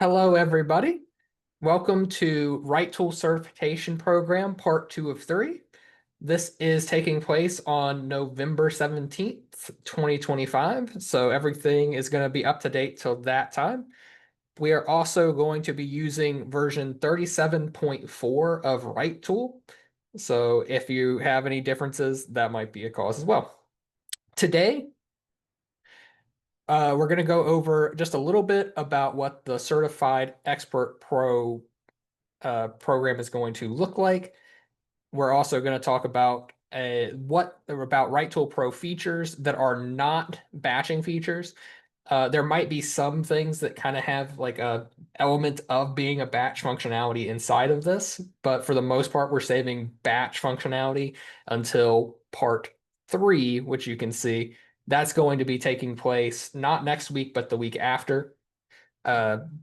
Hello, everybody. Welcome to RightTool Certification Program, Part 2 of 3. This is taking place on November 17th, 2025. So everything is going to be up to date till that time. We are also going to be using version 37.4 of RightTool. So if you have any differences, that might be a cause as well. Today, we're going to go over just a little bit about what the Certified Expert Pro program is going to look like. We're also going to talk about what about RightTool Pro features that are not batching features. There might be some things that kind of have like a element of being a batch functionality inside of this, but for the most part, we're saving batch functionality until part 3, which you can see that's going to be taking place not next week, but the week after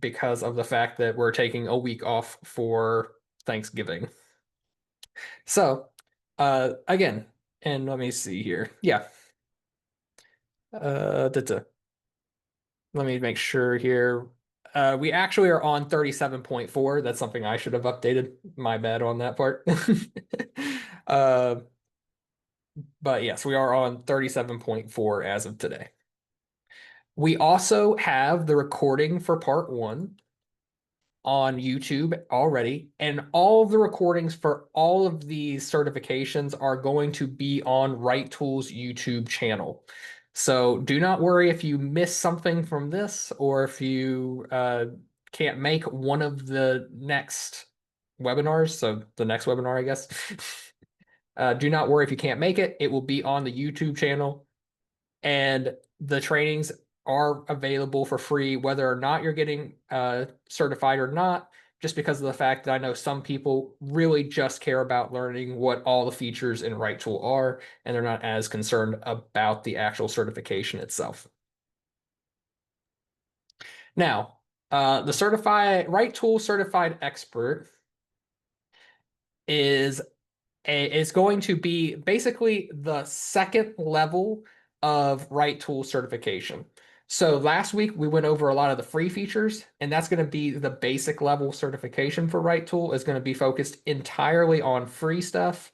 because of the fact that we're taking a week off for Thanksgiving. So, again, and let me see here. Yeah. Da-da. Let me make sure here. We actually are on 37.4. That's something I should have updated. My bad on that part. uh, but yes, we are on 37.4 as of today. We also have the recording for part 1 on YouTube already, and all of the recordings for all of these certifications are going to be on RightTool's YouTube channel. So do not worry if you miss something from this or if you can't make one of the next webinars. So the next webinar, I guess. Do not worry if you can't make it. It will be on the YouTube channel, and the trainings are available for free, whether or not you're getting certified or not, just because of the fact that I know some people really just care about learning what all the features in RightTool are, and they're not as concerned about the actual certification itself. Now, the RightTool certified expert is is going to be basically the second level of RightTool certification. So last week we went over a lot of the free features, and that's going to be the basic level certification for RightTool is going to be focused entirely on free stuff,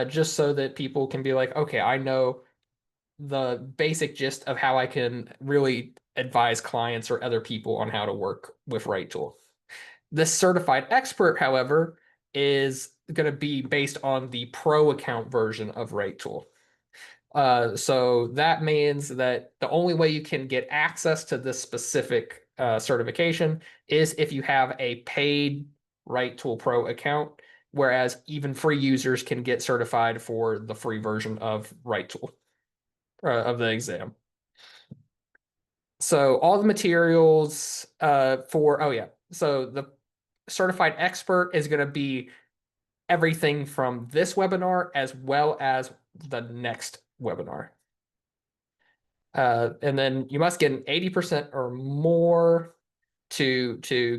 just so that people can be like, okay, I know the basic gist of how I can really advise clients or other people on how to work with RightTool. This certified expert, however, is going to be based on the pro account version of RightTool. So that means that the only way you can get access to this specific certification is if you have a paid RightTool Pro account, whereas even free users can get certified for the free version of RightTool of the exam. So all the materials oh yeah, so the certified expert is going to be everything from this webinar as well as the next webinar. And then you must get an 80% or more to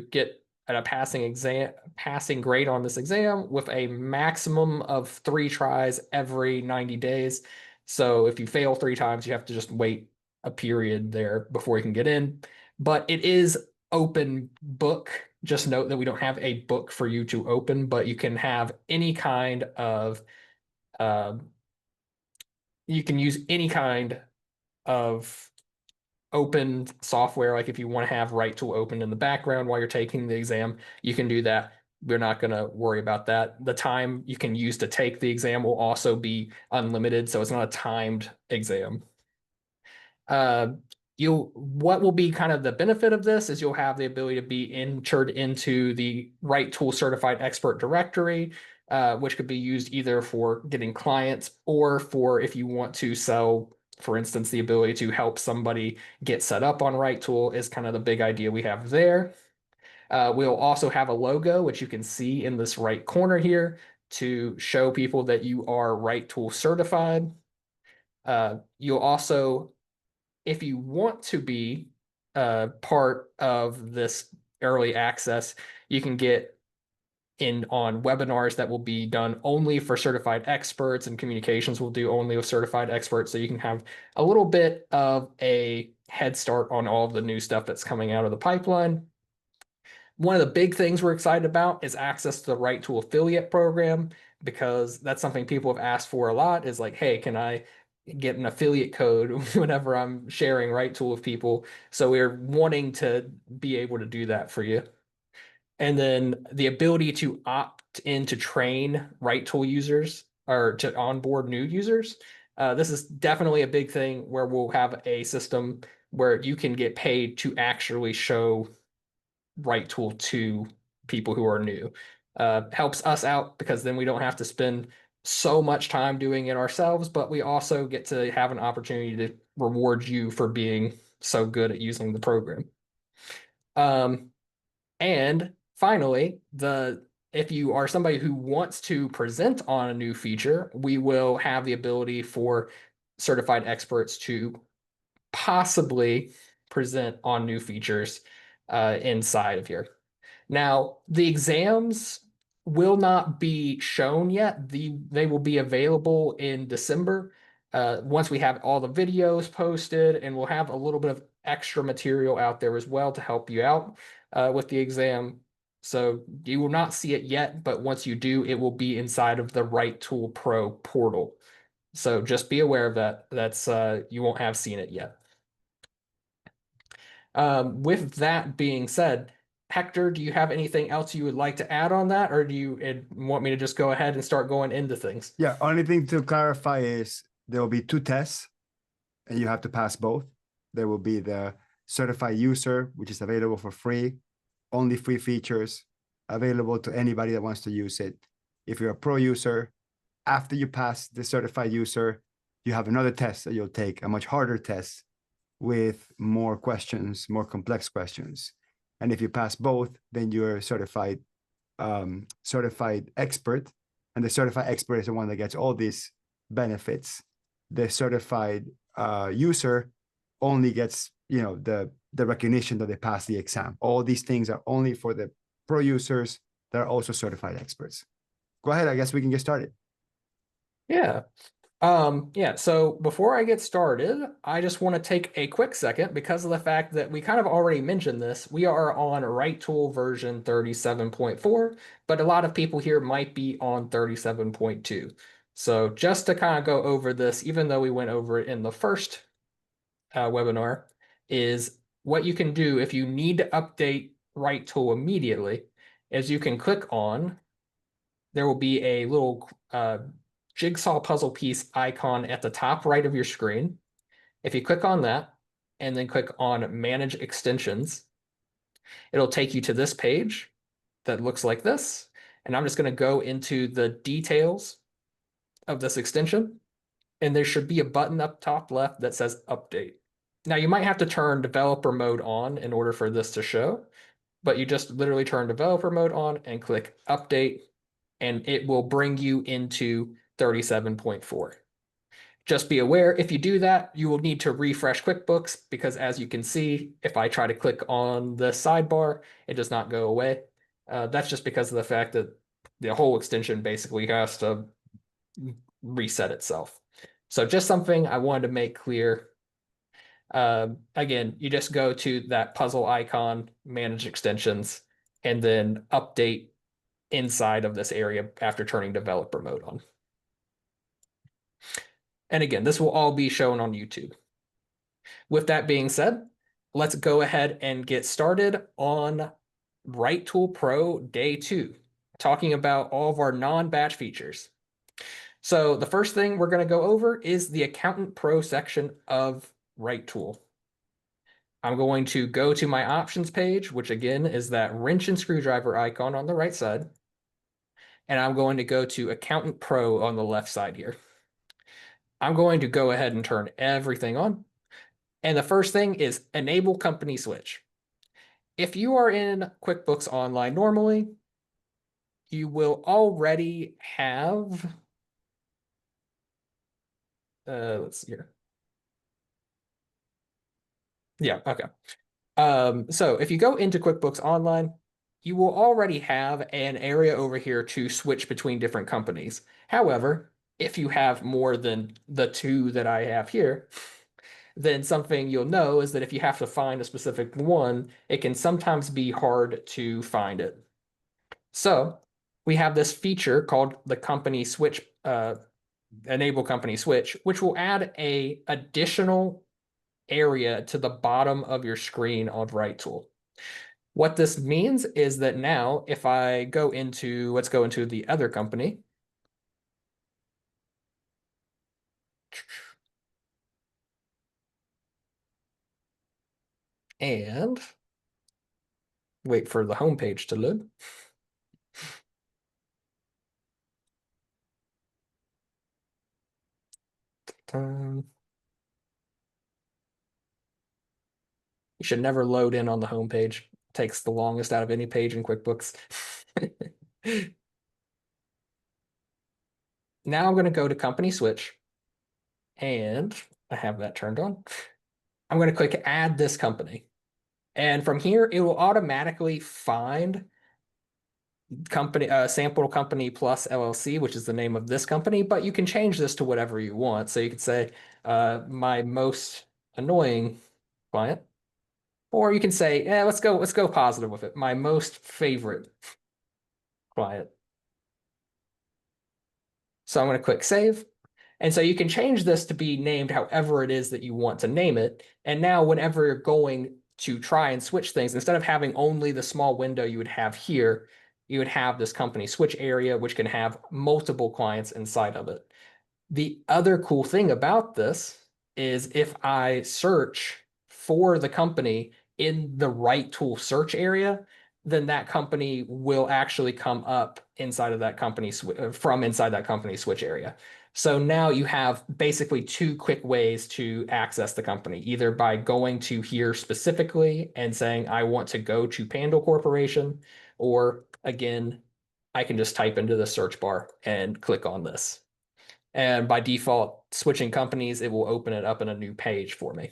get a passing grade on this exam with a maximum of 3 tries every 90 days. So if you fail 3 times, you have to just wait a period there before you can get in. But it is open book. Just note that we don't have a book for you to open, but you can have any kind of you can use any kind of open software. Like if you want to have RightTool open in the background while you're taking the exam, you can do that. We're not going to worry about that. The time you can use to take the exam will also be unlimited, so it's not a timed exam. What will be kind of the benefit of this is you'll have the ability to be entered into the RightTool Certified Expert Directory, which could be used either for getting clients or for if you want to sell, for instance, the ability to help somebody get set up on RightTool is kind of the big idea we have there. We'll also have a logo, which you can see in this right corner here to show people that you are RightTool certified. You'll also, if you want to be part of this early access, you can get in on webinars that will be done only for certified experts, and communications will do only with certified experts. So you can have a little bit of a head start on all of the new stuff that's coming out of the pipeline. One of the big things we're excited about is access to the RightTool affiliate program, because that's something people have asked for a lot, is like, hey, can I get an affiliate code whenever I'm sharing RightTool with people? So we're wanting to be able to do that for you. And then the ability to opt in to train RightTool users or to onboard new users. This is definitely a big thing where we'll have a system where you can get paid to actually show RightTool to people who are new. Helps us out because then we don't have to spend so much time doing it ourselves, but we also get to have an opportunity to reward you for being so good at using the program. Um, and finally, the if you are somebody who wants to present on a new feature, we will have the ability for certified experts to possibly present on new features inside of here. Now, the exams will not be shown yet. They will be available in December once we have all the videos posted, and we'll have a little bit of extra material out there as well to help you out with the exam. So you will not see it yet, but once you do, it will be inside of the RightTool Pro portal. So just be aware of that. That's you won't have seen it yet. With that being said, Hector, do you have anything else you would like to add on that, or do you want me to just go ahead and start going into things? Yeah, only thing to clarify is there will be two tests and you have to pass both. There will be the certified user, which is available for free, only free features available to anybody that wants to use it. If you're a pro user, after you pass the certified user, you have another test that you'll take, a much harder test with more questions, more complex questions. And if you pass both, then you're certified expert, and the certified expert is the one that gets all these benefits. The certified user only gets, the recognition that they passed the exam. All these things are only for the pro users that are also certified experts. Go ahead, I guess we can get started. Yeah. Yeah, so before I get started, I just want to take a quick second because of the fact that we kind of already mentioned this. We are on RightTool version 37.4, but a lot of people here might be on 37.2. So just to kind of go over this, even though we went over it in the first webinar, is what you can do if you need to update RightTool immediately is you can click on, there will be a little jigsaw puzzle piece icon at the top right of your screen. If you click on that and then click on Manage Extensions, it'll take you to this page that looks like this. And I'm just going to go into the details of this extension. And there should be a button up top left that says Update. Now, you might have to turn developer mode on in order for this to show, but you just literally turn developer mode on and click Update, and it will bring you into 37.4. Just be aware, if you do that, you will need to refresh QuickBooks because as you can see, if I try to click on the sidebar, it does not go away. That's just because of the fact that the whole extension basically has to reset itself. So just something I wanted to make clear. Again, you just go to that puzzle icon, manage extensions, and then update inside of this area after turning developer mode on. And again, this will all be shown on YouTube. With that being said, let's go ahead and get started on RightTool Pro Day 2, talking about all of our non-batch features. So the first thing we're going to go over is the Accountant Pro section of RightTool. I'm going to go to my options page, which again is that wrench and screwdriver icon on the right side. And I'm going to go to Accountant Pro on the left side here. I'm going to go ahead and turn everything on. And the first thing is enable company switch. If you are in QuickBooks Online normally, you will already have, let's see here. Yeah, okay. So if you go into QuickBooks Online, you will already have an area over here to switch between different companies. However, if you have more than the two that I have here, then something you'll know is that if you have to find a specific one, it can sometimes be hard to find it. So we have this feature called the company switch, enable company switch, which will add a additional area to the bottom of your screen on RightTool. What this means is that now if I go into, let's go into the other company. And wait for the home page to load. You should never load in on the home page. It takes the longest out of any page in QuickBooks. Now I'm going to go to company switch, and I have that turned on. I'm going to click add this company. And from here, it will automatically find company sample company plus LLC, which is the name of this company, but you can change this to whatever you want. So you could say my most annoying client, or you can say, yeah, let's go positive with it. My most favorite client. So I'm going to click save. And so you can change this to be named however it is that you want to name it. And now whenever you're going to try and switch things, instead of having only the small window you would have here, you would have this company switch area, which can have multiple clients inside of it. The other cool thing about this is if I search for the company in the RightTool search area, then that company will actually come up inside of that company from inside that company switch area. So now you have basically two quick ways to access the company, either by going to here specifically and saying, I want to go to Pandal Corporation, or again, I can just type into the search bar and click on this. And by default, switching companies, it will open it up in a new page for me.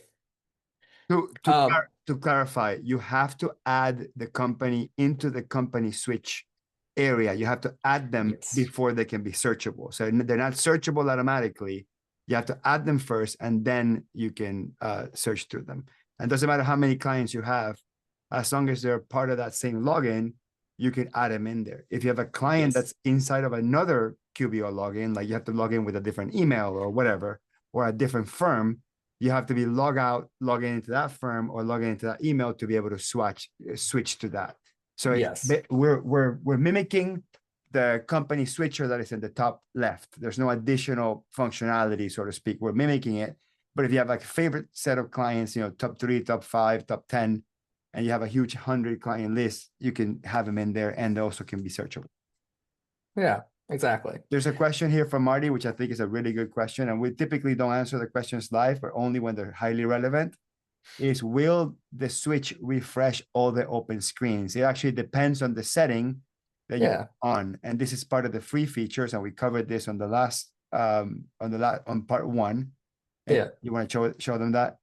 To clarify, you have to add the company into the company switch area. You have to add them before they can be searchable. So they're not searchable automatically. You have to add them first, and then you can search through them. And it doesn't matter how many clients you have, as long as they're part of that same login, you can add them in there. If you have a client that's inside of another QBO login, like you have to log in with a different email or whatever, or a different firm, you have to be log out, log into that firm, or log into that email to be able to switch to that. So yes, we're mimicking the company switcher that is in the top left. There's no additional functionality, so to speak. We're mimicking it. But if you have like a favorite set of clients, you know, top 3, top 5, top 10, and you have a huge 100 client list, you can have them in there, and they also can be searchable. Yeah, exactly. There's a question here from Marty, which I think is a really good question. And we typically don't answer the questions live, but only when they're highly relevant. Is will the switch refresh all the open screens? It actually depends on the setting that you're on. And this is part of the free features. And we covered this on the last, on part 1. And you want to show them that?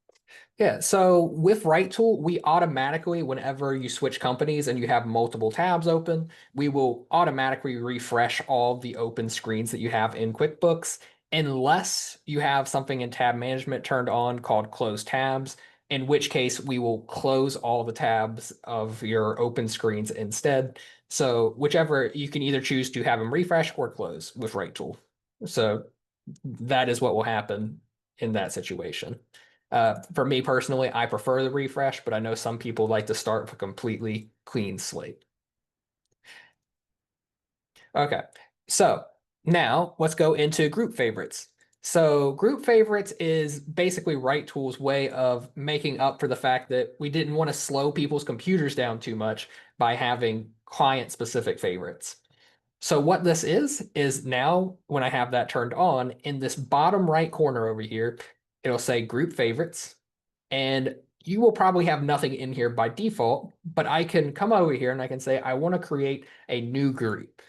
Yeah, so with RightTool, we automatically, whenever you switch companies and you have multiple tabs open, we will automatically refresh all the open screens that you have in QuickBooks, unless you have something in tab management turned on called close tabs, in which case we will close all the tabs of your open screens instead. So whichever, you can either choose to have them refresh or close with RightTool. So that is what will happen in that situation. For me personally, I prefer the refresh, but I know some people like to start with a completely clean slate. Okay, so now let's go into group favorites. So group favorites is basically RightTool's way of making up for the fact that we didn't want to slow people's computers down too much by having client-specific favorites. So what this is now when I have that turned on, in this bottom right corner over here, it'll say group favorites. And you will probably have nothing in here by default, but I can come over here and I can say, I want to create a new group.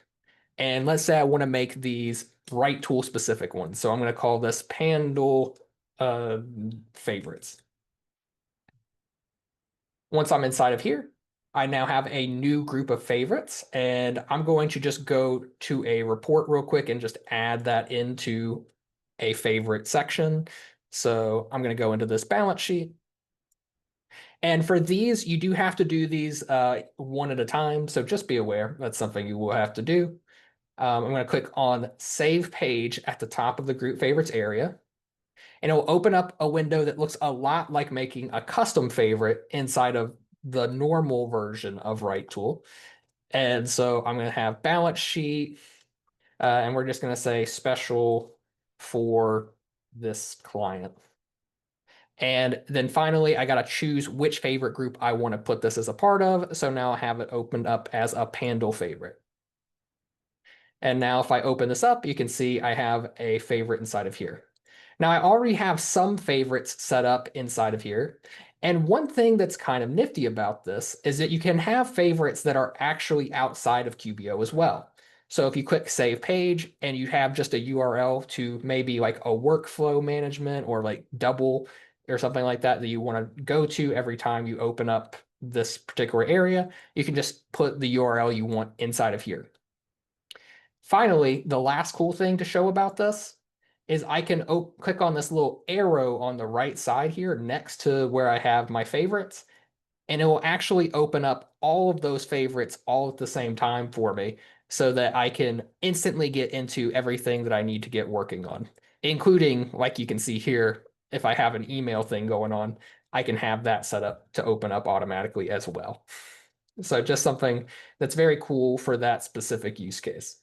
And let's say I want to make these RightTool specific ones. So I'm going to call this Pandal favorites. Once I'm inside of here, I now have a new group of favorites, and I'm going to just go to a report real quick and just add that into a favorite section. So I'm going to go into this balance sheet. And for these, you do have to do these one at a time. So just be aware that's something you will have to do. I'm going to click on Save Page at the top of the Group Favorites area. And it will open up a window that looks a lot like making a custom favorite inside of the normal version of RightTool. And so I'm going to have balance sheet, and we're just going to say special for this client. And then finally, I got to choose which favorite group I want to put this as a part of. So now I have it opened up as a Pandle favorite. And now if I open this up, you can see I have a favorite inside of here. Now I already have some favorites set up inside of here. And one thing that's kind of nifty about this is that you can have favorites that are actually outside of QBO as well. So if you click Save Page and you have just a URL to maybe like a workflow management or like double or something like that that you want to go to every time you open up this particular area, you can just put the URL you want inside of here. Finally, the last cool thing to show about this is I can click on this little arrow on the right side here next to where I have my favorites, and it will actually open up all of those favorites all at the same time for me so that I can instantly get into everything that I need to get working on, including, like you can see here, if I have an email thing going on, I can have that set up to open up automatically as well. So just something that's very cool for that specific use case.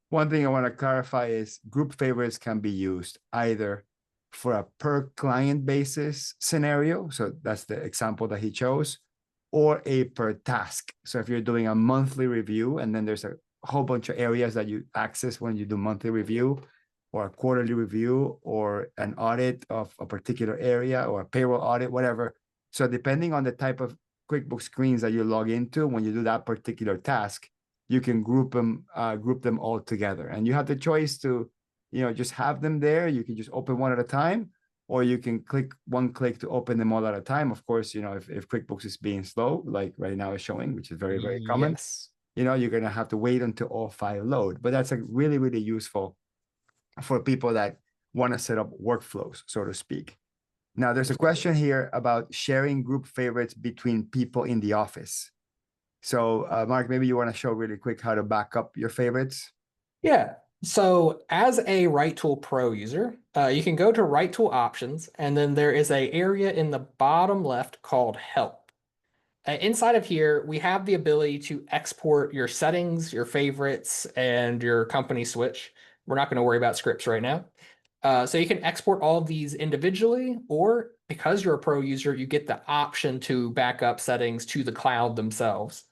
One thing I want to clarify is group favorites can be used either for a per client basis scenario. So that's the example that he chose, or a per task. So if you're doing a monthly review and then there's a whole bunch of areas that you access when you do monthly review or a quarterly review or an audit of a particular area or a payroll audit, whatever. So depending on the type of QuickBooks screens that you log into when you do that particular task, you can group them all together. And you have the choice to, just have them there. You can just open one at a time, or you can click one click to open them all at a time. Of course, if QuickBooks is being slow, like right now is showing, which is very, very common, Yes. you're going to have to wait until all five load. But that's really, really useful for people that want to set up workflows, so to speak. Now, there's a question here about sharing group favorites between people in the office. So, Mark, maybe you want to show really quick how to back up your favorites. Yeah. So as a RightTool Pro user, you can go to RightTool options, and then there is a area in the bottom left called Help. Inside of here, we have the ability to export your settings, your favorites, and your company switch. We're not going to worry about scripts right now. So you can export all of these individually, or because you're a pro user, you get the option to back up settings to the cloud themselves.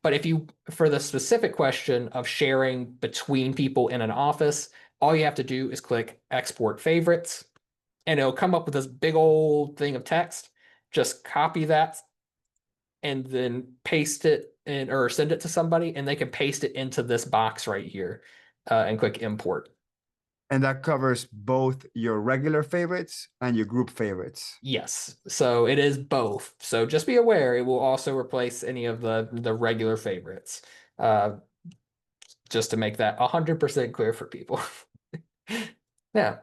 But if you, for the specific question of sharing between people in an office, all you have to do is click Export Favorites, and it'll come up with this big old thing of text. Just copy that and then paste it in or send it to somebody, and they can paste it into this box right here and click Import. And that covers both your regular favorites and your group favorites. Yes, so it is both. So just be aware it will also replace any of the regular favorites. Uh, just to make that 100% clear for people. Yeah.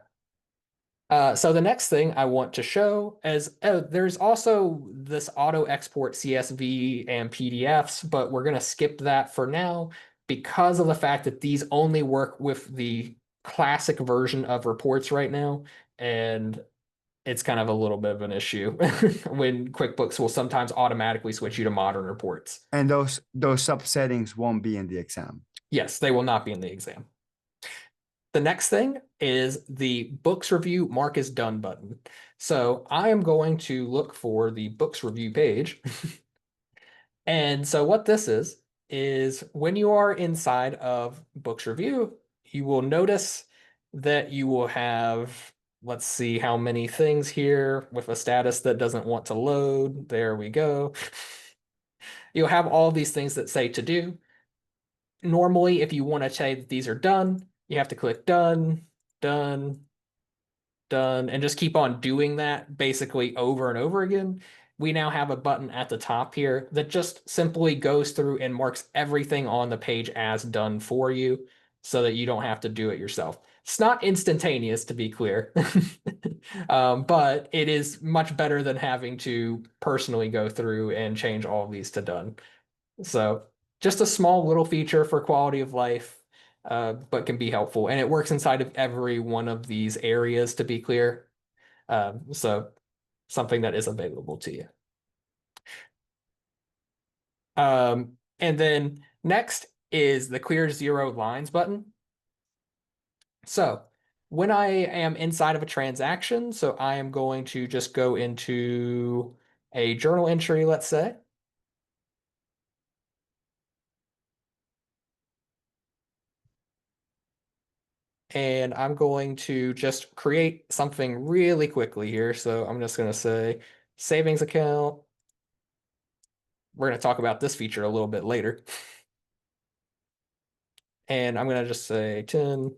So the next thing I want to show is there's also this auto export CSV and PDFs, but we're going to skip that for now because of the fact that these only work with the classic version of reports right now. And it's kind of a little bit of an issue when QuickBooks will sometimes automatically switch you to modern reports. And those sub settings won't be in the exam. Yes, they will not be in the exam. The next thing is the books review mark is done button. So I am going to look for the books review page. And so what this is when you are inside of books review, you will notice that you will have, let's see how many things here with a status that doesn't want to load. There we go. You'll have all these things that say to do. Normally, if you want to say that these are done, you have to click done, done, done, and just keep on doing that basically over and over again. We now have a button at the top here that just simply goes through and marks everything on the page as done for you so that you don't have to do it yourself. It's not instantaneous, to be clear. But it is much better than having to personally go through and change all of these to done. So just a small little feature for quality of life, but can be helpful. And it works inside of every one of these areas, to be clear. So something that is available to you. And then next is the clear zero lines button. So when I am inside of a transaction, so I am going to just go into a journal entry, let's say. And I'm going to just create something really quickly here. So I'm just going to say savings account. We're going to talk about this feature a little bit later. And I'm going to just say 10,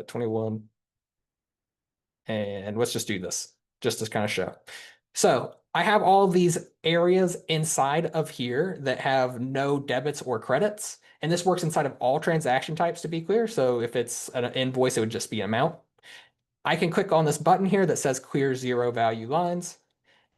21, and let's just do this just to kind of show. So I have all these areas inside of here that have no debits or credits. And this works inside of all transaction types, to be clear. So if it's an invoice, it would just be an amount. I can click on this button here that says clear zero value lines,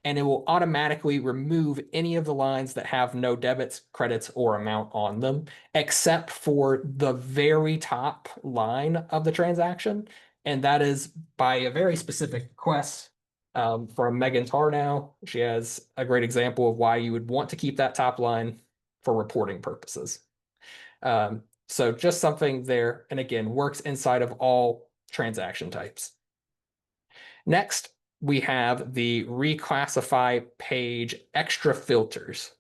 and it will automatically remove any of the lines that have no debits, credits, or amount on them, except for the very top line of the transaction. And that is by a very specific request from Megan Tarnow. She has a great example of why you would want to keep that top line for reporting purposes. So just something there, and again, works inside of all transaction types. Next, we have the reclassify page extra filters.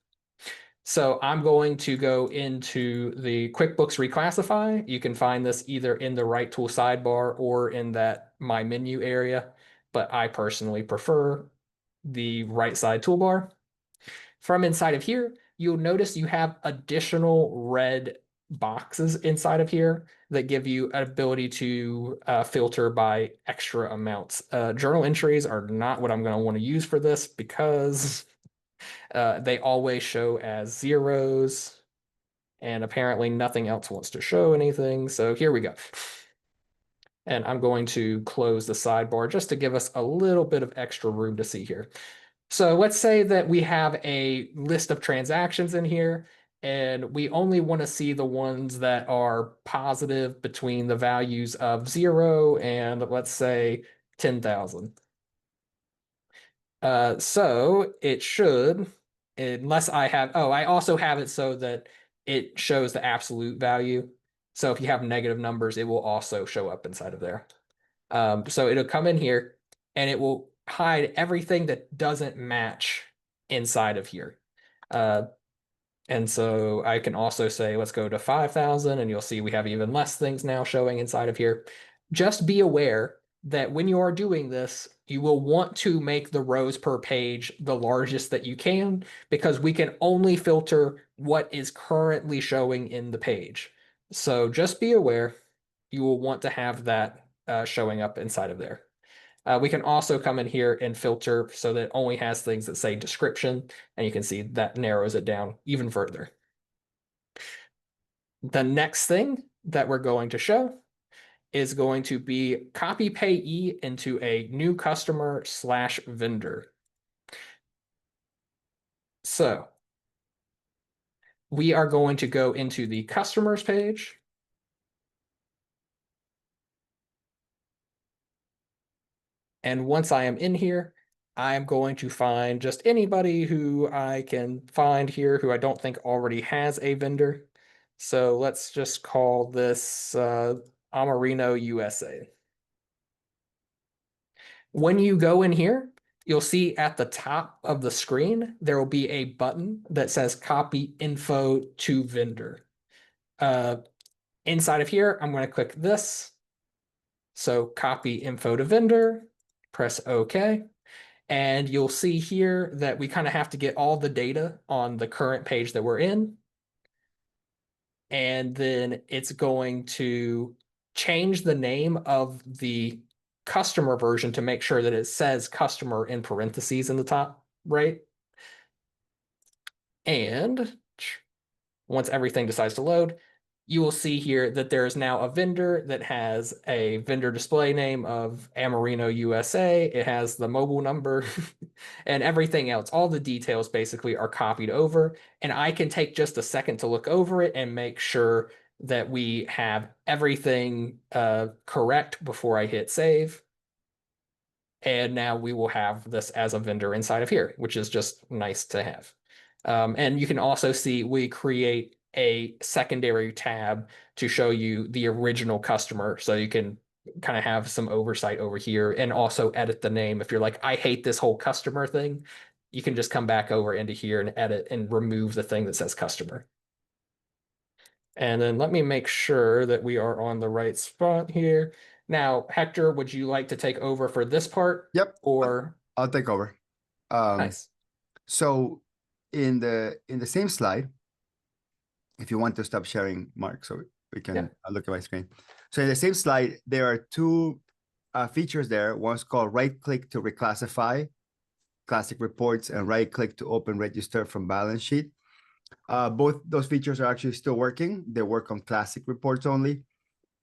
So I'm going to go into the QuickBooks reclassify. You can find this either in the RightTool sidebar or in that My Menu area, but I personally prefer the right side toolbar. From inside of here, you'll notice you have additional red boxes inside of here that give you an ability to filter by extra amounts. Journal entries are not what I'm going to want to use for this because they always show as zeros, and apparently nothing else wants to show anything. So here we go. And I'm going to close the sidebar just to give us a little bit of extra room to see here. So let's say that we have a list of transactions in here, and we only want to see the ones that are positive between the values of 0 and let's say 10,000. So it should, unless I have, oh, I also have it so that it shows the absolute value. So if you have negative numbers, it will also show up inside of there. So it'll come in here and it will hide everything that doesn't match inside of here. And so I can also say, let's go to 5,000, and you'll see we have even less things now showing inside of here. Just be aware that when you are doing this, you will want to make the rows per page the largest that you can, because we can only filter what is currently showing in the page. So just be aware, you will want to have that showing up inside of there. We can also come in here and filter so that it only has things that say description, and you can see that narrows it down even further. The next thing that we're going to show is going to be copy payee into a new customer / vendor. So we are going to go into the customers page. And once I am in here, I'm going to find just anybody who I can find here who I don't think already has a vendor. So let's just call this Amarino USA. When you go in here, you'll see at the top of the screen, there will be a button that says copy info to vendor. Inside of here, I'm going to click this. So copy info to vendor, press OK. And you'll see here that we kind of have to get all the data on the current page that we're in. And then it's going to change the name of the customer version to make sure that it says customer in parentheses in the top right. And once everything decides to load, you will see here that there is now a vendor that has a vendor display name of Amarino USA. It has the mobile number and everything else. All the details basically are copied over. And I can take just a second to look over it and make sure that we have everything correct before I hit save. And now we will have this as a vendor inside of here, which is just nice to have. And you can also see we create a secondary tab to show you the original customer. So you can kind of have some oversight over here and also edit the name. If you're like, I hate this whole customer thing, you can just come back over into here and edit and remove the thing that says customer. And then let me make sure that we are on the right spot here. Now, Hector, would you like to take over for this part? Yep, Or I'll take over. Um, nice. so in the same slide, if you want to stop sharing, Mark, so we Yeah. can look at my screen. So in the same slide, there are two features there. One's called right click to reclassify classic reports and right click to open register from balance sheet. Both those features are actually still working. They work on classic reports only.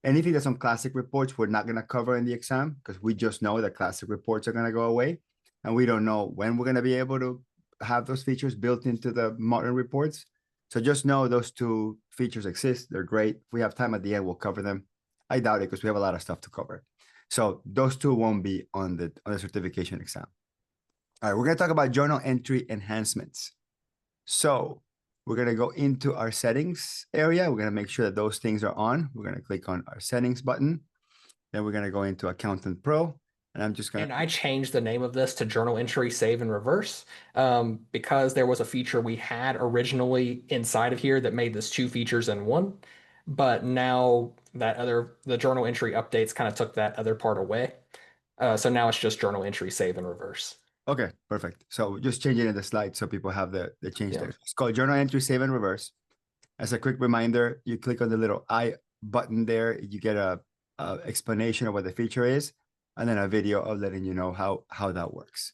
Anything that's on classic reports, we're not going to cover in the exam because we just know that classic reports are going to go away. And we don't know when we're going to be able to have those features built into the modern reports. So just know those two features exist. They're great. If we have time at the end, we'll cover them. I doubt it because we have a lot of stuff to cover. So those two won't be on the certification exam. All right, we're going to talk about journal entry enhancements. So we're going to go into our settings area. We're going to make sure that those things are on. We're going to click on our settings button. Then we're going to go into Accountant Pro. And I'm just going And to. I changed the name of this to journal entry save and reverse because there was a feature we had originally inside of here that made this two features in one. But now the journal entry updates kind of took that other part away. So now it's just journal entry save and reverse. Okay, perfect. So just change it in the slide so people have the change Yeah. there. It's called Journal Entry Save and Reverse. As a quick reminder, you click on the little I button there. You get a explanation of what the feature is, and then a video of letting you know how that works.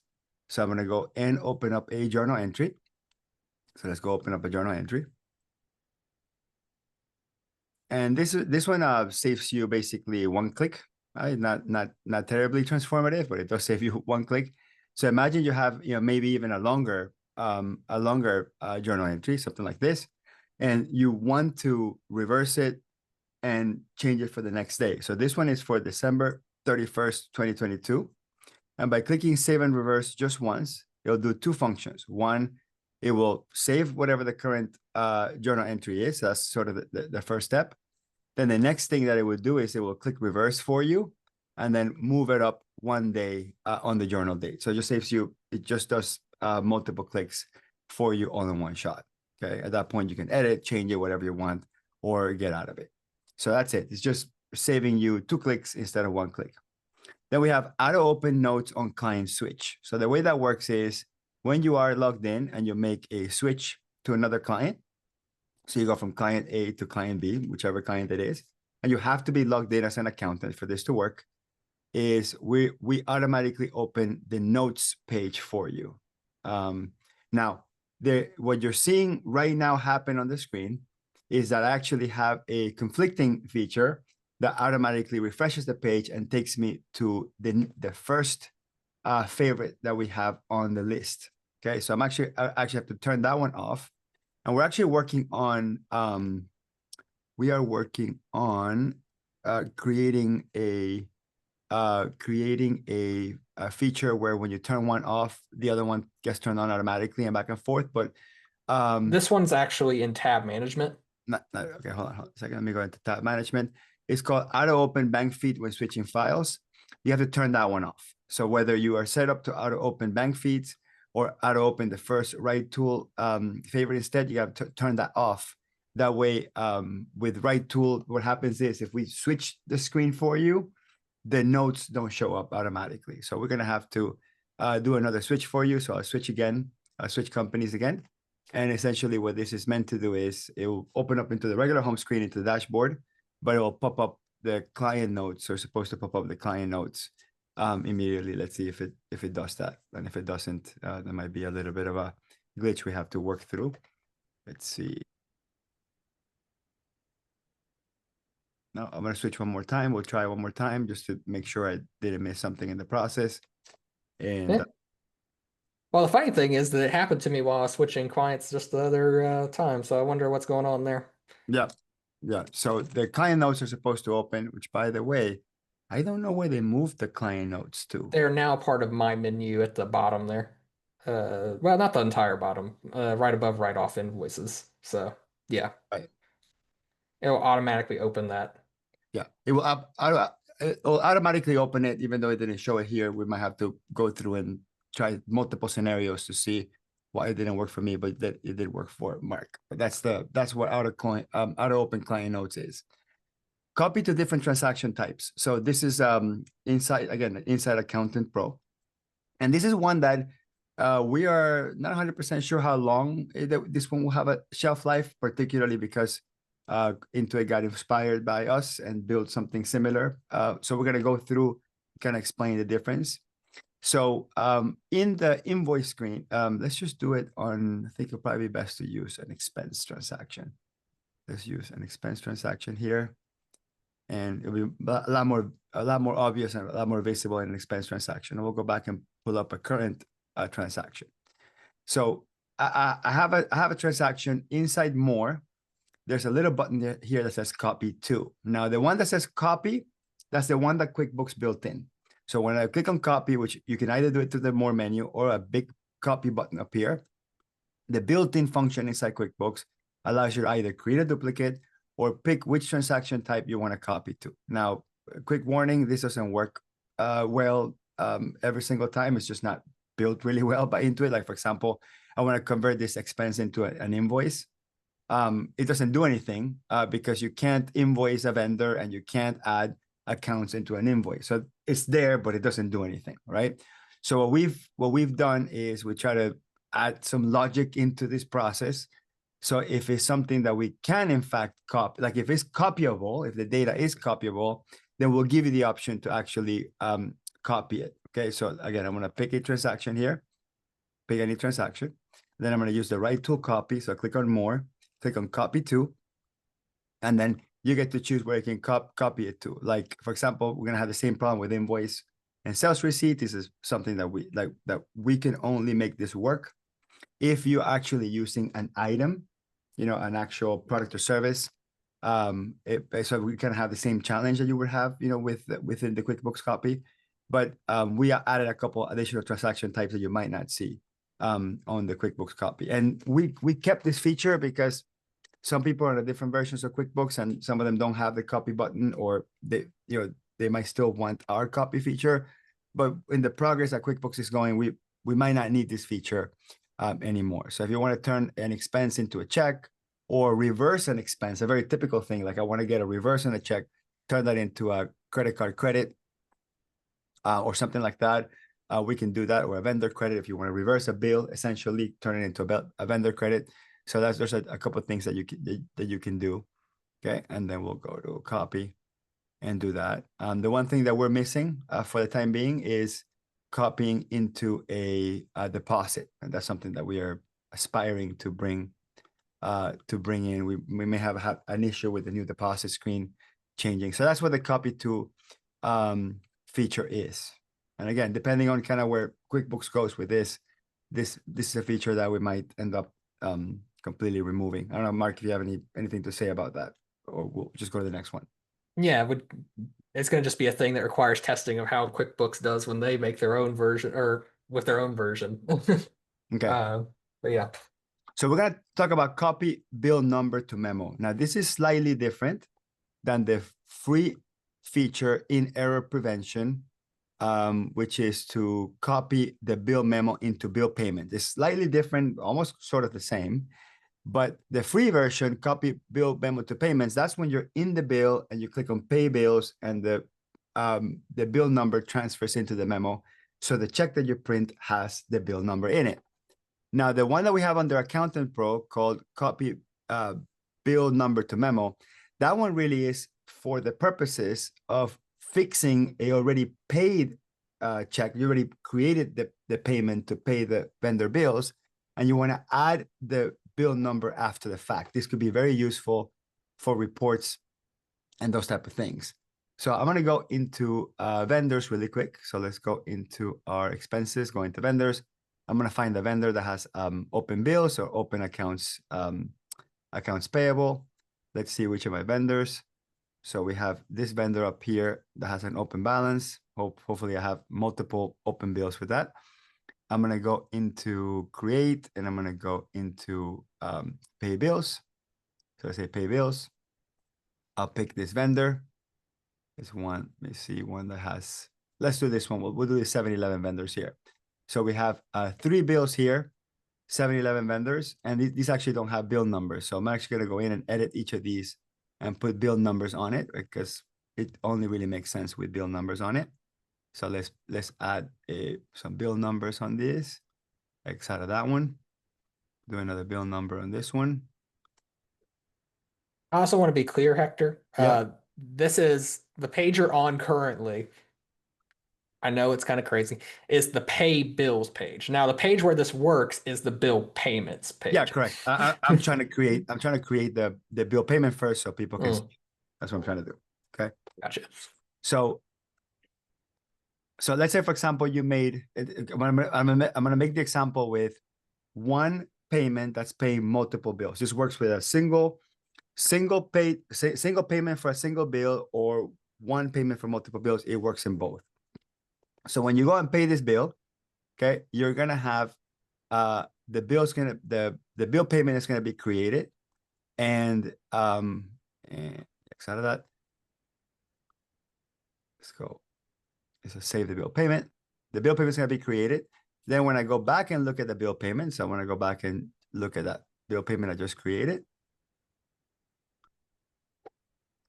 So I'm going to go and open up a journal entry. So let's go open up a journal entry. And this one saves you basically one click. Right? Not terribly transformative, but it does save you one click. So imagine you have maybe even a longer journal entry, something like this, and you want to reverse it and change it for the next day. So this one is for December 31st, 2022. And by clicking save and reverse just once, it'll do two functions. One, it will save whatever the current journal entry is. That's sort of the first step. Then the next thing that it would do is it will click reverse for you and then move it up one day on the journal date. So it just saves you, it just does multiple clicks for you all in one shot. Okay. At that point, you can edit, change it, whatever you want, or get out of it. So that's it. It's just saving you two clicks instead of one click. Then we have auto open notes on client switch. So the way that works is when you are logged in and you make a switch to another client, so you go from client A to client B, whichever client it is, and you have to be logged in as an accountant for this to work, is we automatically open the notes page for you. Now, what you're seeing right now happen on the screen is that I actually have a conflicting feature that automatically refreshes the page and takes me to the first favorite that we have on the list. Okay, so I actually have to turn that one off. And we're actually working on creating a feature where when you turn one off, the other one gets turned on automatically and back and forth. But This one's actually in tab management. okay, hold on a second. Let me go into tab management. It's called auto open bank feed when switching files. You have to turn that one off. So whether you are set up to auto open bank feeds or auto open the first RightTool favorite instead, you have to turn that off. That way, with RightTool, what happens is if we switch the screen for you, the notes don't show up automatically. So we're going to have to do another switch for you. So I'll switch again, switch companies again. And essentially what this is meant to do is it will open up into the regular home screen, into the dashboard, but it will pop up the client notes. So it's supposed to pop up the client notes immediately. Let's see if it does that. And if it doesn't, there might be a little bit of a glitch we have to work through. Let's see. No, I'm going to switch one more time. We'll try one more time just to make sure I didn't miss something in the process. And Yeah. Well, the funny thing is that it happened to me while I was switching clients just the other time, so I wonder what's going on there. yeah, yeah. So the client notes are supposed to open, which by the way, I don't know where they moved the client notes to. They're now part of my menu at the bottom there. Well, not the entire bottom, right above write-off invoices. So yeah, Right. it'll automatically open that. Yeah, it will automatically open it, even though it didn't show it here. We might have to go through and try multiple scenarios to see why it didn't work for me, but that it did work for Mark. But that's what auto open client notes is. Copy to different transaction types. So this is inside Accountant Pro, and this is one that we are not 100% sure how long this one will have a shelf life, particularly because Intuit got inspired by us and built something similar. So we're going to go through, kind of explain the difference. So in the invoice screen, let's just do it on, I think it'll probably be best to use an expense transaction. Let's use an expense transaction here. And it'll be a lot more obvious and a lot more visible in an expense transaction. And we'll go back and pull up a current transaction. So I have a transaction inside more. There's a little button here that says copy to. Now the one that says copy, that's the one that QuickBooks built in. So when I click on copy, which you can either do it through the more menu or a big copy button up here, the built-in function inside QuickBooks allows you to either create a duplicate or pick which transaction type you want to copy to. Now, quick warning, this doesn't work well every single time. It's just not built really well by Intuit. Like, for example, I want to convert this expense into an invoice. It doesn't do anything because you can't invoice a vendor and you can't add accounts into an invoice. So it's there, but it doesn't do anything, right? So what we've done is we try to add some logic into this process. So if it's something that we can in fact copy, like if it's copyable, if the data is copyable, then we'll give you the option to actually copy it. Okay, so again, I'm going to pick a transaction here, pick any transaction. Then I'm going to use the right tool copy. So click on more, click on copy to, and then you get to choose where you can copy it to. Like, for example, we're going to have the same problem with invoice and sales receipt. This is something that we can only make this work if you're actually using an item, an actual product or service. So we can have the same challenge that you would have, within the QuickBooks copy. But we added a couple additional transaction types that you might not see on the QuickBooks copy. And we kept this feature because some people are on the different versions of QuickBooks, and some of them don't have the copy button, or they might still want our copy feature. But in the progress that QuickBooks is going, we might not need this feature anymore. So if you want to turn an expense into a check or reverse an expense, a very typical thing, like I want to get a reverse on a check, turn that into a credit card credit or something like that. We can do that, or a vendor credit if you want to reverse a bill, essentially turn it into a vendor credit. So there's a couple of things that you can do. Okay, and then we'll go to copy and do that. The one thing that we're missing for the time being is copying into a deposit, and that's something that we are aspiring to bring in. We may have an issue with the new deposit screen changing. So that's what the copy to feature is. And again, depending on kind of where QuickBooks goes with this is a feature that we might end up completely removing. I don't know, Mark, if you have anything to say about that, or we'll just go to the next one. Yeah, it's going to just be a thing that requires testing of how QuickBooks does when they make their own version or with their own version. Okay. But yeah. So we're going to talk about copy bill number to memo. Now, this is slightly different than the free feature in error prevention, which is to copy the bill memo into bill payment. It's slightly different, almost sort of the same. But the free version, copy bill memo to payments, that's when you're in the bill and you click on pay bills, and the bill number transfers into the memo. So the check that you print has the bill number in it. Now, the one that we have under Accountant Pro called copy bill number to memo, that one really is for the purposes of fixing a already paid check. You already created the payment to pay the vendor bills, and you want to add the bill number after the fact. This could be very useful for reports and those type of things. So I'm going to go into vendors really quick. So let's go into our expenses, go into vendors. I'm going to find the vendor that has open bills or open accounts, accounts payable. Let's see which of my vendors. So we have this vendor up here that has an open balance. Hopefully I have multiple open bills with that. I'm going to go into create and I'm going to go into pay bills. So I say pay bills. I'll pick this vendor. It's one, let me see, one that has, let's do this one. We'll do the 7-Eleven vendors here. So we have 3 bills here, 7-Eleven vendors, and these actually don't have bill numbers. So I'm actually going to go in and edit each of these and put bill numbers on it because it only really makes sense with bill numbers on it. So let's add some bill numbers on this. X out of that one. Do another bill number on this one. I also want to be clear, Hector. Yeah. This is the page you're on currently. I know it's kind of crazy. Is the pay bills page. Now, the page where this works is the bill payments Yeah, page. correct. I'm trying to create the bill payment first so people can see. That's what I'm trying to do. Okay. Gotcha. So let's say, for example, you made, I'm gonna make the example with one payment that's paying multiple bills. This works with a single payment for a single bill or one payment for multiple bills. It works in both. So when you go and pay this bill, okay, you're gonna have the bill payment is gonna be created, and X out of that. Let's go. Let's save the bill payment. The bill payment is gonna be created. Then when I go back and look at the bill payment, so when I go back and look at that bill payment I just created,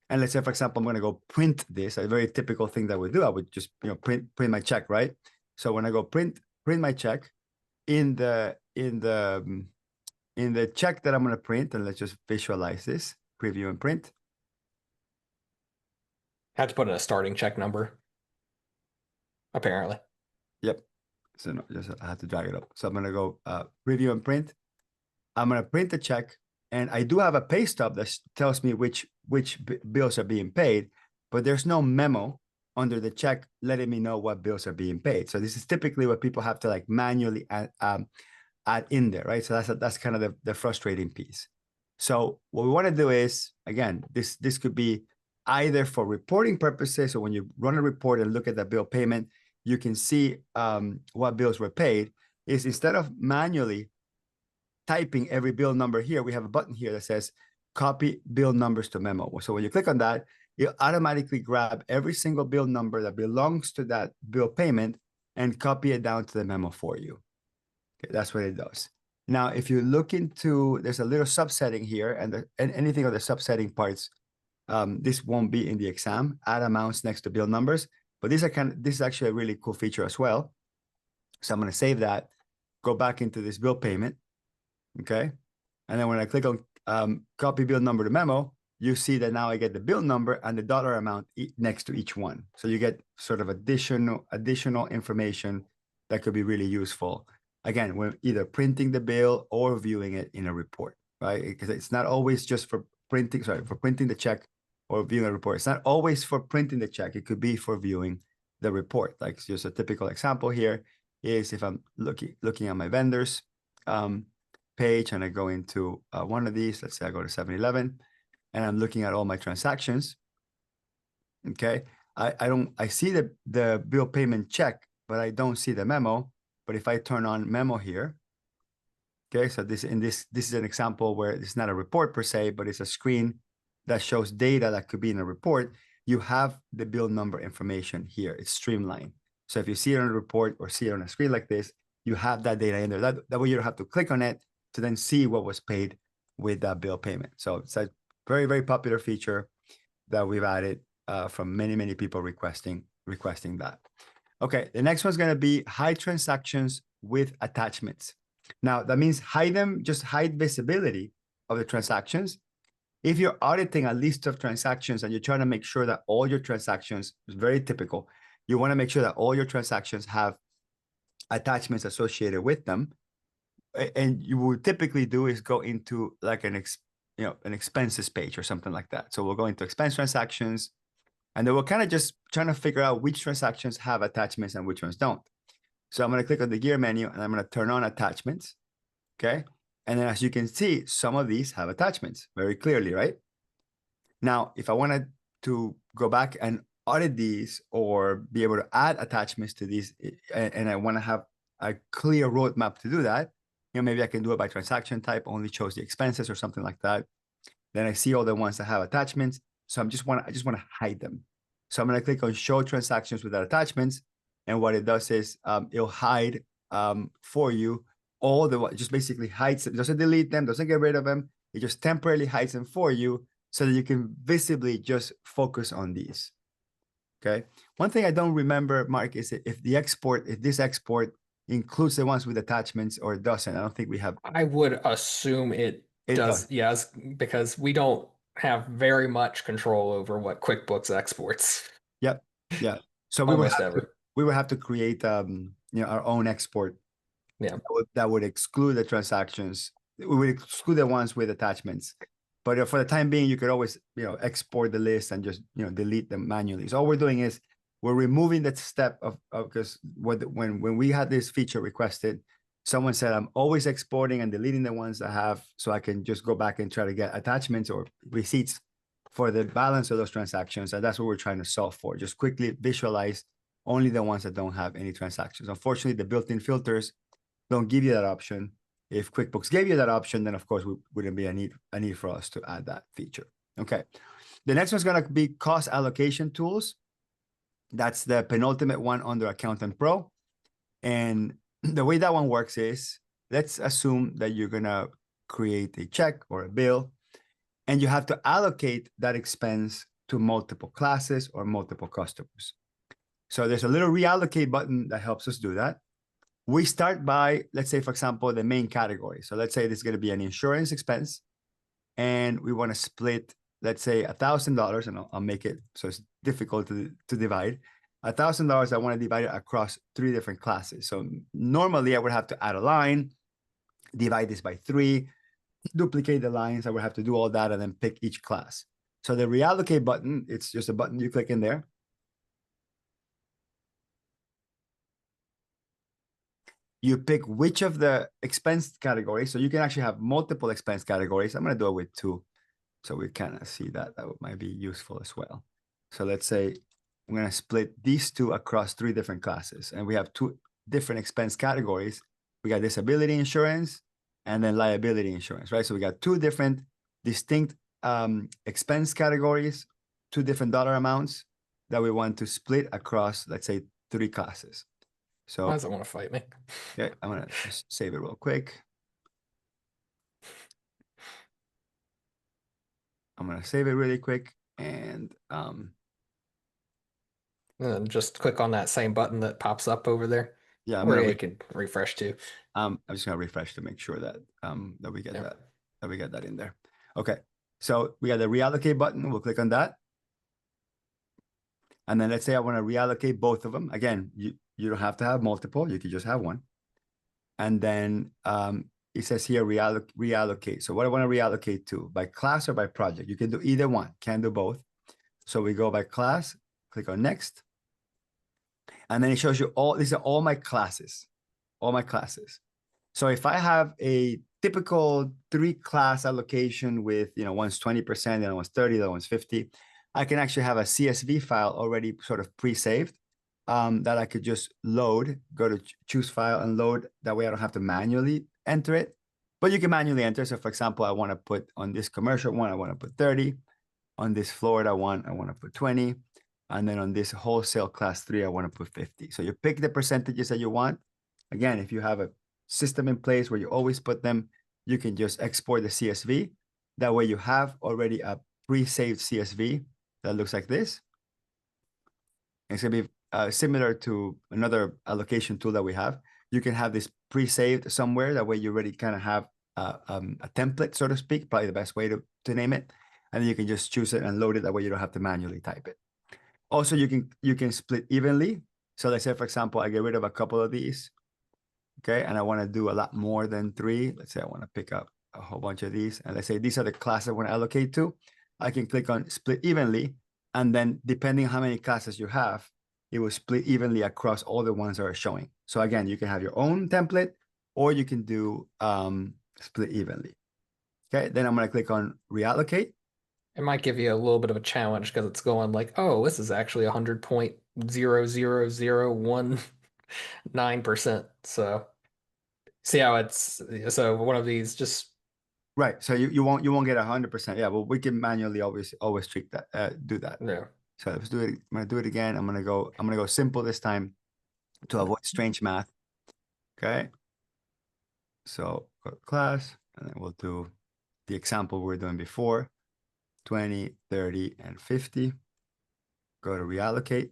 and let's say, for example, I'm going to go print this, a very typical thing that I would do. I would just, print my check, right? So when I go print my check in the check that I'm going to print, and let's just visualize this, preview and print. Have to put in a starting check number, apparently. Yep. So no, just I have to drag it up. So I'm going to go preview and print. I'm going to print the check, and I do have a pay stub that tells me which bills are being paid, but there's no memo under the check letting me know what bills are being paid. So this is typically what people have to like manually add in there, right? So that's kind of the frustrating piece. So what we want to do is, again, this could be either for reporting purposes, or when you run a report and look at the bill payment, you can see what bills were paid. Is instead of manually typing every bill number here, we have a button here that says copy bill numbers to memo. So when you click on that, you automatically grab every single bill number that belongs to that bill payment and copy it down to the memo for you. Okay, that's what it does. Now, if you look into, there's a little subsetting here, and anything of the subsetting parts, this won't be in the exam. Add amounts next to bill numbers, but this is actually a really cool feature as well. So I'm going to save that, go back into this bill payment. Okay. And then when I click on copy bill number to memo, you see that now I get the bill number and the dollar amount next to each one. So you get sort of additional information that could be really useful. Again, when either printing the bill or viewing it in a report, right? Because it's not always just for printing the check or viewing a report. It's not always for printing the check. It could be for viewing the report. Like just a typical example here is if I'm looking at my vendors, page, and I go into one of these. Let's say I go to 7-Eleven and I'm looking at all my transactions. Okay. I see the bill payment check, but I don't see the memo. But if I turn on memo here, okay, so this is an example where it's not a report per se, but it's a screen that shows data that could be in a report. You have the bill number information here. It's streamlined. So if you see it on a report or see it on a screen like this, you have that data in there. That way you don't have to click on it to then see what was paid with that bill payment. So it's a very, very popular feature that we've added from many people requesting that. Okay, the next one's going to be hide transactions with attachments. Now, that means hide them, just hide visibility of the transactions. If you're auditing a list of transactions and you're trying to make sure that all your transactions, is very typical, you want to make sure that all your transactions have attachments associated with them. And you would typically do is go into like an expenses page or something like that. So we'll go into expense transactions, and then we're kind of just trying to figure out which transactions have attachments and which ones don't. So I'm going to click on the gear menu and I'm going to turn on attachments. Okay. And then as you can see, some of these have attachments very clearly, right? Now, if I wanted to go back and audit these or be able to add attachments to these, and I want to have a clear roadmap to do that, maybe I can do it by transaction type, only chose the expenses or something like that. Then I see all the ones that have attachments. So I just want to hide them. So I'm going to click on show transactions without attachments. And what it does is it'll hide for you all the, just basically hides it, doesn't delete them, doesn't get rid of them. It just temporarily hides them for you so that you can visibly just focus on these. Okay. One thing I don't remember, Mark, is if this export includes the ones with attachments or it doesn't. I don't think we have. I would assume it Does. does, yes, because we don't have very much control over what QuickBooks exports Yep. Yeah. So almost ever. we would have to create our own export. Yeah. That would exclude the transactions. We would exclude the ones with attachments. But for the time being, you could always export the list and just delete them manually. So all we're doing is we're removing that step of because when we had this feature requested, someone said I'm always exporting and deleting the ones I have so I can just go back and try to get attachments or receipts for the balance of those transactions. And that's what we're trying to solve for. Just quickly visualize only the ones that don't have any transactions. Unfortunately, the built-in filters don't give you that option. If QuickBooks gave you that option, then of course wouldn't be a need for us to add that feature. Okay. The next one's going to be cost allocation tools. That's the penultimate one under Accountant Pro. And the way that one works is, let's assume that you're going to create a check or a bill, and you have to allocate that expense to multiple classes or multiple customers. So there's a little reallocate button that helps us do that. We start by, let's say, for example, the main category. So let's say this is going to be an insurance expense, and we want to split, let's say, $1,000, and I'll make it so it's difficult to divide. $1,000, I want to divide it across 3 different classes. So normally I would have to add a line, divide this by 3, duplicate the lines. I would have to do all that and then pick each class. So the reallocate button, it's just a button you click in there. You pick which of the expense categories. So you can actually have multiple expense categories. I'm going to do it with 2. So we kind of see that might be useful as well. So let's say I'm going to split these 2 across 3 different classes. And we have 2 different expense categories. We got disability insurance and then liability insurance, right? So we got 2 different distinct expense categories, 2 different dollar amounts that we want to split across, let's say, 3 classes. So why does it want to fight me? Okay, I'm gonna just save it real quick. I'm gonna save it really quick and just click on that same button that pops up over there. yeah, or you can refresh too. I'm just gonna refresh to make sure that that we get that in there. Okay, so we got the reallocate button. We'll click on that. And then let's say I want to reallocate both of them. Again, you don't have to have multiple, you could just have one. And then it says here reallocate. So what I want to reallocate to, by class or by project. You can do either one, can't do both. So we go by class, click on next. And then it shows you these are all my classes, So if I have a typical 3 class allocation with, one's 20%, the other one's 30, the other one's 50, I can actually have a CSV file already sort of pre-saved that I could just load, go to choose file and load. That way I don't have to manually enter it, but you can manually enter. So for example, I want to put on this commercial one, I want to put 30, on this Florida one, I want to put 20. And then on this wholesale class 3, I want to put 50. So you pick the percentages that you want. Again, if you have a system in place where you always put them, you can just export the CSV. That way you have already a pre-saved CSV that looks like this. It's going to be similar to another allocation tool that we have. You can have this pre-saved somewhere. That way you already kind of have a template, so to speak, probably the best way to name it. And then you can just choose it and load it. That way you don't have to manually type it. Also, you can split evenly. So let's say, for example, I get rid of a couple of these. Okay, and I want to do a lot more than 3. Let's say I want to pick up a whole bunch of these, and let's say these are the classes I want to allocate to, I can click on split evenly, and then depending on how many classes you have, it will split evenly across all the ones that are showing. So again, you can have your own template, or you can do split evenly. Okay, then I'm going to click on reallocate. It might give you a little bit of a challenge because it's going like, oh, this is actually 100.00019%. So see how it's so one of these just Right. So you won't get 100%. Yeah, but we can manually always treat that do that. no. So let's do it. I'm gonna do it again. I'm gonna go simple this time to avoid strange math. Okay. So go to class, and then we'll do the example we were doing before: 20, 30, and 50. Go to reallocate.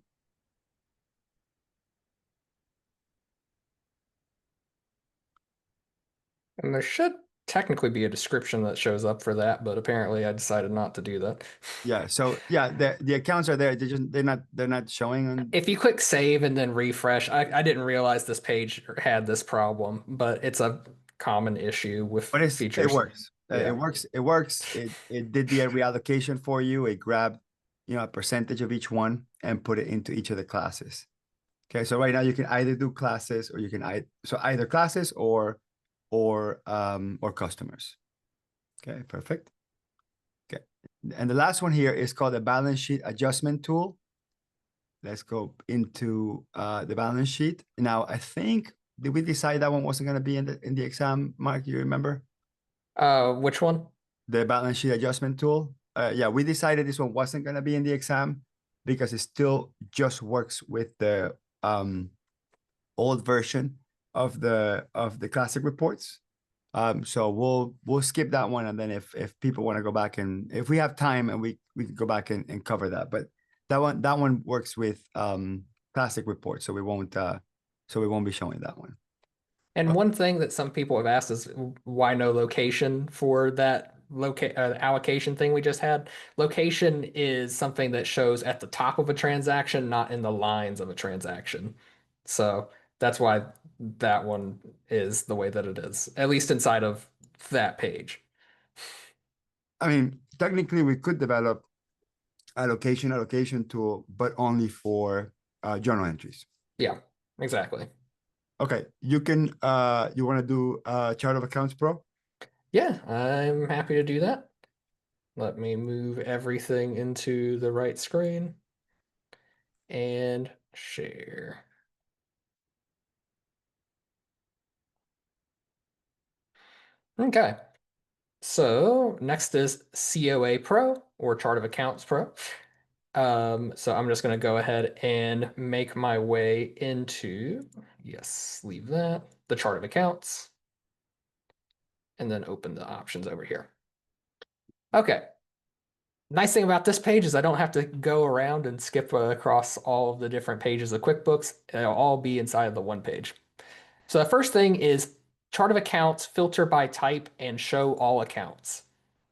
And there should technically be a description that shows up for that, but apparently I decided not to do that. Yeah. So yeah, the accounts are there. They're not showing on. If you click save and then refresh, I didn't realize this page had this problem, but it's a common issue with But it features. works. It Yeah. works. It works. It did the reallocation for you. It grabbed, a percentage of each one and put it into each of the classes. Okay, so right now you can either do classes, or you can either classes or customers. Okay, perfect. Okay, and the last one here is called the balance sheet adjustment tool. Let's go into the balance sheet. Now, I think, did we decide that one wasn't going to be in the exam, Mark? You remember Which one? the balance sheet adjustment tool? Yeah, we decided this one wasn't going to be in the exam because it still just works with the old version of the classic reports. So we'll skip that one, and then if people want to go back, and if we have time, and we can go back and cover that. But that one works with classic reports, so we won't be showing that one. And one thing that some people have asked is why no location for that allocation thing we just had. Location is something that shows at the top of a transaction, not in the lines of a transaction. So that's why that one is the way that it is, at least inside of that page. I mean, technically, we could develop allocation tool, but only for journal entries. Yeah, exactly. Okay, you want to do chart of accounts pro? Yeah, I'm happy to do that. Let me move everything into the right screen and share. Okay. So next is COA Pro or Chart of Accounts Pro. So I'm just going to go ahead and make my way into, yes, leave that, the chart of accounts, and then open the options over here. Okay. Nice thing about this page is I don't have to go around and skip across all of the different pages of QuickBooks. It'll all be inside of the one page. So the first thing is chart of accounts, filter by type, and show all accounts.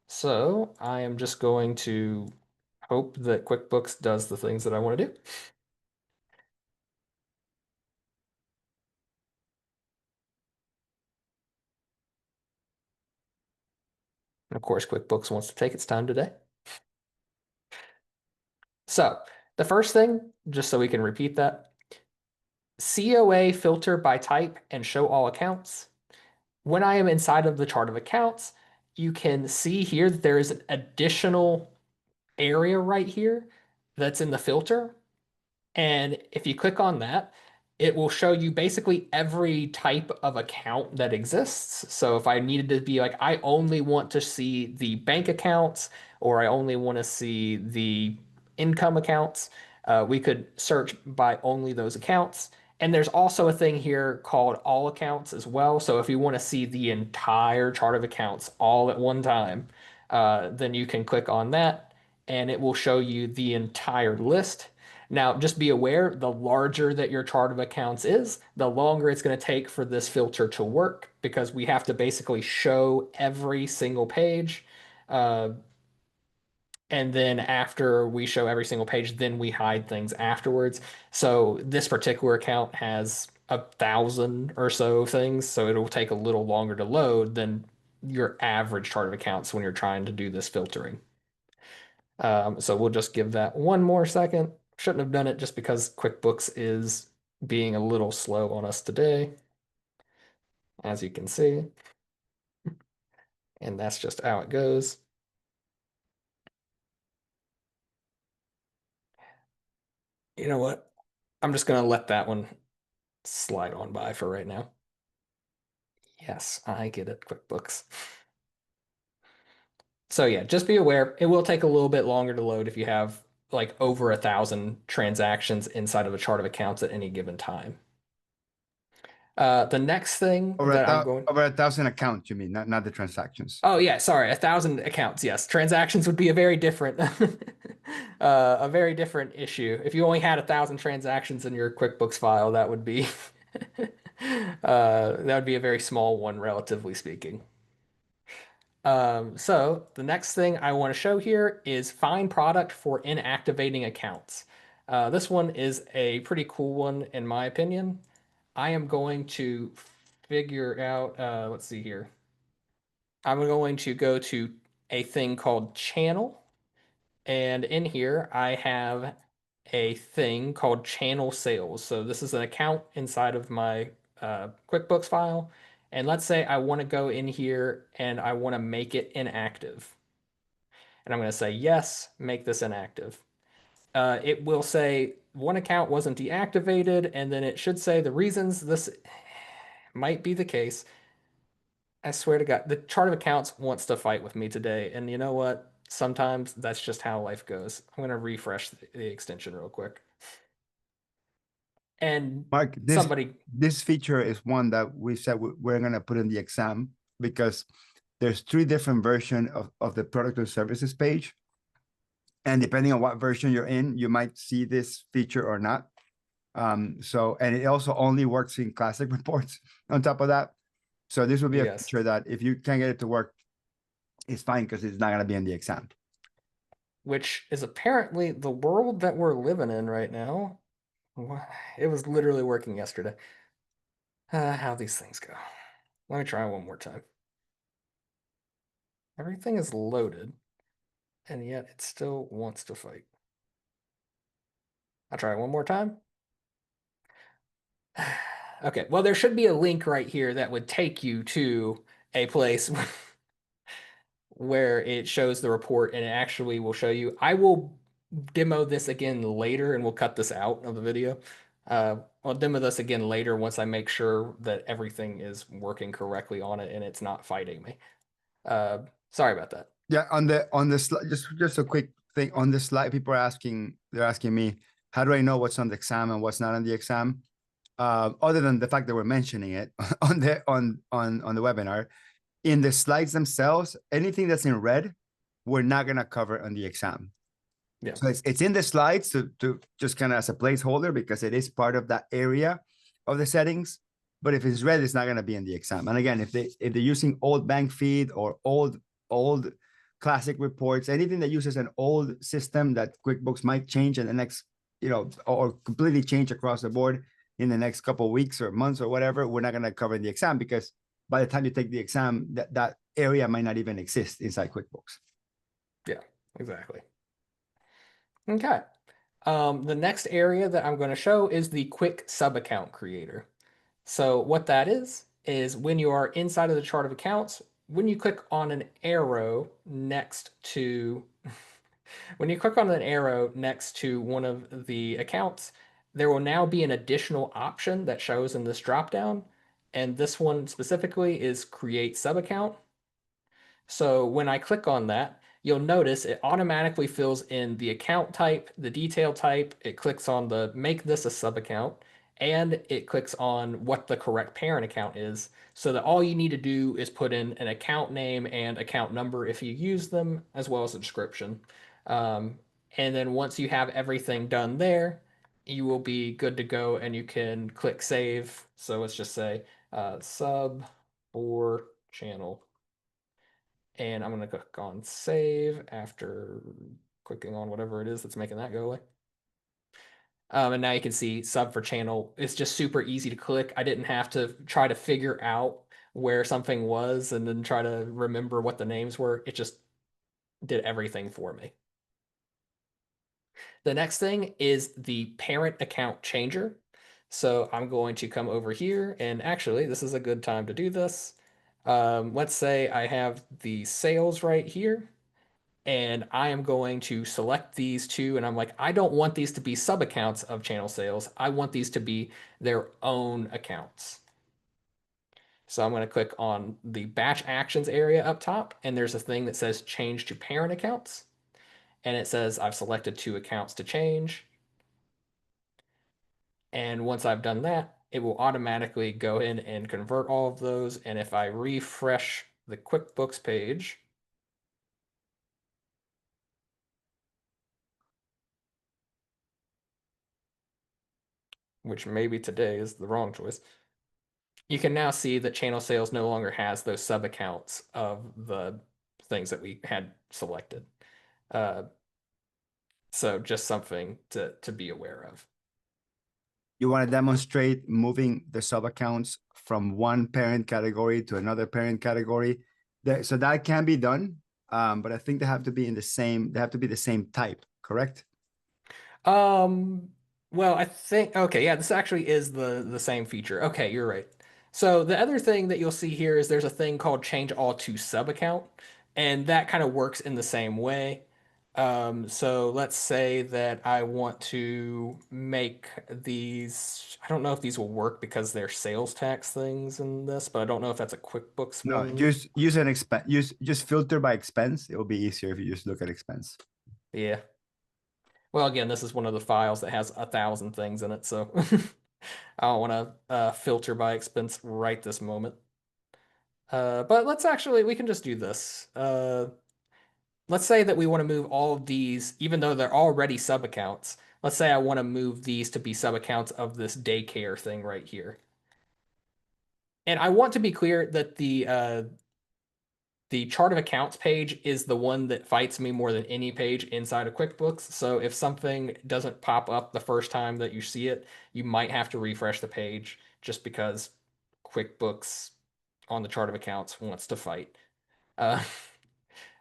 So I am just going to hope that QuickBooks does the things that I want to do. And of course, QuickBooks wants to take its time today. So the first thing, just so we can repeat that, COA filter by type and show all accounts. When I am inside of the chart of accounts, you can see here that there is an additional area right here that's in the filter. And if you click on that, it will show you basically every type of account that exists. So if I needed to be like, I only want to see the bank accounts, or I only want to see the income accounts, we could search by only those accounts. And there's also a thing here called all accounts as well. So if you want to see the entire chart of accounts all at one time, then you can click on that and it will show you the entire list. Now, just be aware, the larger that your chart of accounts is, the longer it's going to take for this filter to work because we have to basically show every single page. Uh, and then after we show every single page, then we hide things afterwards. So this particular account has 1,000 or so things, so it'll take a little longer to load than your average chart of accounts when you're trying to do this filtering. So we'll just give that one more second. Shouldn't have done it just because QuickBooks is being a little slow on us today, as you can see. And that's just how it goes. You know what? I'm just going to let that one slide on by for right now. Yes, I get it, QuickBooks. So yeah, just be aware, it will take a little bit longer to load if you have like over 1,000 transactions inside of a chart of accounts at any given time. The next thing that I'm going, Over 1,000 accounts, you mean, not the transactions. oh yeah, sorry, 1,000 accounts. Yes, transactions would be a very different, a very different issue. If you only had 1,000 transactions in your QuickBooks file, that would be, that would be a very small one, relatively speaking. So the next thing I want to show here is find product for inactivating accounts. This one is a pretty cool one in my opinion. I am going to figure out, let's see here. I'm going to go to a thing called channel. And in here, I have a thing called channel sales. So this is an account inside of my QuickBooks file. And let's say I want to go in here and I want to make it inactive. And I'm going to say, yes, make this inactive. It will say one account wasn't deactivated, and then it should say the reasons this might be the case. I swear to God, the chart of accounts wants to fight with me today. And you know what? Sometimes that's just how life goes. I'm going to refresh the extension real quick. And Mark, somebody, this feature is one that we said we're going to put in the exam because there's 3 different versions of the product or services page. And depending on what version you're in, you might see this feature or not. And it also only works in classic reports on top of that. So this will be a yes, feature that if you can't get it to work, it's fine because it's not going to be in the exam. which is apparently the world that we're living in right now. It was literally working yesterday. How these things go. Let me try one more time. Everything is loaded, and yet it still wants to fight. I'll try one more time. Okay, well, there should be a link right here that would take you to a place where it shows the report and it actually will show you. I will demo this again later and we'll cut this out of the video. I'll demo this again later once I make sure that everything is working correctly on it and it's not fighting me. Sorry about that. Yeah, on the slide, just a quick thing on the slide. People are they're asking me, how do I know what's on the exam and what's not on the exam? Other than the fact that we're mentioning it on the webinar, in the slides themselves, anything that's in red, we're not gonna cover on the exam. Yeah. So it's in the slides to just kind of as a placeholder because it is part of that area of the settings. But if it's red, it's not gonna be in the exam. And again, if they're using old bank feed or old classic reports, anything that uses an old system that QuickBooks might change in the next, or completely change across the board in the next couple of weeks or months or whatever, we're not going to cover the exam because by the time you take the exam, that area might not even exist inside QuickBooks. Yeah, exactly. Okay. The next area that I'm going to show is the quick sub account creator. So what that is when you are inside of the chart of accounts, when you click on an arrow next to when you click on an arrow next to one of the accounts, there will now be an additional option that shows in this dropdown. And this one specifically is create sub account. So when I click on that, you'll notice it automatically fills in the account type, the detail type. It clicks on the make this a sub account, and it clicks on what the correct parent account is. So that all you need to do is put in an account name and account number if you use them, as well as a description. Um, and then once you have everything done there, you will be good to go and you can click save. So let's just say sub or channel, and I'm going to click on save after clicking on whatever it is that's making that go away. And now you can see sub for channel. It's just super easy to click. I didn't have to try to figure out where something was and then try to remember what the names were. It just did everything for me. The next thing is the parent account changer. So I'm going to come over here, and actually, this is a good time to do this. Let's say I have the sales right here, and I am going to select these two, and I'm like, I don't want these to be sub accounts of channel sales. I want these to be their own accounts. So I'm going to click on the batch actions area up top, and there's a thing that says change to parent accounts. And it says I've selected two accounts to change. And once I've done that, it will automatically go in and convert all of those. And if I refresh the QuickBooks page, which maybe today is the wrong choice, you can now see that channel sales no longer has those sub accounts of the things that we had selected. Uh, so just something to be aware of. You want to demonstrate moving the sub accounts from one parent category to another parent category. So that can be done, but I think they have to be in the same. They have to be the same type, correct? Um, well, I think okay, yeah, this actually is the same feature. Okay, you're right. So the other thing that you'll see here is there's a thing called change all to sub account, and that kind of works in the same way. So let's say that I want to make these, I don't know if these will work because they're sales tax things in this, but I don't know if that's a QuickBooks No, one. just use an expense. Use just filter by expense. It will be easier if you just look at expense. Yeah. Well, again, this is one of the files that has 1,000 things in it, so I don't want to filter by expense right this moment. But we can just do this. Let's say that we want to move all of these, even though they're already sub accounts. Let's say I want to move these to be sub accounts of this daycare thing right here. And I want to be clear that the chart of accounts page is the one that fights me more than any page inside of QuickBooks. So if something doesn't pop up the first time that you see it, you might have to refresh the page just because QuickBooks on the chart of accounts wants to fight. Uh,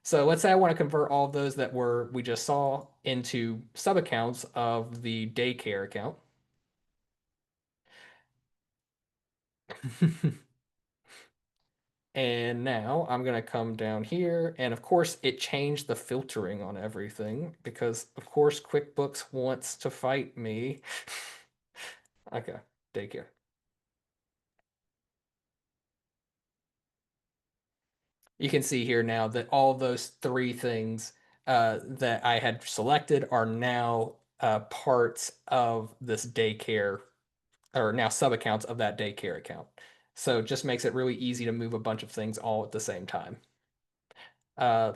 so let's say I want to convert all of those that we just saw into sub accounts of the daycare account. And now I'm going to come down here. And of course, it changed the filtering on everything because, of course, QuickBooks wants to fight me. Okay, daycare. You can see here now that all of those three things that I had selected are now parts of this daycare, or now sub accounts of that daycare account. So it just makes it really easy to move a bunch of things all at the same time. Uh,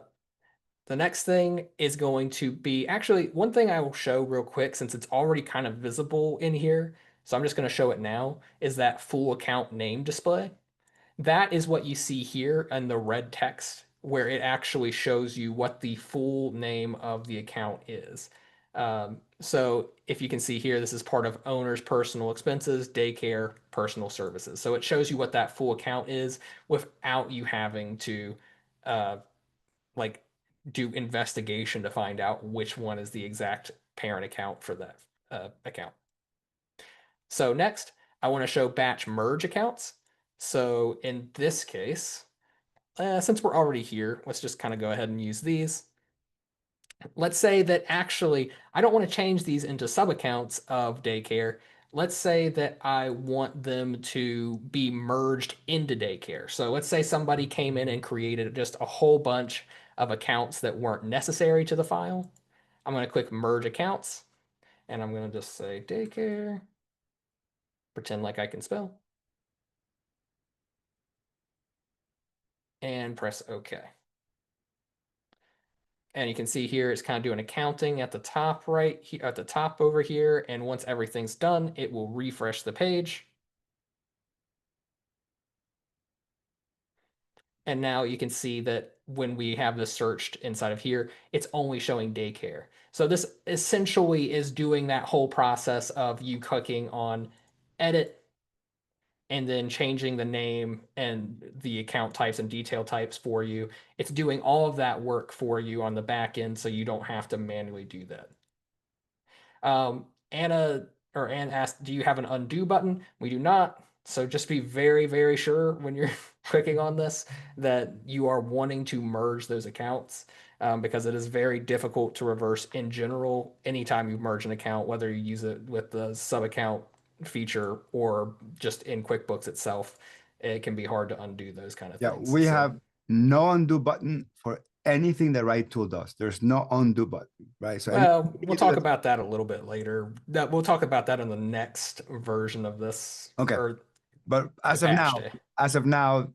The next thing is going to be actually one thing I will show real quick since it's already kind of visible in here. So I'm just going to show it now is that full account name display. That is what you see here in the red text where it actually shows you what the full name of the account is. So if you can see here, this is part of owner's personal expenses, daycare, personal services. So it shows you what that full account is without you having to uh, like do investigation to find out which one is the exact parent account for that account. So next, I want to show batch merge accounts. So in this case, since we're already here, let's just kind of go ahead and use these. Let's say that actually I don't want to change these into sub accounts of daycare. Let's say that I want them to be merged into daycare. So let's say somebody came in and created just a whole bunch of accounts that weren't necessary to the file. I'm going to click merge accounts and I'm going to just say daycare, pretend like I can spell, and press OK. And you can see here it's kind of doing accounting at the top right here, at the top over here. And once everything's done, it will refresh the page. And now you can see that when we have this searched inside of here, it's only showing daycare. So this essentially is doing that whole process of you clicking on edit and then changing the name and the account types and detail types for you. It's doing all of that work for you on the back end, so you don't have to manually do that. Anne asked, do you have an undo button? We do not. So just be very, very sure when you're clicking on this that you are wanting to merge those accounts, because it is very difficult to reverse in general anytime you merge an account, whether you use it with the sub account feature or just in QuickBooks itself. It can be hard to undo those kind of Yeah, things. we So have no undo button for anything that RightTool does. There's no undo button, right? So anything well, we'll you do talk that's about that a little bit later. That we'll talk about that in the next version of this, okay. or But the patch day. as of now,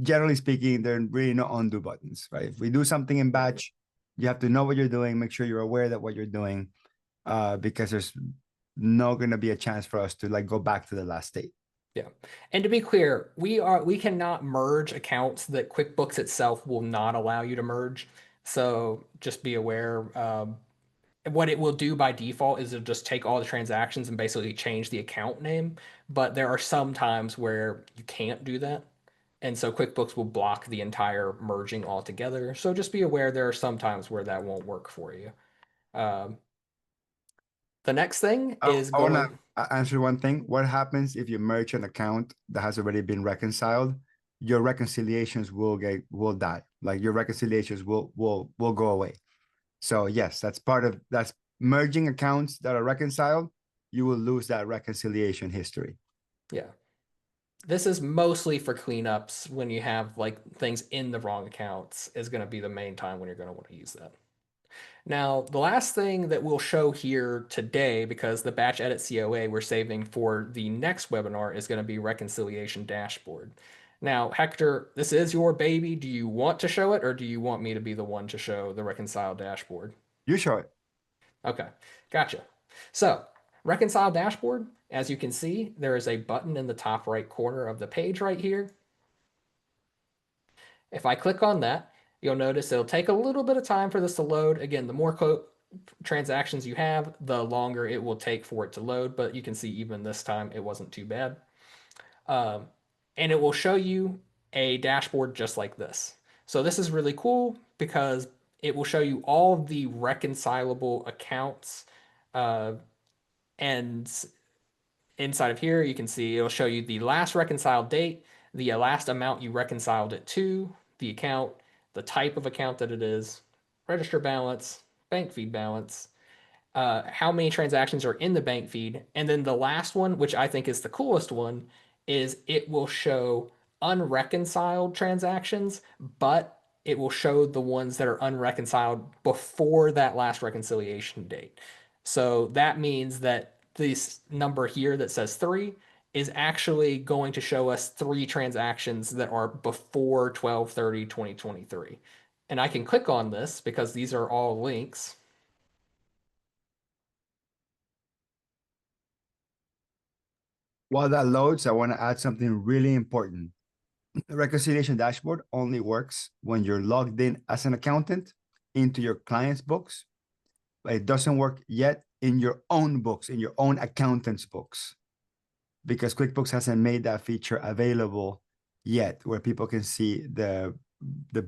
generally speaking, there are really no undo buttons, right? If we do something in batch, you have to know what you're doing, make sure you're aware that what you're doing, because there's not going to be a chance for us to like go back to the last state. Yeah. And to be clear, we cannot merge accounts that QuickBooks itself will not allow you to merge. So just be aware. What it will do by default is it'll just take all the transactions and basically change the account name. But there are some times where you can't do that. And so QuickBooks will block the entire merging altogether. So just be aware there are some times where that won't work for you. Um, the next thing is I want going, to answer one thing. What happens if you merge an account that has already been reconciled? Your reconciliations will die. Like your reconciliations will go away. So yes, that's merging accounts that are reconciled. You will lose that reconciliation history. yeah. This is mostly for cleanups when you have like things in the wrong accounts is going to be the main time when you're going to want to use that. Now, the last thing that we'll show here today, because the batch edit COA we're saving for the next webinar is going to be reconciliation dashboard. Now, Hector, this is your baby. Do you want to show it or do you want me to be the one to show the reconcile dashboard? You show it. Okay, gotcha. So, reconcile dashboard, as you can see, there is a button in the top right corner of the page right here. If I click on that, you'll notice it'll take a little bit of time for this to load. Again, the more transactions you have, the longer it will take for it to load, but you can see even this time it wasn't too bad. Um, and it will show you a dashboard just like this. So this is really cool because it will show you all of the reconcilable accounts, uh, and inside of here, you can see it'll show you the last reconciled date, the last amount you reconciled it to, the account, the type of account that it is, register balance, bank feed balance, how many transactions are in the bank feed. And then the last one, which I think is the coolest one, is it will show unreconciled transactions, but it will show the ones that are unreconciled before that last reconciliation date. So that means that this number here that says 3 is actually going to show us 3 transactions that are before 12/30/2023. And I can click on this because these are all links. While that loads, I want to add something really important. The reconciliation dashboard only works when you're logged in as an accountant into your client's books, but it doesn't work yet in your own books, in your own accountant's books, because QuickBooks hasn't made that feature available yet where people can see the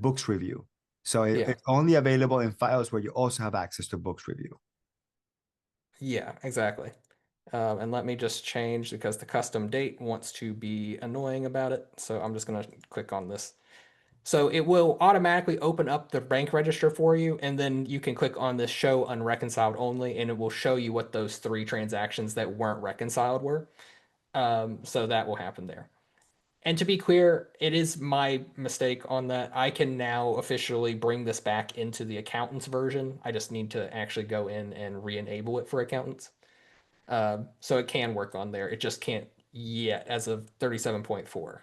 books review. So Yeah. it's only available in files where you also have access to books review. Yeah, exactly. And let me just change because the custom date wants to be annoying about it. So I'm just going to click on this. So it will automatically open up the bank register for you, and then you can click on this show unreconciled only, and it will show you what those 3 transactions that weren't reconciled were. So that will happen there. And to be clear, it is my mistake on that. I can now officially bring this back into the accountant's version. I just need to actually go in and re-enable it for accountants. So it can work on there. It just can't yet as of 37.4.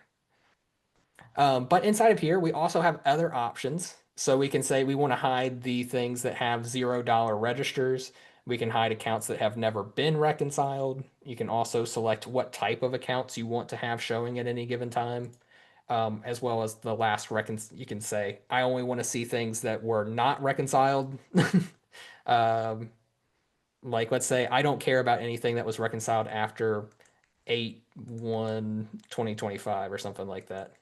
But inside of here, we also have other options. So we can say we want to hide the things that have $0 registers. We can hide accounts that have never been reconciled. You can also select what type of accounts you want to have showing at any given time, as well as the last you can say, I only want to see things that were not reconciled. um, like let's say I don't care about anything that was reconciled after 8/1/2025 or something like that.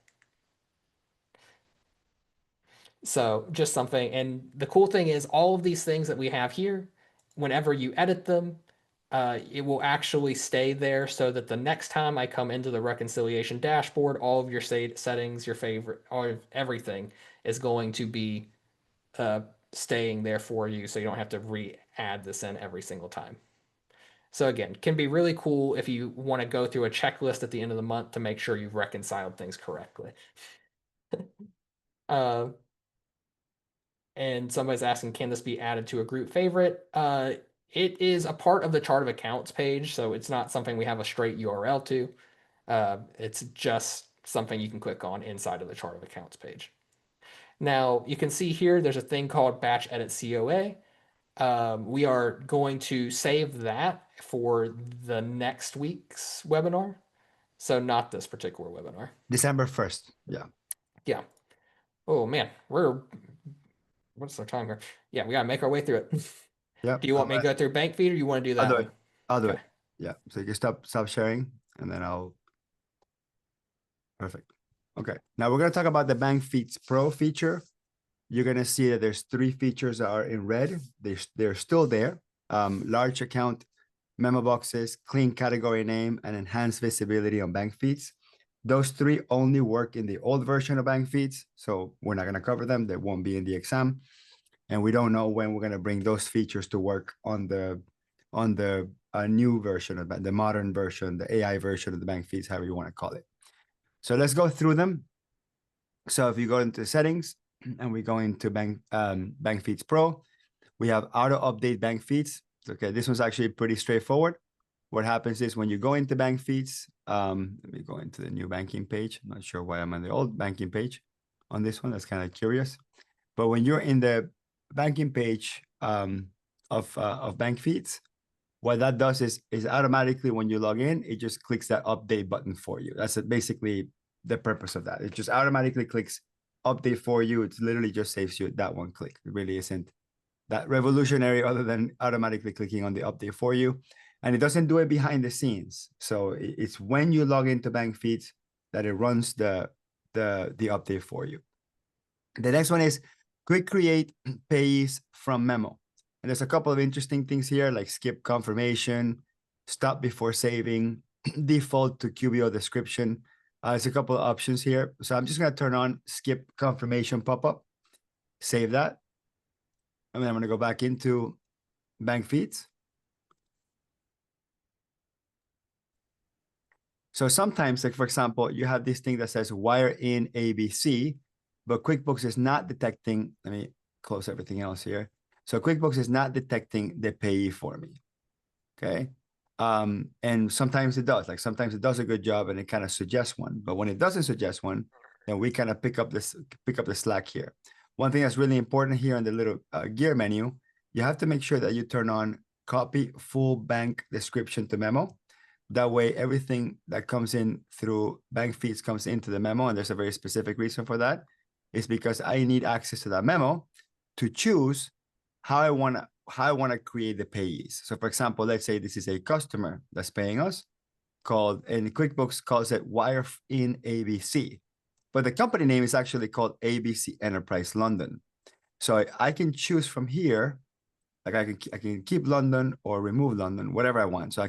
So just something. And the cool thing is all of these things that we have here, whenever you edit them, it will actually stay there so that the next time I come into the reconciliation dashboard, all of your settings, your favorite, all of everything is going to be uh, staying there for you. So you don't have to re-add this in every single time. So again, can be really cool if you want to go through a checklist at the end of the month to make sure you've reconciled things correctly. Uh, and somebody's asking, can this be added to a group favorite? It is a part of the chart of accounts page, so it's not something we have a straight URL to. It's just something you can click on inside of the chart of accounts page. Now, you can see here, there's a thing called batch edit COA. We are going to save that for the next week's webinar. So not this particular webinar. December 1st. Yeah. Yeah. Oh man, what's our time here? Yeah, we gotta make our way through it. Yep. Do you want me to go through bank feed or you want to do I'll that do one? it. I'll do Okay. it. Yeah. So you can stop sharing and then I'll. Perfect. Okay. Now we're going to talk about the Bank Feeds Pro feature. You're going to see that there's 3 features that are in red. They're still there. Large account memo boxes, clean category name, and enhanced visibility on bank feeds. Those 3 only work in the old version of bank feeds. So we're not going to cover them. They won't be in the exam. And we don't know when we're going to bring those features to work on the new version of the modern version, the AI version of the bank feeds, however you want to call it. So let's go through them. So if you go into settings and we go into bank feeds pro, we have auto update bank feeds. Okay, this one's actually pretty straightforward. What happens is when you go into bank feeds, let me go into the new banking page. I'm not sure why I'm on the old banking page on this one. That's kind of curious. But when you're in the banking page of bank feeds, what that does is automatically when you log in, it just clicks that update button for you. That's basically the purpose of that. It just automatically clicks update for you. It literally just saves you that one click. It really isn't that revolutionary other than automatically clicking on the update for you. And it doesn't do it behind the scenes. So it's when you log into bank feeds that it runs the update for you. The next one is quick create payees from memo. And there's a couple of interesting things here like skip confirmation, stop before saving, default to QBO description. There's a couple of options here. So I'm just going to turn on skip confirmation pop-up, save that. And then I'm going to go back into bank feeds. So sometimes, like for example, you have this thing that says wire in ABC, but QuickBooks is not detecting, let me close everything else here. So QuickBooks is not detecting the payee for me, okay? And sometimes it does, like sometimes it does a good job and it kind of suggests one, but when it doesn't suggest one, then we kind of pick up the slack here. One thing that's really important here in the little gear menu, you have to make sure that you turn on copy full bank description to memo. That way, everything that comes in through bank feeds comes into the memo, and there's a very specific reason for that. It's because I need access to that memo to choose how I want to create the payees. So, for example, let's say this is a customer that's paying us, and QuickBooks calls it wire in ABC, but the company name is actually called ABC Enterprise London. So I can choose from here. Like I can keep London or remove London, whatever I want. So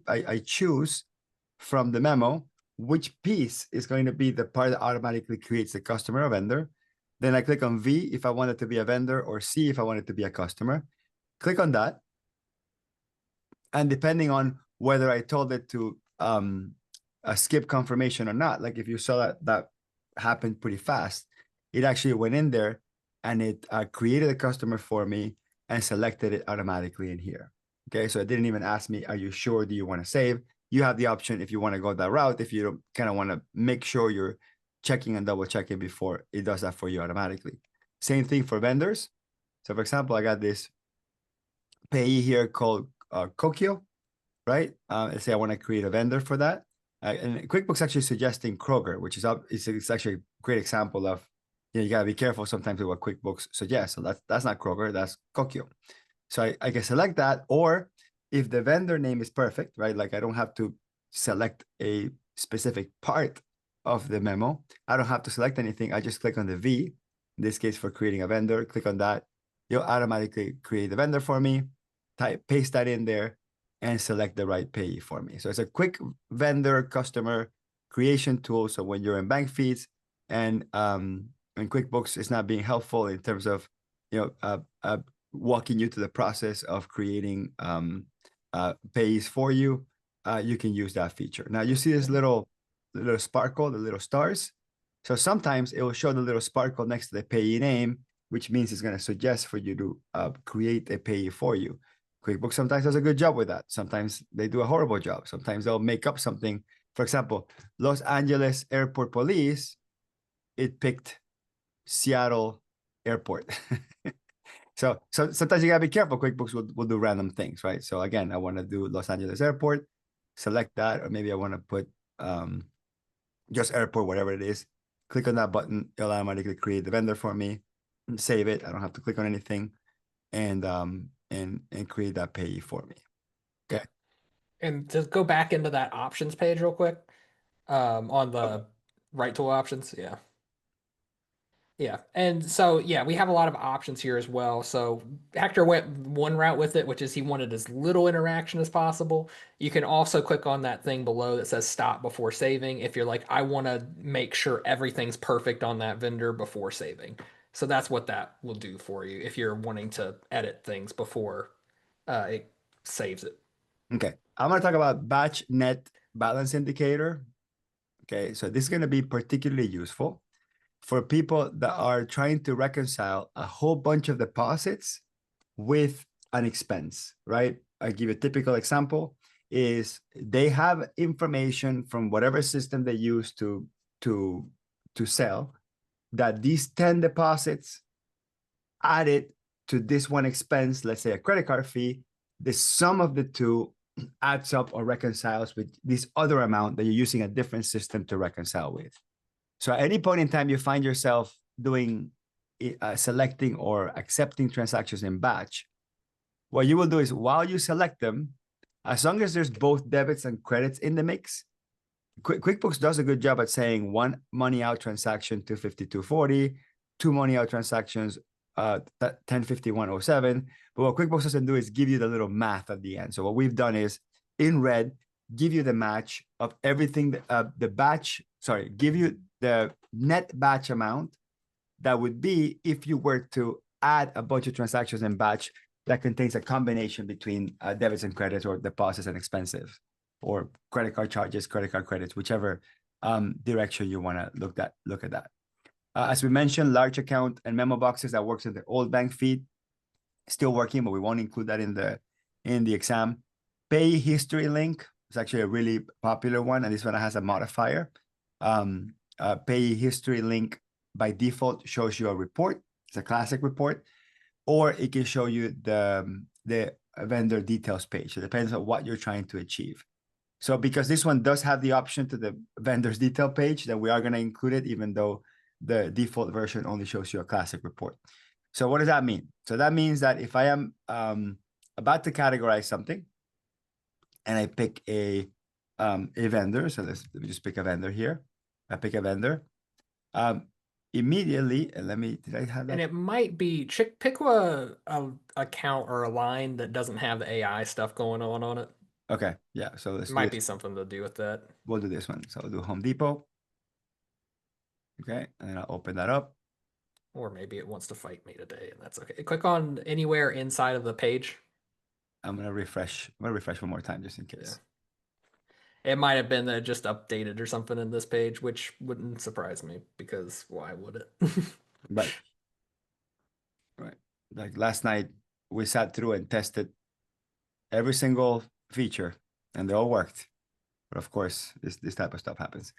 I choose from the memo which piece is going to be the part that automatically creates the customer or vendor. Then I click on V if I want it to be a vendor, or C if I want it to be a customer. Click on that. And depending on whether I told it to skip confirmation or not, like if you saw that happened pretty fast, it actually went in there and it created a customer for me and selected it automatically in here. Okay, so it didn't even ask me, are you sure, do you want to save? You have the option if you want to go that route, if you kind of want to make sure you're checking and double checking before it does that for you automatically. Same thing for vendors. So for example, I got this payee here called Kokio, right? Let's say I want to create a vendor for that. And QuickBooks actually suggesting Kroger, which is it's actually a great example of, you got to be careful sometimes with what QuickBooks suggests. So that's not Kroger, that's Kokio. So I can select that, or if the vendor name is perfect, right? Like I don't have to select a specific part of the memo. I don't have to select anything. I just click on the V, in this case for creating a vendor, click on that. You'll automatically create the vendor for me, paste that in there, and select the right payee for me. So it's a quick vendor customer creation tool. So when you're in bank feeds and QuickBooks is not being helpful in terms of walking you through the process of creating payees for you, you can use that feature. Now you see this little sparkle, the little stars. So sometimes it will show the little sparkle next to the payee name, which means it's going to suggest for you to create a payee for you. QuickBooks sometimes does a good job with that. Sometimes they do a horrible job. Sometimes they'll make up something. For example, Los Angeles Airport Police, it picked Seattle Airport. So sometimes you gotta be careful. QuickBooks will do random things, right? So again, I want to do Los Angeles Airport, select that, or maybe I want to put just airport, whatever it is. Click on that button, it'll automatically create the vendor for me and save it. I don't have to click on anything, and create that payee for me. Okay. And to go back into that options page real quick, on the RightTool options, yeah. Yeah. And so, yeah, we have a lot of options here as well. So Hector went one route with it, which is he wanted as little interaction as possible. You can also click on that thing below that says stop before saving if you're like, I want to make sure everything's perfect on that vendor before saving. So that's what that will do for you if you're wanting to edit things before it saves it. Okay. I'm going to talk about batch net balance indicator. Okay. So this is going to be particularly useful for people that are trying to reconcile a whole bunch of deposits with an expense, right? I give you a typical example is they have information from whatever system they use to sell that these 10 deposits added to this one expense, let's say a credit card fee, the sum of the two adds up or reconciles with this other amount that you're using a different system to reconcile with. So at any point in time you find yourself doing selecting or accepting transactions in batch, what you will do is while you select them, as long as there's both debits and credits in the mix, QuickBooks does a good job at saying one money out transaction 252.40, two money out transactions 1051.07. But what QuickBooks doesn't do is give you the little math at the end. So what we've done is in red, give you the match of everything, give you the net batch amount that would be if you were to add a bunch of transactions in batch that contains a combination between debits and credits or deposits and expenses or credit card charges, credit card credits, whichever direction you want to look at that. As we mentioned, large account and memo boxes that works in the old bank feed, still working, but we won't include that in the exam. Pay history link is actually a really popular one, and this one has a modifier. Pay history link by default shows you a report. It's a classic report, or it can show you the vendor details page. So it depends on what you're trying to achieve. So because this one does have the option to the vendor's detail page, then we are going to include it, even though the default version only shows you a classic report. So what does that mean? So that means that if I am about to categorize something and I pick a vendor, so let me just pick a vendor here. I pick a vendor. Immediately, and did I have that? And it might be pick a account or a line that doesn't have the AI stuff going on it. Okay, yeah. So It might be something to do with that. We'll do this one. So I'll do Home Depot. Okay, and then I'll open that up. Or maybe it wants to fight me today, and that's okay. Click on anywhere inside of the page. I'm gonna refresh. I'm gonna refresh one more time just in case. Yeah. It might have been that it just updated or something in this page, which wouldn't surprise me because why would it? Right. Right. Like last night, we sat through and tested every single feature, and they all worked. But of course, this type of stuff happens.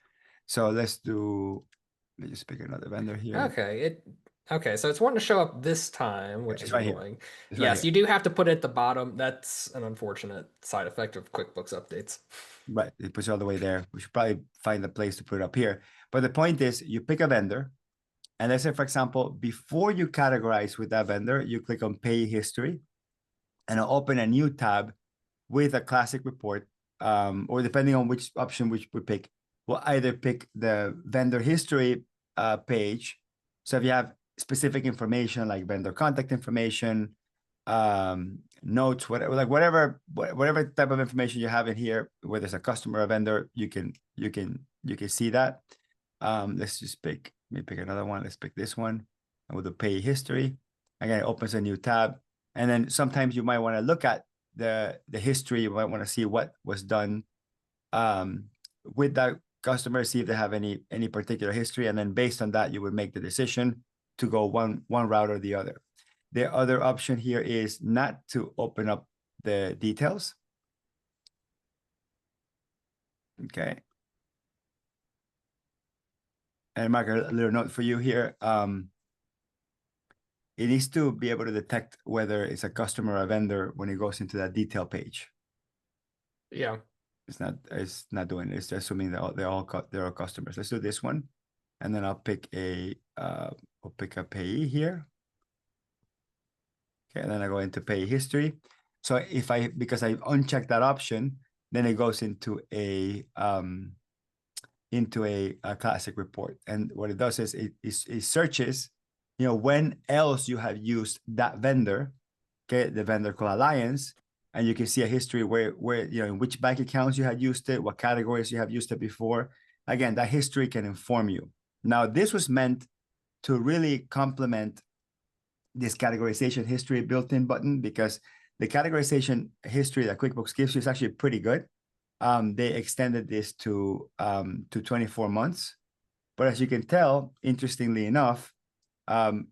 So let me just pick another vendor here. Okay, so it's wanting to show up this time, which is right annoying. Here. Yes, you do have to put it at the bottom. That's an unfortunate side effect of QuickBooks updates. Right, it puts it all the way there. We should probably find a place to put it up here. But the point is, you pick a vendor, and let's say, for example, before you categorize with that vendor, you click on Pay History, and it'll open a new tab with a classic report or depending on which option which we pick, we'll either pick the vendor history page. So if you have specific information like vendor contact information, notes, whatever, like whatever type of information you have in here, whether it's a customer or a vendor, you can see that. Let's just pick, let me pick another one. Let's pick this one, and we'll do pay history. Again, it opens a new tab. And then sometimes you might want to look at the history. You might want to see what was done with that customer, see if they have any particular history. And then based on that, you would make the decision to go one route or the other. The other option here is not to open up the details. Okay. And mark a little note for you here. It needs to be able to detect whether it's a customer or a vendor when it goes into that detail page. Yeah. It's not doing it. It's assuming that they're all customers. Let's do this one. And then I'll pick a payee here. Okay, and then I go into pay history. So because I uncheck that option, then it goes into a classic report. And what it does is it searches, when else you have used that vendor, okay, the vendor called Alliance, and you can see a history where in which bank accounts you had used it, what categories you have used it before. Again, that history can inform you. Now, this was meant to really complement this categorization history built-in button, because the categorization history that QuickBooks gives you is actually pretty good. They extended this to 24 months. But as you can tell, interestingly enough,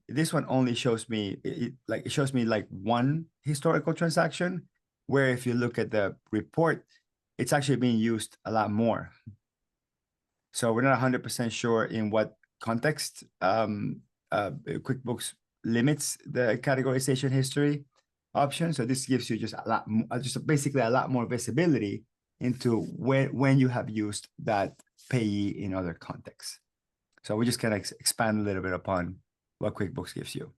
this one only shows me, it shows me like one historical transaction, where if you look at the report, it's actually being used a lot more. So we're not 100% sure in what context QuickBooks limits the categorization history option. So this gives you just basically a lot more visibility into when you have used that payee in other contexts. So we just kind of expand a little bit upon what QuickBooks gives you.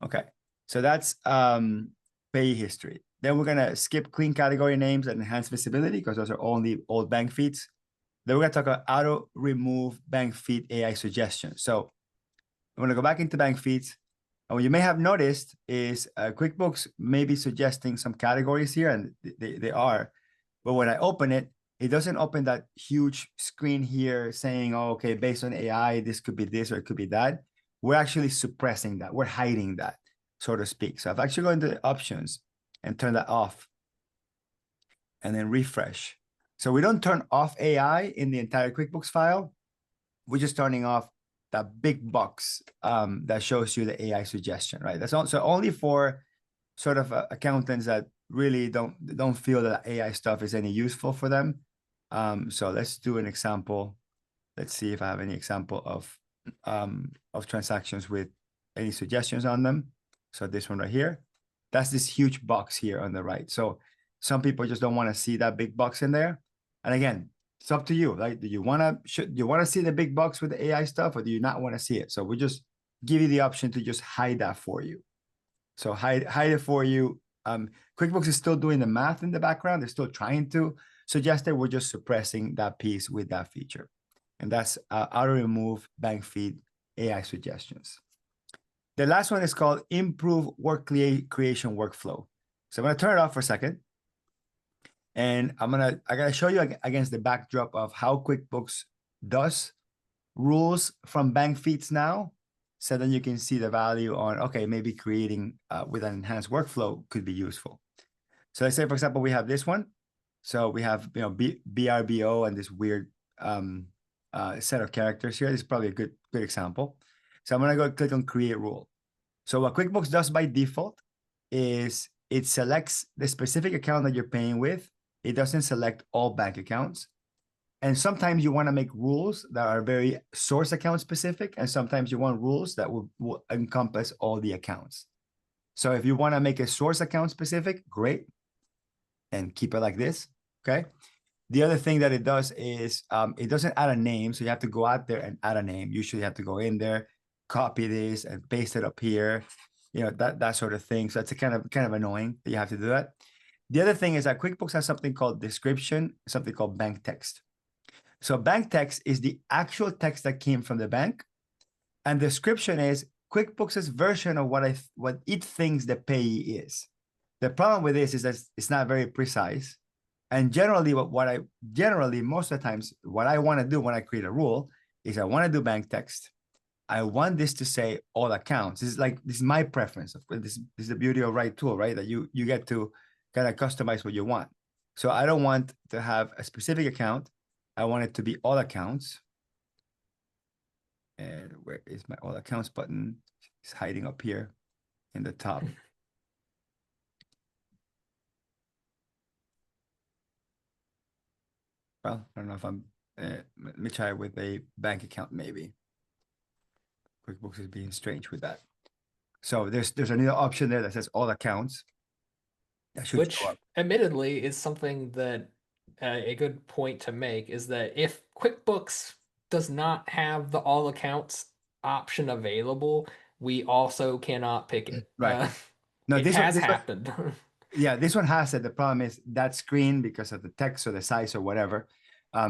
Okay, so that's payee history. Then we're gonna skip clean category names and enhance visibility, because those are only old bank feeds. Then we're gonna talk about auto remove bank feed AI suggestions. So I'm gonna go back into bank feeds. And what you may have noticed is QuickBooks may be suggesting some categories here, and they are. But when I open it, it doesn't open that huge screen here saying, oh, okay, based on AI, this could be this or it could be that. We're actually suppressing that. We're hiding that, so to speak. So I've actually gone to the options and turn that off and then refresh. So we don't turn off AI in the entire QuickBooks file. We're just turning off that big box that shows you the AI suggestion, right? That's also only for sort of accountants that really don't feel that AI stuff is any useful for them. So let's do an example. Let's see if I have any example of transactions with any suggestions on them. So this one right here, that's this huge box here on the right. So some people just don't want to see that big box in there. And again, it's up to you. Like, do you want to see the big box with the AI stuff, or do you not want to see it? So we just give you the option to just hide that for you. So hide it for you. QuickBooks is still doing the math in the background. They're still trying to suggest that. We're just suppressing that piece with that feature. And that's auto remove bank feed AI suggestions. The last one is called improve work creation workflow. So I'm going to turn it off for a second. And I gotta show you against the backdrop of how QuickBooks does rules from bank feeds now. So then you can see the value on, okay, maybe creating with an enhanced workflow could be useful. So let's say, for example, we have this one. So we have, BRBO and this weird set of characters here. This is probably a good example. So I'm gonna go click on create rule. So what QuickBooks does by default is it selects the specific account that you're paying with. It doesn't select all bank accounts. And sometimes you want to make rules that are very source account specific, and sometimes you want rules that will encompass all the accounts. So if you want to make a source account specific, great, and keep it like this, okay? The other thing that it does is it doesn't add a name, so you have to go out there and add a name. Usually you have to go in there, copy this, and paste it up here, that sort of thing. So it's kind of annoying that you have to do that. The other thing is that QuickBooks has something called description, something called bank text. So bank text is the actual text that came from the bank, and description is QuickBooks' version of what it thinks the payee is. The problem with this is that it's not very precise. And generally, most of the times, what I want to do when I create a rule is I want to do bank text. I want this to say all accounts. This is my preference. Of course, this is the beauty of RightTool, right? That you get to kind of customize what you want. So I don't want to have a specific account. I want it to be all accounts. And where is my all accounts button? It's hiding up here in the top. Well, I don't know if I'm, let me try with a bank account maybe. QuickBooks is being strange with that. So there's another option there that says all accounts. That should show Which up. admittedly is something that a good point to make is that if QuickBooks does not have the all accounts option available, we also cannot pick it. Right. No, It this one, has happened. yeah, this one has it. The problem is that screen, because of the text or the size or whatever,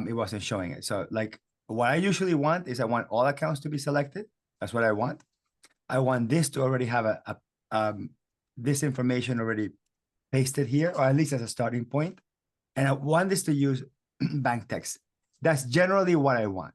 it wasn't showing it. So like what I usually want is I want all accounts to be selected. That's what I want. I want this to already have this information already pasted here, or at least as a starting point. And I want this to use bank text. That's generally what I want.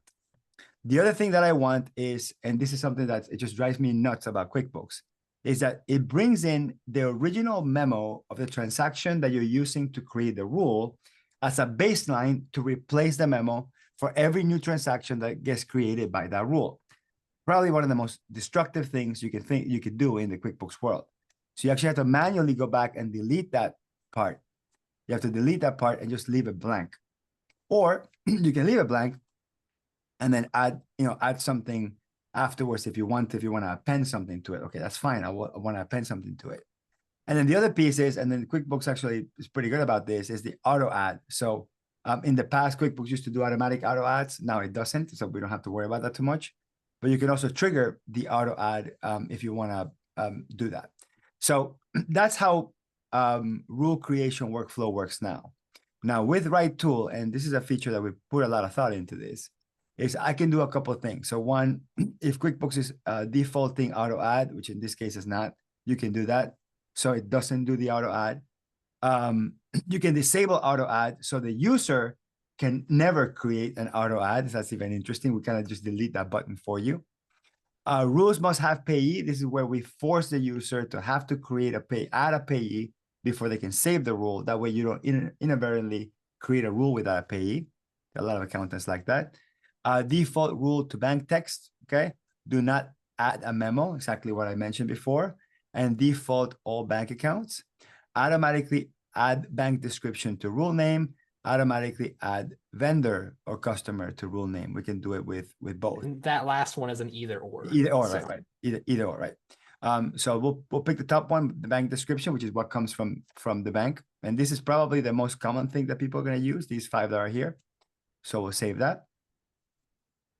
The other thing that I want is, and this is something that it just drives me nuts about QuickBooks, is that it brings in the original memo of the transaction that you're using to create the rule as a baseline to replace the memo for every new transaction that gets created by that rule. Probably one of the most destructive things you could do in the QuickBooks world. So you actually have to manually go back and delete that part. You have to delete that part and just leave it blank. Or you can leave it blank and then add something afterwards if you want to append something to it. Okay, that's fine. I want to append something to it. And then the other piece is, and then QuickBooks actually is pretty good about this, is the auto add. So in the past, QuickBooks used to do automatic auto adds. Now it doesn't, so we don't have to worry about that too much. But you can also trigger the auto add if you want to do that. So that's how rule creation workflow works now. Now with RightTool, and this is a feature that we put a lot of thought into this, is I can do a couple of things. So one, if QuickBooks is defaulting auto add, which in this case is not, you can do that. So it doesn't do the auto add. You can disable auto add so the user can never create an auto add. That's even interesting. We kind of just delete that button for you. Rules must have payee. This is where we force the user to have to add a payee before they can save the rule. That way you don't inadvertently create a rule without a payee. A lot of accountants like that. Default rule to bank text, okay? Do not add a memo, exactly what I mentioned before. And default all bank accounts. Automatically add bank description to rule name. Automatically add vendor or customer to rule name. We can do it with both. And that last one is an either or. Either or, So. right. Either or, right. So we'll pick the top one, the bank description, which is what comes from the bank. And this is probably the most common thing that people are going to use, these 5 that are here. So we'll save that.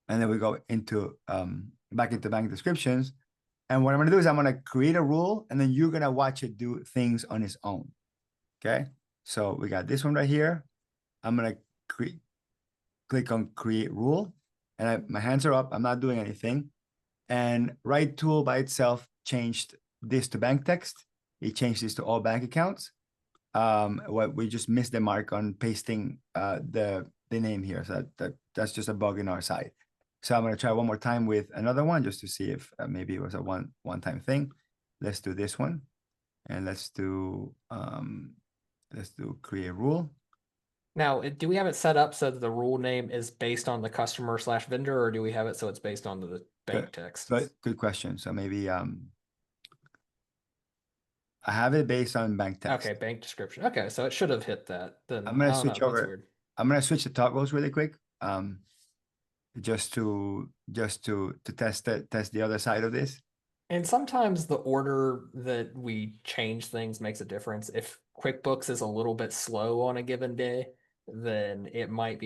And then we go into back into bank descriptions. And what I'm going to do is I'm going to create a rule, and then you're going to watch it do things on its own. Okay. So we got this one right here. I'm going to click on create rule, and my hands are up. I'm not doing anything. And RightTool by itself changed this to bank text. It changed this to all bank accounts. What we just missed the mark on pasting the name here. So that's just a bug in our side. So I'm going to try one more time with another one just to see if maybe it was a one-time thing. Let's do this one, and let's do create rule. Now, do we have it set up so that the rule name is based on the customer / vendor, or do we have it so it's based on the bank text? Good question. So maybe I have it based on bank text. Okay, bank description. Okay, so it should have hit that. Then I'm going to switch over. I'm going to switch the toggles really quick. Just to test the other side of this. And sometimes the order that we change things makes a difference. If QuickBooks is a little bit slow on a given day, then it might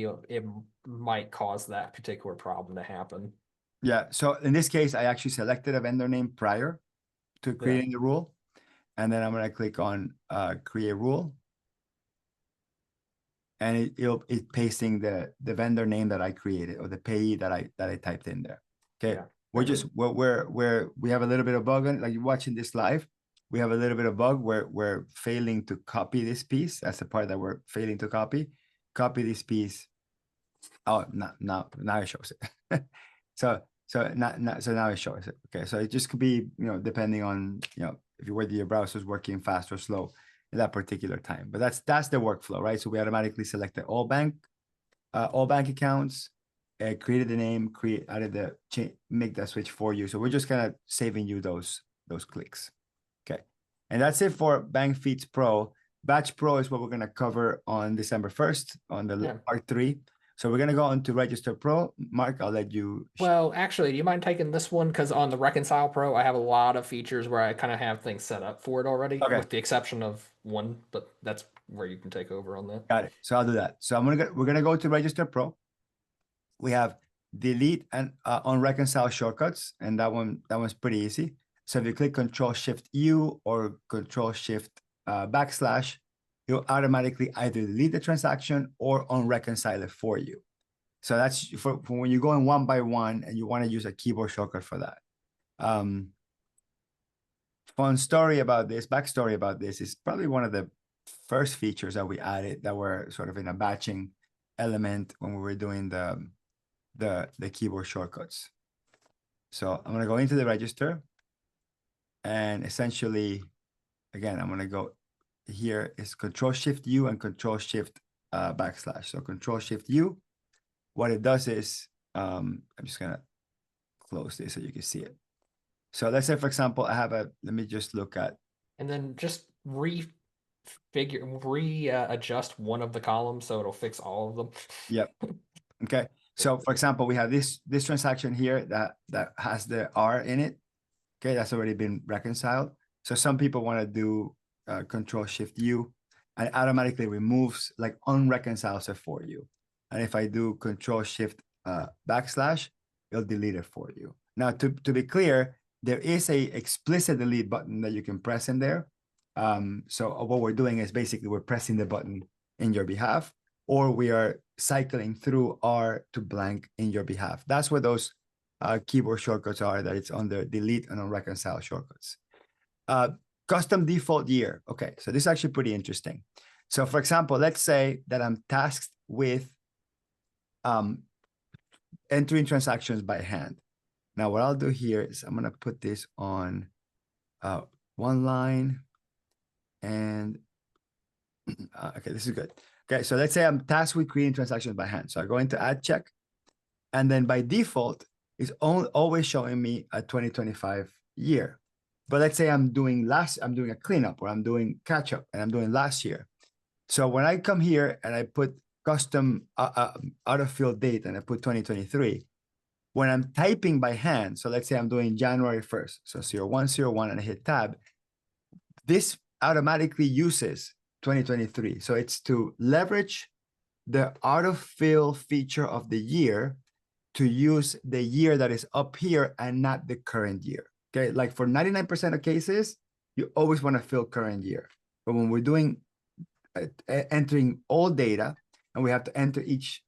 cause that particular problem to happen. Yeah. So in this case, I actually selected a vendor name prior to creating the rule, and then I'm going to click on create rule. and it's pasting the vendor name that I created or the payee that I typed in there. Okay. Yeah. We're just we have a little bit of bug on, like you're watching this live. We have a little bit of bug where we're failing to copy this piece. That's the part that we're failing to copy. Copy this piece. Oh, now it shows it. so now it shows it. Okay, so it just could be, depending on, if whether your browser is working fast or slow at that particular time. But that's the workflow, right? So we automatically selected all bank accounts, created the name, make that switch for you. So we're just kind of saving you those clicks. Okay, and that's it for Bank Feeds Pro. Batch Pro is what we're going to cover on December 1st on the part 3. So we're going to go on to Register Pro. Mark, I'll let you. Well, actually, do you mind taking this one? Because on the Reconcile Pro, I have a lot of features where I kind of have things set up for it already, Okay. with the exception of one, but that's where you can take over on that. Got it. So I'll do that. So we're gonna go to Register Pro. We have delete and on Reconcile shortcuts, and that one's pretty easy. So if you click Control Shift U or Control Shift backslash, it'll automatically either delete the transaction or unreconcile it for you. So that's for when you're going one by one and you want to use a keyboard shortcut for that. Fun story about this, backstory about this is probably one of the first features that we added that were sort of in a batching element when we were doing the keyboard shortcuts. So I'm going to go into the register, and essentially, again, I'm going to go here is Control Shift U and Control Shift backslash. So Control Shift U, what it does is, I'm just going to close this so you can see it. So let's say, for example, let me just look at. And then just adjust one of the columns so it'll fix all of them. Yep. Okay. So for example, we have this transaction here that has the R in it. Okay, that's already been reconciled. So some people want to do Control Shift U, and it automatically removes, like unreconciles it for you. And if I do Control Shift backslash, it'll delete it for you. Now, to be clear, there is a explicit delete button that you can press in there. So what we're doing is basically we're pressing the button in your behalf, or we are cycling through R to blank in your behalf. That's what those keyboard shortcuts are, that it's under delete and unreconciled shortcuts. Custom default year. Okay, so this is actually pretty interesting. So for example, let's say that I'm tasked with entering transactions by hand. Now, what I'll do here is I'm going to put this on one line, and okay, this is good. Okay, so let's say I'm tasked with creating transactions by hand. So I go into add check, and then by default, it's always showing me a 2025 year. But let's say I'm doing a cleanup, or I'm doing catch up, and I'm doing last year. So when I come here and I put custom out of field date and I put 2023, when I'm typing by hand, so let's say I'm doing January 1st, so 0101, and I hit tab, this automatically uses 2023. So it's to leverage the autofill feature of the year to use the year that is up here and not the current year. Okay, like for 99% of cases, you always want to fill current year. But when we're doing entering all data, and we have to enter each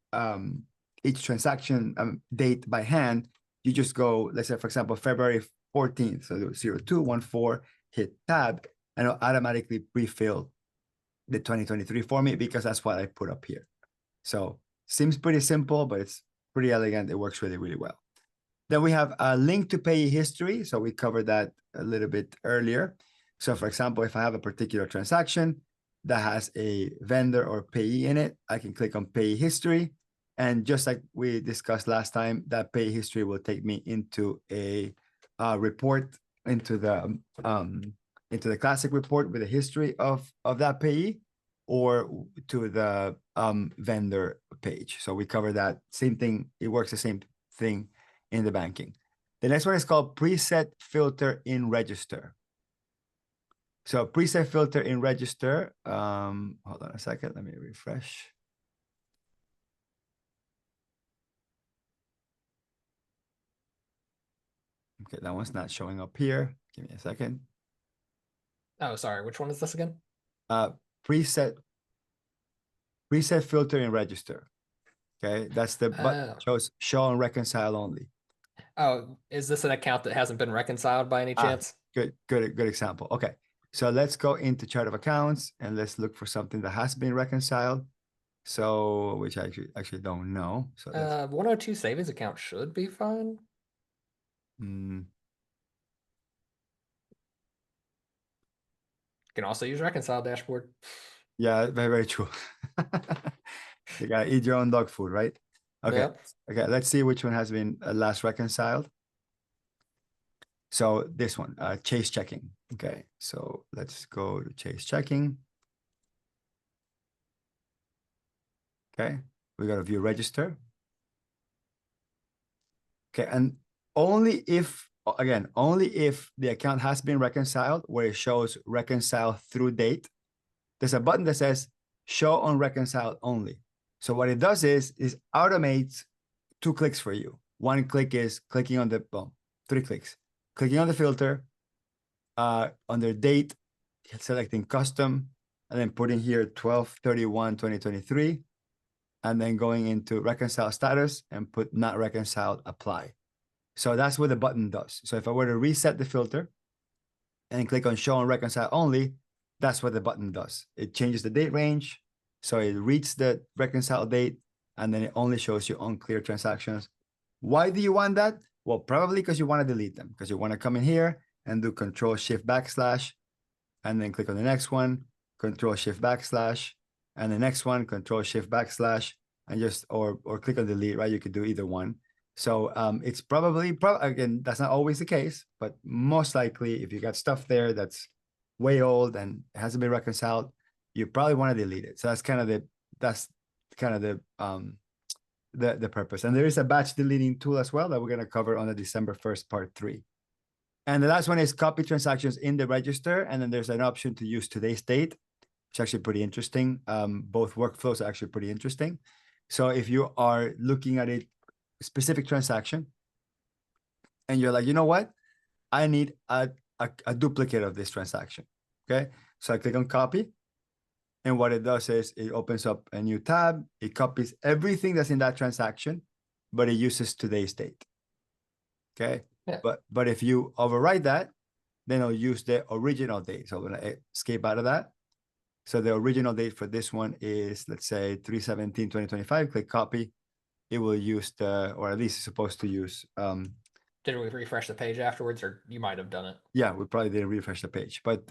transaction date by hand, you just go, let's say, for example, February 14th, so 0214, hit tab, and it'll automatically pre-fill the 2023 for me, because that's what I put up here. So seems pretty simple, but it's pretty elegant. It works really, really well. Then we have a link to payee history. So we covered that a little bit earlier. So for example, if I have a particular transaction that has a vendor or payee in it, I can click on payee history. And just like we discussed last time, that payee history will take me into a report, into the classic report with a history of that payee, or to the vendor page. So we cover that same thing. It works the same thing in the banking. The next one is called preset filter in register. So preset filter in register. Hold on a second. Let me refresh. Okay, that one's not showing up here. Give me a second. Oh, sorry. Which one is this again? Preset reset filter in register. Okay, that's the button Oh. shows show and reconcile only. Oh, is this an account that hasn't been reconciled by any Ah, chance? good example. Okay, so let's go into chart of accounts and let's look for something that has been reconciled. So, which I actually don't know. So let's 102 savings account should be fine. mm, Can also use reconcile dashboard. yeah, very true. You gotta eat your own dog food, right? Okay. Yep. Okay, let's see which one has been last reconciled. So this one, chase checking. Okay, so let's go to chase checking. Okay, we got to view register. Okay, and only if, again, only if the account has been reconciled, where it shows reconcile through date, there's a button that says show on reconciled only. So what it does is automates 2 clicks for you. 1 click is clicking on the, well, 3 clicks, clicking on the filter, under date, selecting custom, and then putting here 12/31/2023, and then going into reconcile status and put not reconciled, apply. So that's what the button does. So if I were to reset the filter and click on show and reconcile only, that's what the button does. It changes the date range. So it reads the reconcile date, and then it only shows you unclear transactions. Why do you want that? Well, probably because you want to delete them, because you want to come in here and do Control Shift backslash, and then click on the next one, Control Shift backslash, and the next one, Control Shift backslash, and just or click on delete, right? You could do either one. So it's probably again, that's not always the case, but most likely if you got stuff there that's way old and hasn't been reconciled, you probably want to delete it. So that's kind of the purpose. And there is a batch deleting tool as well that we're going to cover on the December 1st part 3. And the last one is copy transactions in the register. And then there's an option to use today's date, which is actually pretty interesting. Both workflows are actually pretty interesting. So if you are looking at a specific transaction and you're like, you know what? I need a duplicate of this transaction. Okay. So I click on copy. And what it does is it opens up a new tab. It copies everything that's in that transaction, but it uses today's date. Okay. Yeah. But if you overwrite that, then it'll use the original date. So I'm gonna escape out of that. So the original date for this one is, let's say 3/17/2025. Click copy. It will use the, or at least it's supposed to use. Did we refresh the page afterwards, or you might have done it? Yeah, we probably didn't refresh the page, but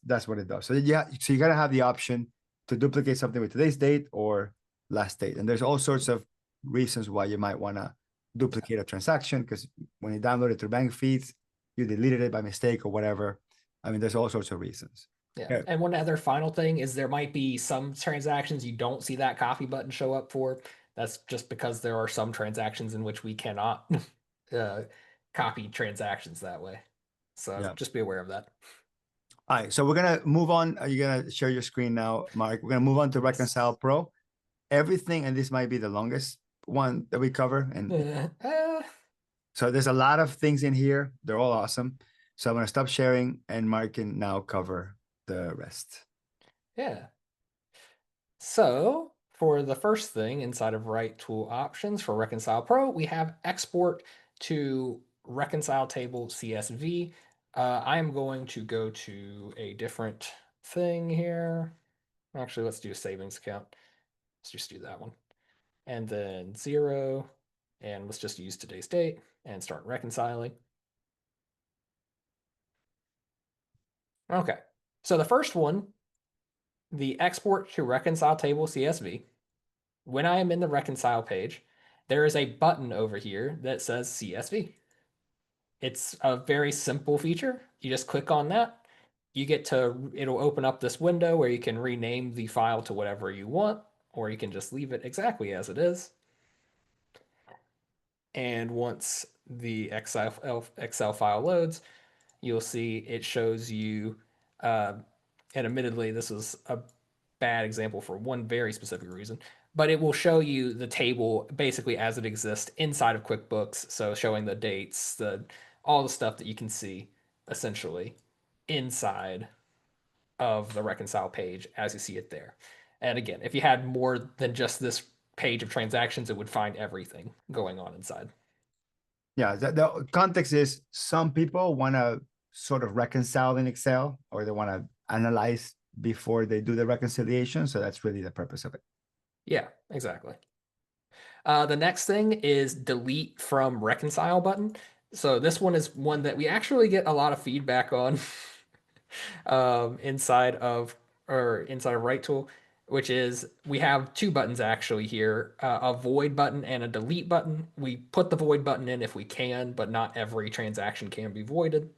that's what it does. So yeah, so you gotta have the option to duplicate something with today's date or last date. And there's all sorts of reasons why you might want to duplicate a transaction, because when you download it through bank feeds, you deleted it by mistake or whatever. I mean, there's all sorts of reasons. Yeah. Yeah. And one other final thing is there might be some transactions you don't see that copy button show up for. That's just because there are some transactions in which we cannot uh, copy transactions that way. So Yeah. just be aware of that. All right. So we're gonna move on. Are you gonna share your screen now, Mark? We're gonna move on to Reconcile Pro. Everything, and this might be the longest one that we cover. And so there's a lot of things in here. They're all awesome. So I'm gonna stop sharing, and Mark can now cover the rest. Yeah. So for the first thing inside of RightTool options for Reconcile Pro, we have export to reconcile table CSV. I am going to go to a different thing here. Actually, let's do a savings account. Let's just do that one. And then 0. And let's just use today's date and start reconciling. Okay. So the first one, the export to reconcile table CSV. When I am in the reconcile page, there is a button over here that says CSV. It's a very simple feature. You just click on that. It'll open up this window where you can rename the file to whatever you want, or you can just leave it exactly as it is. And once the Excel file loads, you'll see it shows you, and admittedly, this is a bad example for one very specific reason, but it will show you the table basically as it exists inside of QuickBooks. So showing the dates, all the stuff that you can see essentially inside of the reconcile page as you see it there. And again, if you had more than just this page of transactions, it would find everything going on inside. Yeah, the context is some people want to sort of reconcile in Excel or they want to analyze before they do the reconciliation. So that's really the purpose of it. Yeah, exactly. The next thing is delete from reconcile button. So this one is one that we actually get a lot of feedback on inside of inside of RightTool, which is we have two buttons actually here, a void button and a delete button. We put the void button in if we can, but not every transaction can be voided.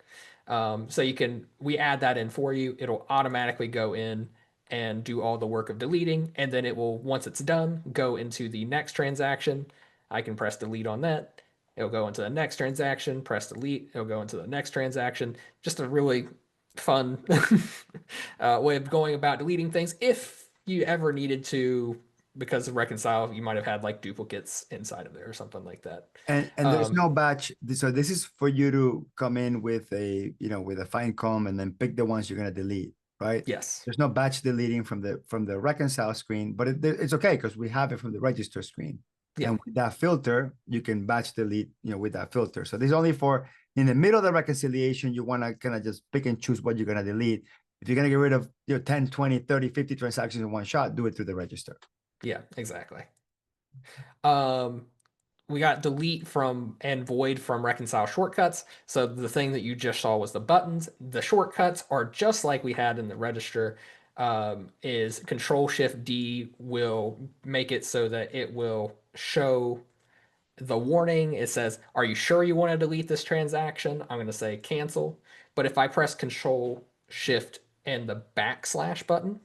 So we add that in for you. It'll automatically go in and do all the work of deleting, and then it will, once it's done, go into the next transaction. I can press delete on that. It'll go into the next transaction, press delete, it'll go into the next transaction. Just a really fun way of going about deleting things if you ever needed to, because of reconcile, you might have had like duplicates inside of there or something like that. And there's Um, no batch. So this is for you to come in with with a fine comb and then pick the ones you're going to delete, right? yes. There's no batch deleting from the reconcile screen, but it's okay because we have it from the register screen. Yeah. And with that filter, you can batch delete, with that filter. So this is only for in the middle of the reconciliation, you want to kind of just pick and choose what you're going to delete. If you're going to get rid of 10, 20, 30, 50 transactions in one shot, do it through the register. Yeah, exactly. Um, we got delete from and void from reconcile shortcuts. So the thing that you just saw was the buttons. The shortcuts are just like we had in the register. Is Control Shift D will make it so that it will show the warning. It says, "Are you sure you want to delete this transaction?" I'm going to say cancel. But if I press Control Shift and the backslash button,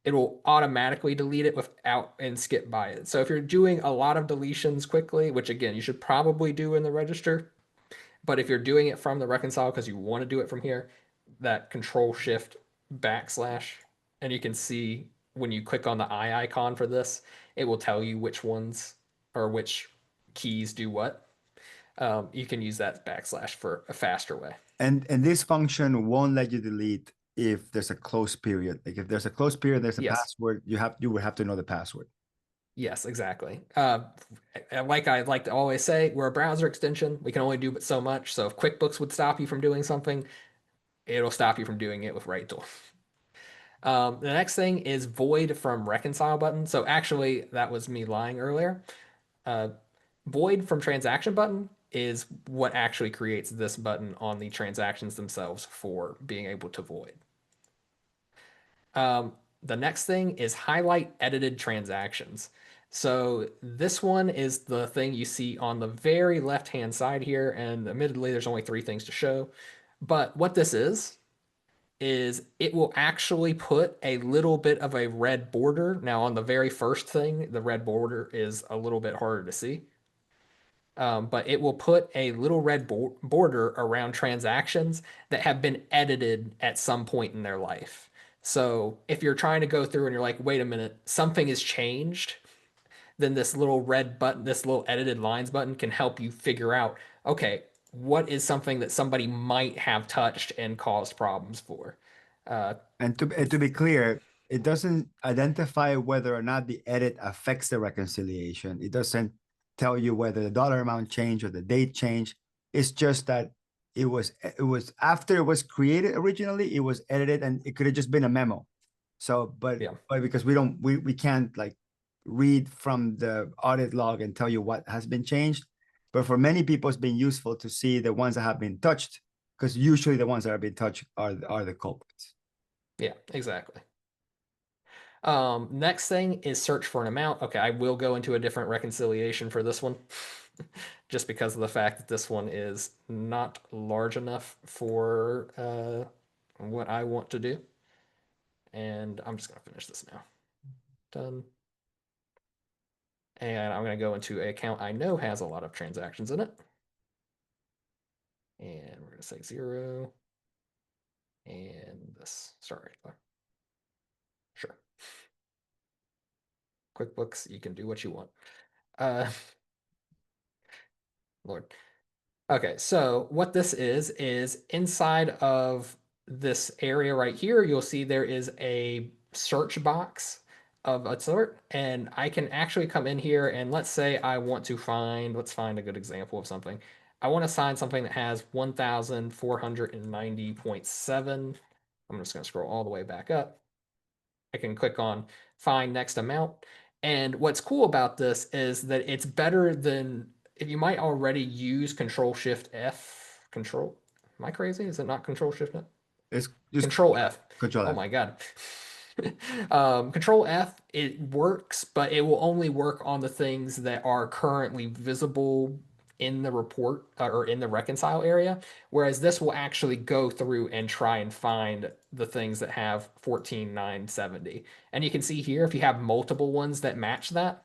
it will automatically delete it without and skip by it. So if you're doing a lot of deletions quickly, which again, you should probably do in the register, but if you're doing it from the reconcile because you want to do it from here, that control shift backslash, and you can see when you click on the eye icon for this, it will tell you which ones or which keys do what. You can use that backslash for a faster way. And this function won't let you delete if there's a close period. Like if there's a close period, there's a Yes. password, you would have to know the password. Yes, exactly. Like I like to always say, we're a browser extension. We can only do but so much. So if QuickBooks would stop you from doing something, it'll stop you from doing it with RightTool. The next thing is void from reconcile button. So actually, that was me lying earlier. Uh, Void from transaction button is what actually creates this button on the transactions themselves for being able to void. The next thing is highlight edited transactions. So this one is the thing you see on the very left-hand side here, and admittedly, there's only three things to show. But what this is it will actually put a little bit of a red border. Now, on the very first thing, the red border is a little bit harder to see. But it will put a little red border around transactions that have been edited at some point in their life. So if you're trying to go through and you're like, wait a minute, something has changed, then this little red button, this little edited lines button can help you figure out, okay, what is something that somebody might have touched and caused problems for? Uh, And to be clear, it doesn't identify whether or not the edit affects the reconciliation. It doesn't tell you whether the dollar amount changed or the date changed. It's just that it was after it was created originally, it was edited and it could have just been a memo. So, yeah, but because we can't like read from the audit log and tell you what has been changed. But for many people, it's been useful to see the ones that have been touched, because usually the ones that have been touched are the culprits. yeah, exactly. Next thing is search for an amount. Okay, I will go into a different reconciliation for this one, just because of the fact that this one is not large enough for what I want to do. And I'm just gonna finish this now. Done. And I'm gonna go into an account I know has a lot of transactions in it. And we're gonna say 0. And this, sorry, sure. QuickBooks, you can do what you want. Uh, Lord. Okay, so what this is inside of this area right here, you'll see there is a search box. of a sort, and I can actually come in here and let's say I want to find, let's find a good example of something. I want to find something that has 1490.7. I'm just going to scroll all the way back up. I can click on find next amount. And what's cool about this is that it's better than if you might already use Control Shift F. Control. Am I crazy? Is it not Control Shift F? It's just Control F. Control Oh F. my God. Control F, it works, but it will only work on the things that are currently visible in the report or in the reconcile area. Whereas this will actually go through and try and find the things that have 14,970. And you can see here, if you have multiple ones that match that,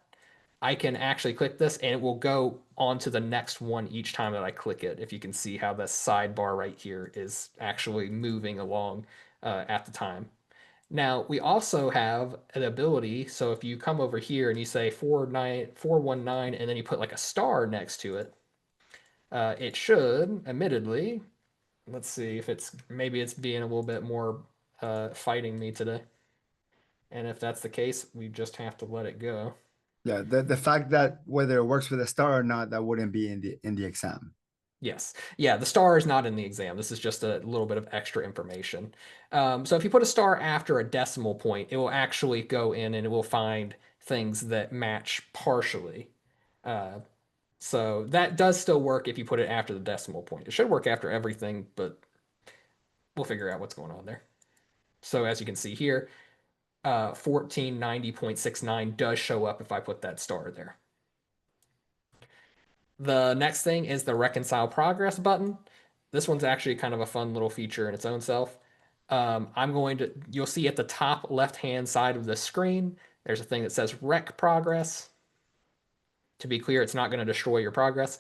I can actually click this and it will go on to the next one each time that I click it. If you can see how the sidebar right here is actually moving along at the time. Now we also have an ability. So if you come over here and you say 49419 and then you put like a star next to it, it should, admittedly, let's see if it's maybe it's being a little bit more fighting me today. And if that's the case, we just have to let it go. Yeah, the fact that whether it works with a star or not, that wouldn't be in the exam. Yes. Yeah, the star is not in the exam. This is just a little bit of extra information. So if you put a star after a decimal point, it will actually go in and it will find things that match partially. Uh, so that does still work if you put it after the decimal point. It should work after everything, but we'll figure out what's going on there. So as you can see here, 1490.69 does show up if I put that star there. The next thing is the reconcile progress button. This one's actually kind of a fun little feature in its own self. You'll see at the top left-hand side of the screen, there's a thing that says rec progress. To be clear, it's not going to destroy your progress.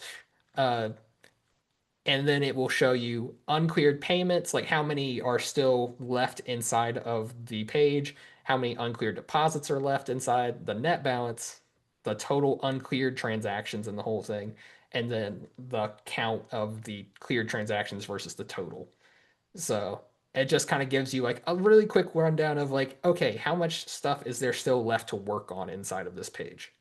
Uh, and then it will show you uncleared payments, like how many are still left inside of the page, how many uncleared deposits are left inside, the net balance, the total uncleared transactions in the whole thing, and then the count of the cleared transactions versus the total. So it just kind of gives you like a really quick rundown of like, okay, how much stuff is there still left to work on inside of this page?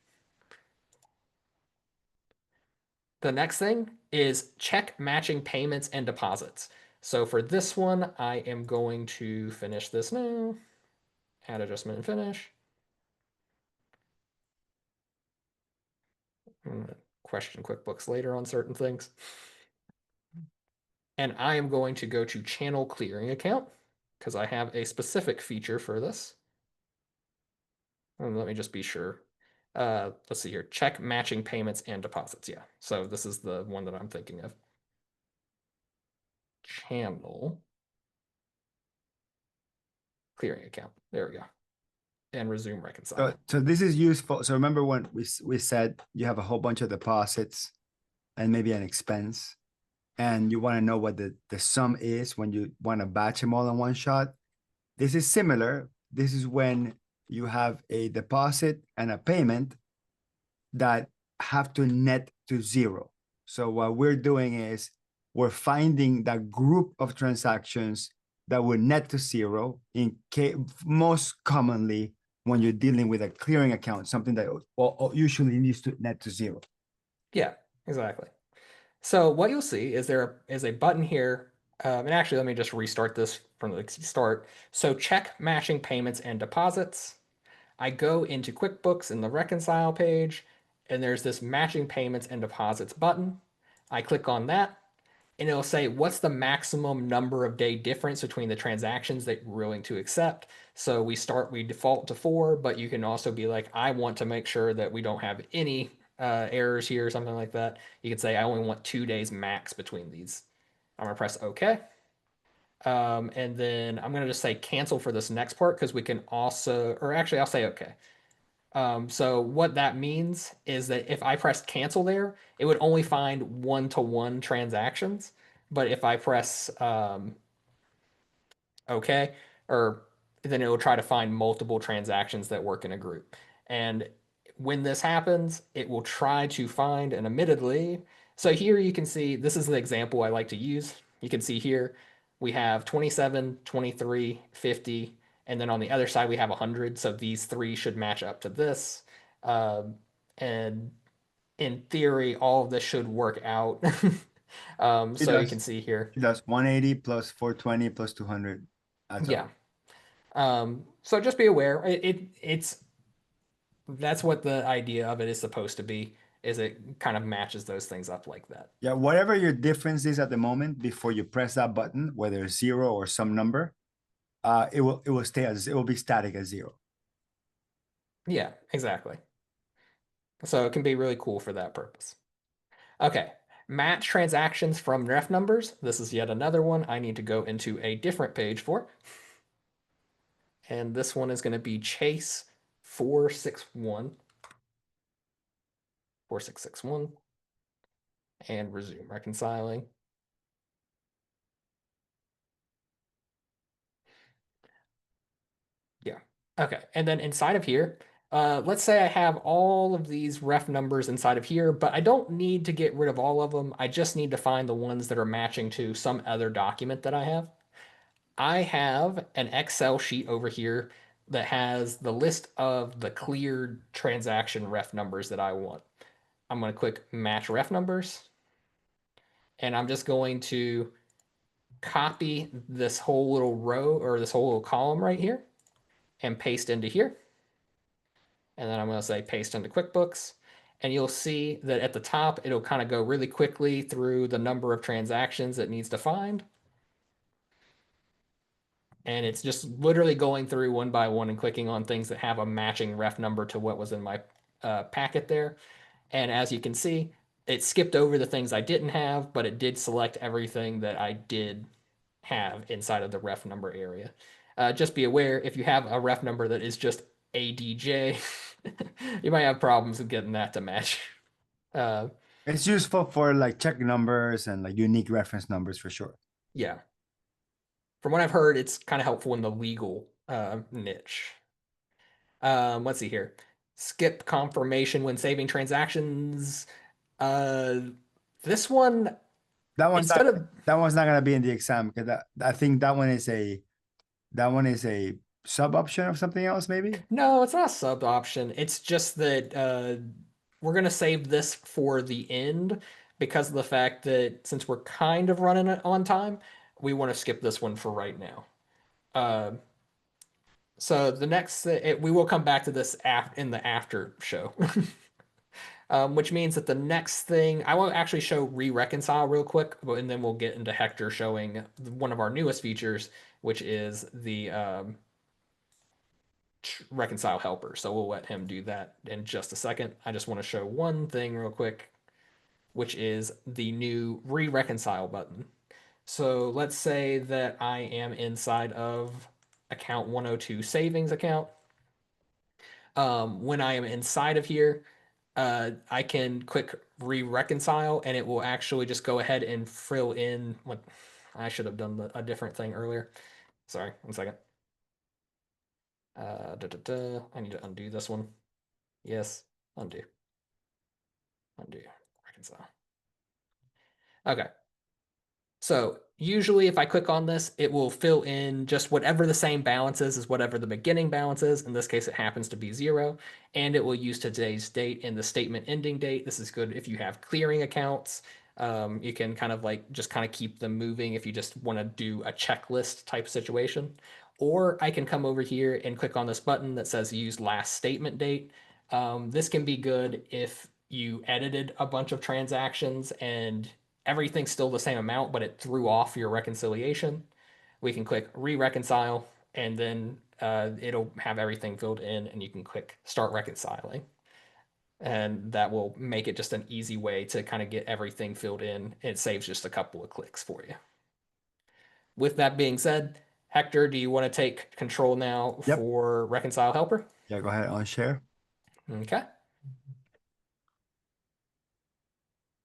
The next thing is check matching payments and deposits. So for this one, I am going to finish this now. Add adjustment and finish. I'm gonna question QuickBooks later on certain things. And I am going to go to channel clearing account because I have a specific feature for this. And let me just be sure. Let's see here. Check matching payments and deposits. Yeah. So this is the one that I'm thinking of. Channel clearing account. There we go. And resume reconcile. So this is useful. So remember when we said you have a whole bunch of deposits and maybe an expense, and you want to know what the sum is when you want to batch them all in one shot. This is similar. This is when you have a deposit and a payment that have to net to zero. So what we're doing is we're finding that group of transactions that will net to zero in most commonly when you're dealing with a clearing account, something that usually needs to net to zero. Yeah, exactly. So what you'll see is there is a button here. And actually, let me just restart this from the start. So check matching payments and deposits. I go into QuickBooks in the reconcile page, and there's this matching payments and deposits button. I click on that, and it'll say what's the maximum number of day difference between the transactions that you're willing to accept. So we default to 4, but you can also be like, I want to make sure that we don't have any errors here or something like that. You can say I only want 2 days max between these. I'm gonna press OK. And then I'm gonna just say cancel for this next part because we can also, or actually I'll say OK. So what that means is that if I pressed cancel there, it would only find one-to-one transactions. But if I press OK, or then it will try to find multiple transactions that work in a group. And when this happens, it will try to find, and admittedly, so here you can see, this is the example I like to use. You can see here, we have 27, 23, 50, And then on the other side, we have 100. So these three should match up to this. And in theory, all of this should work out. It So you does. can see here. It does 180 plus 420 plus 200 adds up. Yeah. So just be aware. It's that's what the idea of it is supposed to be, is it kind of matches those things up like that. Yeah, whatever your difference is at the moment before you press that button, whether it's 0 or some number, it will stay as it will be static as 0. Yeah, exactly. So it can be really cool for that purpose. Okay, match transactions from ref numbers. This is yet another one I need to go into a different page for. And this one is going to be Chase 461. 4661. And resume reconciling. Yeah. Okay. And then inside of here, let's say I have all of these ref numbers inside of here, but I don't need to get rid of all of them. I just need to find the ones that are matching to some other document that I have. I have an Excel sheet over here that has the list of the cleared transaction ref numbers that I want. I'm going to click match ref numbers, and I'm just going to copy this whole little row or this whole little column right here and paste into here. And then I'm going to say paste into QuickBooks. And you'll see that at the top, it'll kind of go really quickly through the number of transactions it needs to find. And it's just literally going through one by one and clicking on things that have a matching ref number to what was in my packet there. And as you can see, it skipped over the things I didn't have, but it did select everything that I did have inside of the ref number area. Just be aware, if you have a ref number that is just ADJ, you might have problems with getting that to match. Uh, It's useful for like check numbers and like unique reference numbers for sure. yeah. From what I've heard, it's kind of helpful in the legal niche. Let's see here. Skip confirmation when saving transactions. Uh, this one, That one's not instead of that one's not gonna be in the exam because I think that one is a sub option of something else, maybe. no, it's not a sub option. It's just that we're gonna save this for the end because of the fact that since we're kind of running it on time, we want to skip this one for right now. Uh, so the next, we will come back to this in the after show. Which means that the next thing I will actually show re-reconcile real quick, and then we'll get into Hector showing one of our newest features, which is the reconcile helper. So we'll let him do that in just a second. I just want to show one thing real quick, which is the new re-reconcile button. So let's say that I am inside of account 102 savings account. When I am inside of here, I can click re-reconcile and it will actually just go ahead and fill in what I should have done a different thing earlier. Sorry, 1 second. I need to undo this one. Yes, undo, undo, reconcile. Okay. So usually if I click on this, it will fill in just whatever the same balance is as whatever the beginning balance is. In this case, it happens to be 0. And it will use today's date and the statement ending date. This is good if you have clearing accounts. You can kind of like just kind of keep them moving if you just want to do a checklist type situation. Or I can come over here and click on this button that says use last statement date. This can be good if you edited a bunch of transactions and everything's still the same amount, but it threw off your reconciliation. We can click re-reconcile, and then it'll have everything filled in, and you can click start reconciling. And that will make it just an easy way to kind of get everything filled in. It saves just a couple of clicks for you. With that being said, Hector, do you want to take control now Yep. for reconcile helper? Yeah, go ahead on share. Okay.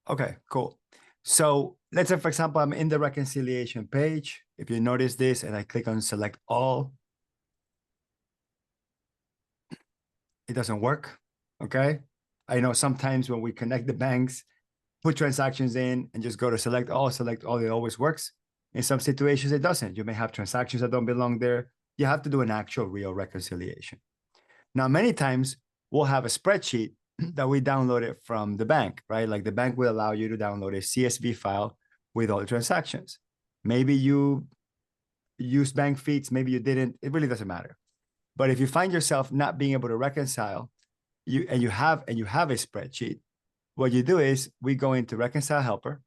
Okay, cool. So let's say, for example, I'm in the reconciliation page. If you notice this and I click on select all, it doesn't work. Okay. I know sometimes when we connect the banks, put transactions in and just go to select all, it always works. In some situations, it doesn't. You may have transactions that don't belong there. you have to do an actual real reconciliation. Now, many times we'll have a spreadsheet that we downloaded from the bank, right? Like the bank will allow you to download a CSV file with all the transactions. Maybe you use bank feeds, maybe you didn't. It really doesn't matter. But if you find yourself not being able to reconcile, you have a spreadsheet, what you do is we go into Reconcile Helper.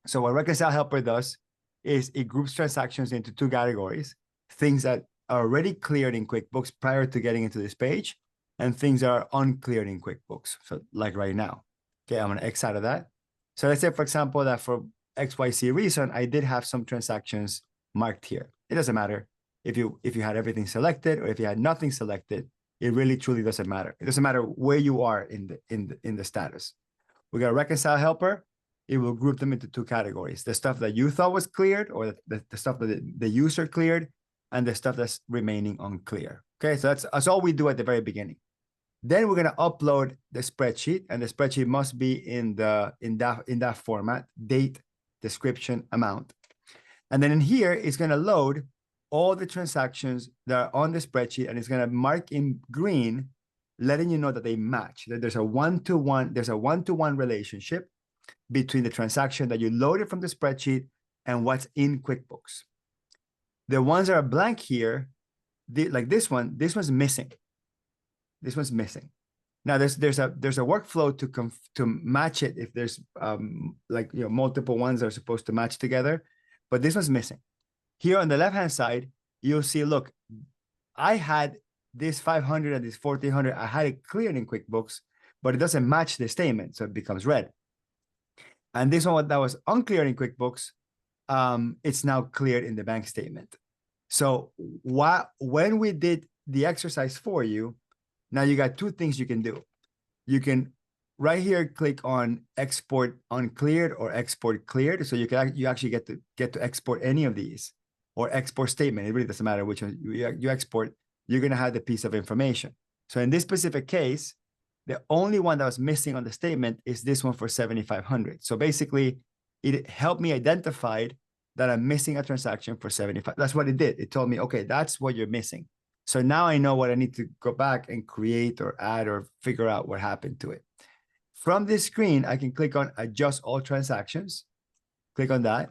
So what Reconcile Helper does is it groups transactions into two categories: things that are already cleared in QuickBooks prior to getting into this page, and things that are uncleared in QuickBooks. So like right now, okay, I'm gonna X out of that. So let's say, for example, that for XYZ reason, I did have some transactions marked here. It doesn't matter if you had everything selected or if you had nothing selected. It really truly doesn't matter. It doesn't matter where you are in the status. We got a Reconcile Helper. It will group them into two categories: the stuff that you thought was cleared, or the stuff that the user cleared, and the stuff that's remaining unclear. Okay, so that's all we do at the very beginning. Then we're gonna upload the spreadsheet, and the spreadsheet must be in that format: date, description, amount. And then in here, it's gonna load all the transactions that are on the spreadsheet, and it's gonna mark in green, letting you know that they match, that there's a one-to-one relationship between the transaction that you loaded from the spreadsheet and what's in QuickBooks. The ones that are blank here, like this one's missing. This one's missing. Now there's a workflow to match it if there's multiple ones that are supposed to match together, but this one's missing. Here on the left-hand side, you'll see, look, I had this 500 and this 1400, I had it cleared in QuickBooks, but it doesn't match the statement, so it becomes red. And this one that was uncleared in QuickBooks, it's now cleared in the bank statement. So when we did the exercise for you, now you got two things you can do. You can right here click on export uncleared or export cleared, so you actually get to export any of these, or export statement. It really doesn't matter which one you export. You're going to have the piece of information. So in this specific case, the only one that was missing on the statement is this one for 7,500. So basically, it helped me identify that I'm missing a transaction for 75. That's what it did. It told me, okay, that's what you're missing. So now I know what I need to go back and create or add or figure out what happened to it. From this screen, I can click on Adjust All Transactions. Click on that.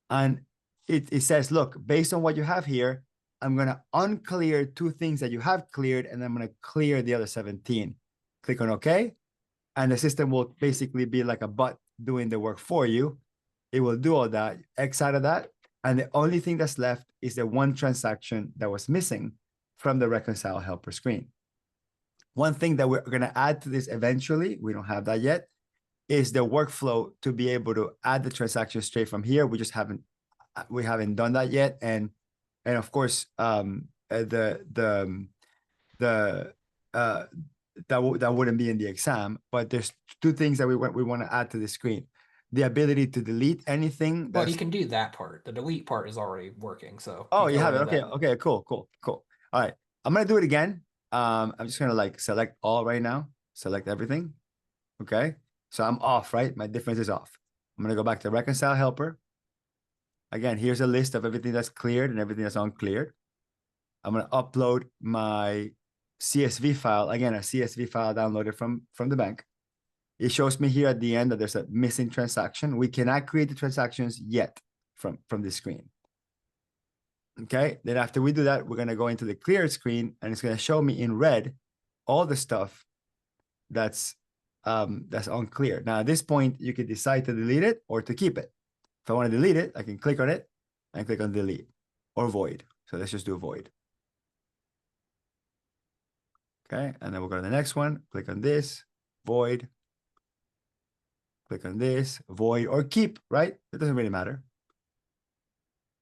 And it says, look, based on what you have here, I'm going to unclear two things that you have cleared, and I'm going to clear the other 17. Click on OK. And the system will basically be like a bot doing the work for you. It will do all that, X out of that. And the only thing that's left is the one transaction that was missing from the Reconcile Helper screen. One thing that we're going to add to this eventually, we don't have that yet, is the workflow to be able to add the transaction straight from here. We haven't done that yet. And of course, that wouldn't be in the exam, but there's two things that we want to add to the screen. The ability to delete anything. Well, you can do that part. The delete part is already working. So oh, you have it. Okay. Okay. Cool. All right. I'm gonna do it again. I'm just gonna like select all right now. Select everything. Okay. So I'm off, right? My difference is off. I'm gonna go back to Reconcile Helper. Again, here's a list of everything that's cleared and everything that's uncleared. I'm gonna upload my CSV file. Again, a CSV file downloaded from the bank. It shows me here at the end that there's a missing transaction. We cannot create the transactions yet from this screen. Okay, then after we do that, we're gonna go into the cleared screen, and it's gonna show me in red all the stuff that's unclear. Now at this point, you can decide to delete it or to keep it. If I want to delete it, I can click on it and click on delete or void. So let's just do void. Okay, and then we'll go to the next one. Click on this, void. Click on this, void or keep, right? It doesn't really matter.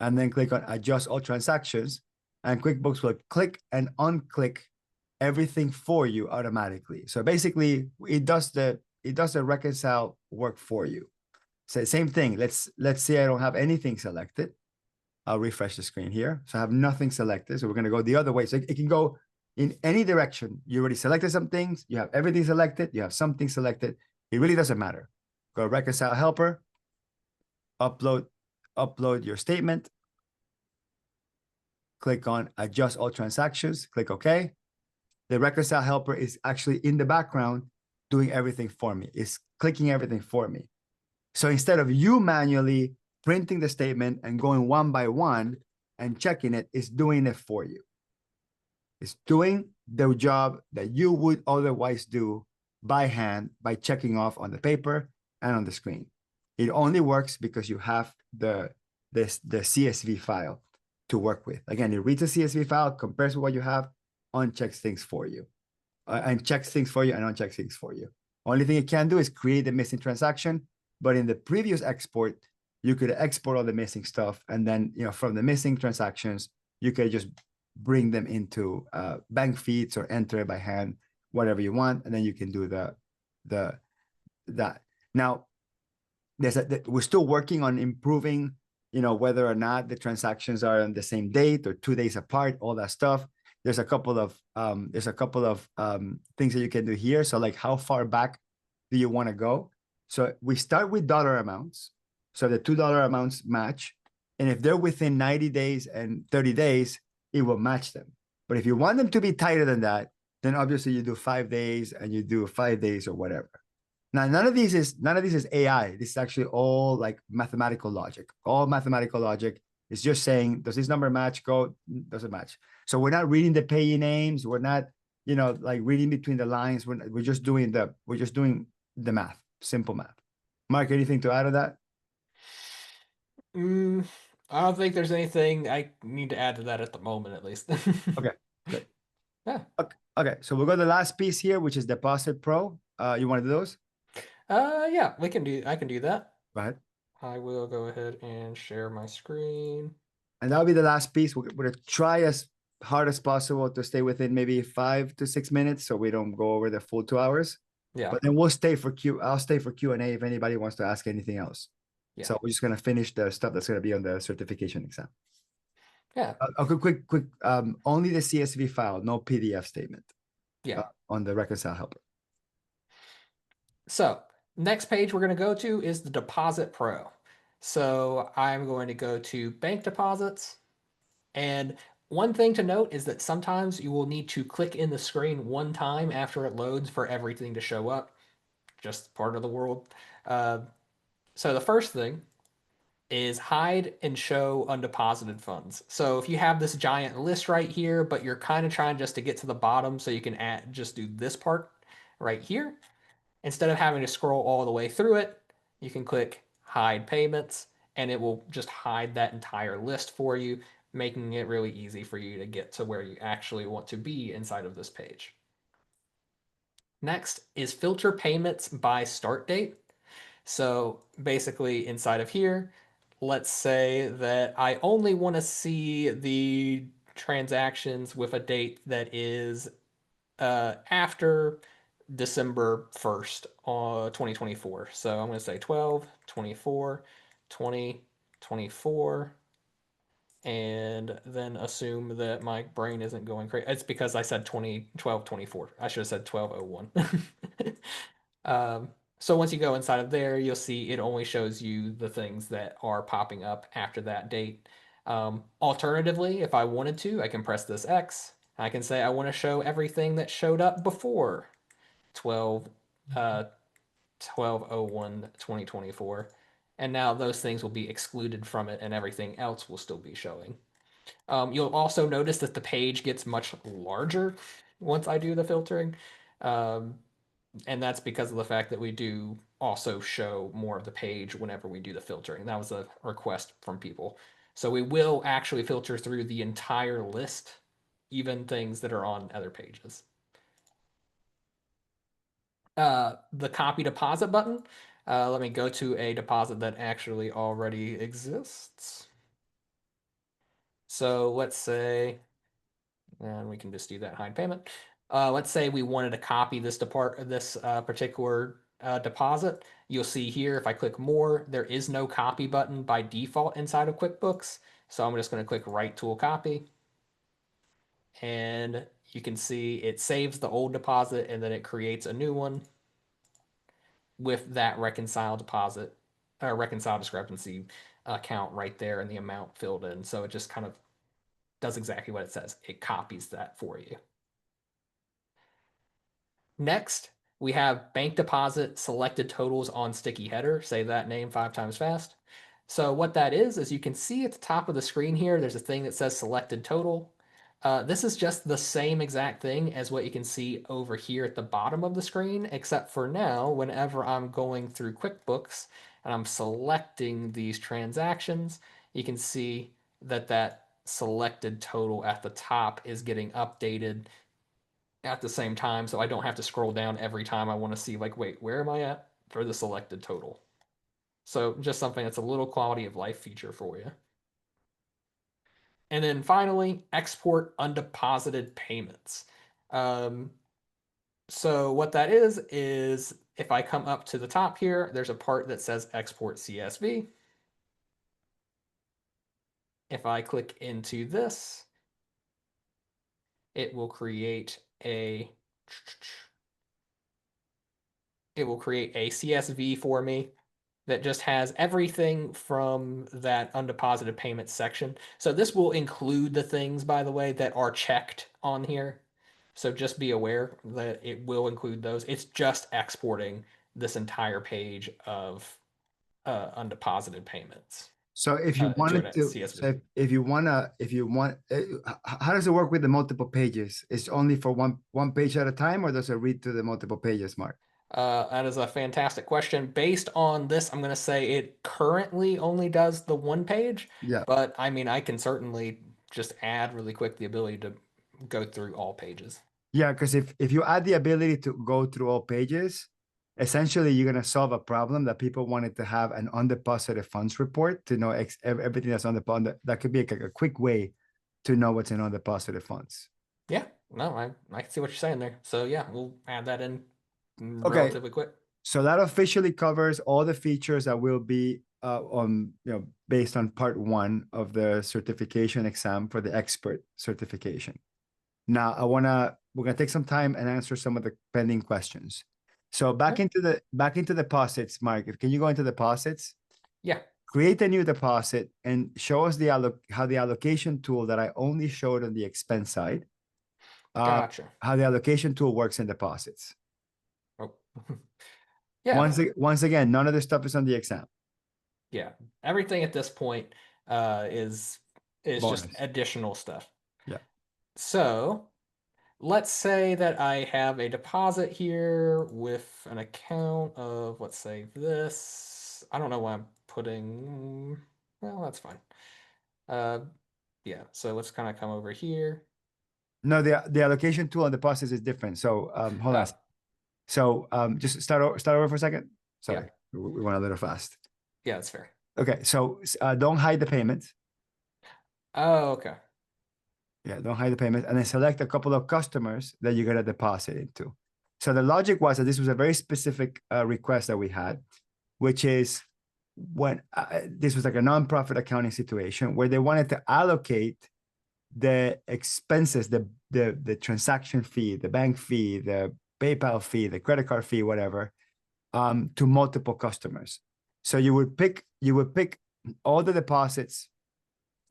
And then click on Adjust All Transactions, and QuickBooks will click and unclick everything for you automatically. So basically, it does the reconcile work for you. So same thing. Let's say I don't have anything selected. I'll refresh the screen here. So I have nothing selected. So we're going to go the other way. So it can go in any direction. You already selected some things. You have everything selected. You have something selected. It really doesn't matter. Go to Reconcile Helper. Upload your statement. click on adjust all transactions, click OK. The reconcile helper is actually in the background doing everything for me, is clicking everything for me. So instead of you manually printing the statement and going one by one and checking it, it's doing it for you. It's doing the job that you would otherwise do by hand by checking off on the paper and on the screen. It only works because you have the CSV file to work with. Again, it reads a CSV file, compares with what you have, unchecks things for you, and checks things for you and unchecks things for you. Only thing it can do is create the missing transaction. But in the previous export, you could export all the missing stuff, and then from the missing transactions, you could just bring them into bank feeds or enter it by hand, whatever you want, and then you can do that. Now, we're still working on improving, whether or not the transactions are on the same date or 2 days apart, all that stuff. There's a couple of things that you can do here. So like, how far back do you want to go? So we start with dollar amounts. So the $2 amounts match. And if they're within 90 days and 30 days, it will match them. But if you want them to be tighter than that, then obviously you do 5 days and you do 5 days or whatever. Now, none of these is AI. This is actually all like mathematical logic. All mathematical logic is just saying, does this number match? Go, does it match? So we're not reading the payee names. We're not, like reading between the lines. We're just doing the math, simple math. Mark, anything to add to that? I don't think there's anything I need to add to that at the moment, at least. Okay, good. Yeah. Okay, so we'll go to the last piece here, which is Deposit Pro. You want to do those? Yeah, I can do that. Go ahead. I will go ahead and share my screen. And that'll be the last piece. We're going to try as hard as possible to stay within maybe 5 to 6 minutes so we don't go over the full 2 hours. Yeah. But then I'll stay for Q&A if anybody wants to ask anything else. Yeah. So we're just going to finish the stuff that's going to be on the certification exam. Yeah. Quick, only the CSV file, no PDF statement. Yeah. On the reconcile helper. So next page we're going to go to is the Deposit Pro. So I'm going to go to bank deposits. And one thing to note is that sometimes you will need to click in the screen one time after it loads for everything to show up. Just part of the world. So the first thing is hide and show undeposited funds. So if you have this giant list right here, but you're kind of trying just to get to the bottom so you can just do this part right here, instead of having to scroll all the way through it, you can click hide payments and it will just hide that entire list for you, making it really easy for you to get to where you actually want to be inside of this page. Next is filter payments by start date. So basically inside of here, let's say that I only want to see the transactions with a date that is after December 1st, 2024. So I'm going to say 12, 24, 2024, and then assume that my brain isn't going crazy. It's because I said 2012, 24. I should have said 1201. So once you go inside of there, you'll see it only shows you the things that are popping up after that date. Alternatively, if I wanted to, I can press this X. I can say I want to show everything that showed up before 12, 1201, 2024. And now those things will be excluded from it and everything else will still be showing. You'll also notice that the page gets much larger once I do the filtering. Um, and that's because of the fact that we do also show more of the page whenever we do the filtering. That was a request from people. So we will actually filter through the entire list, even things that are on other pages. The copy deposit button. Let me go to a deposit that actually already exists. So let's say, and we can just do that hide payment. Let's say we wanted to copy this particular deposit. You'll see here, if I click more, there is no copy button by default inside of QuickBooks. So I'm just going to click RightTool copy. And you can see it saves the old deposit and then it creates a new one with that reconcile deposit or reconcile discrepancy count right there and the amount filled in. So it just kind of does exactly what it says. It copies that for you. Next, we have bank deposit selected totals on sticky header. Say that name 5 times fast. So what that is you can see at the top of the screen here, there's a thing that says selected total. This is just the same exact thing as what you can see over here at the bottom of the screen, except for now, whenever I'm going through QuickBooks and I'm selecting these transactions, you can see that that selected total at the top is getting updated at the same time, so I don't have to scroll down every time I want to see, like, wait, where am I at for the selected total? So just something that's a little quality of life feature for you. And then finally, export undeposited payments. Um, so what that is if I come up to the top here, there's a part that says export CSV. If I click into this, it will create a CSV for me that just has everything from that undeposited payment section. So this will include the things, by the way, that are checked on here. So just be aware that it will include those. It's just exporting this entire page of undeposited payments So if you to wanted a to, CSV. so if you want, how does it work with the multiple pages? It's only for one page at a time, or does it read to the multiple pages, Mark? That is a fantastic question. Based on this, I'm going to say it currently only does the one page, Yeah. but I mean, I can certainly just add really quick the ability to go through all pages. Yeah, because if you add the ability to go through all pages, essentially you're gonna solve a problem that people wanted to have an undeposited funds report to know everything that's on the that could be a quick way to know what's in undeposited funds. Yeah, no, I can see what you're saying there. So yeah, we'll add that in Okay, relatively quick. so that officially covers all the features that will be on based on part one of the certification exam for the expert certification. Now we're gonna take some time and answer some of the pending questions. So Okay. back into deposits, Mark. Can you go into deposits? Yeah, Create a new deposit and show us how the allocation tool that I only showed on the expense side, gotcha. how the allocation tool works in deposits. Oh. Yeah, Once again, none of this stuff is on the exam. yeah. Everything at this point is just Bonus. additional stuff. Yeah. So let's say that I have a deposit here with an account of, let's say this. I don't know why I'm putting, well, that's fine. Uh, yeah, so let's kind of come over here. No, the allocation tool on deposits is different. So hold on. Oh, So just start over for a second. yeah, Sorry, we went a little fast. yeah, that's fair. Okay, so don't hide the payments. Oh, okay. Yeah, don't hide the payments, and then select a couple of customers that you're gonna deposit into. So the logic was that this was a very specific request that we had, which is when this was like a nonprofit accounting situation where they wanted to allocate the expenses, the transaction fee, the bank fee, the PayPal fee, the credit card fee, whatever, to multiple customers. So you would pick all the deposits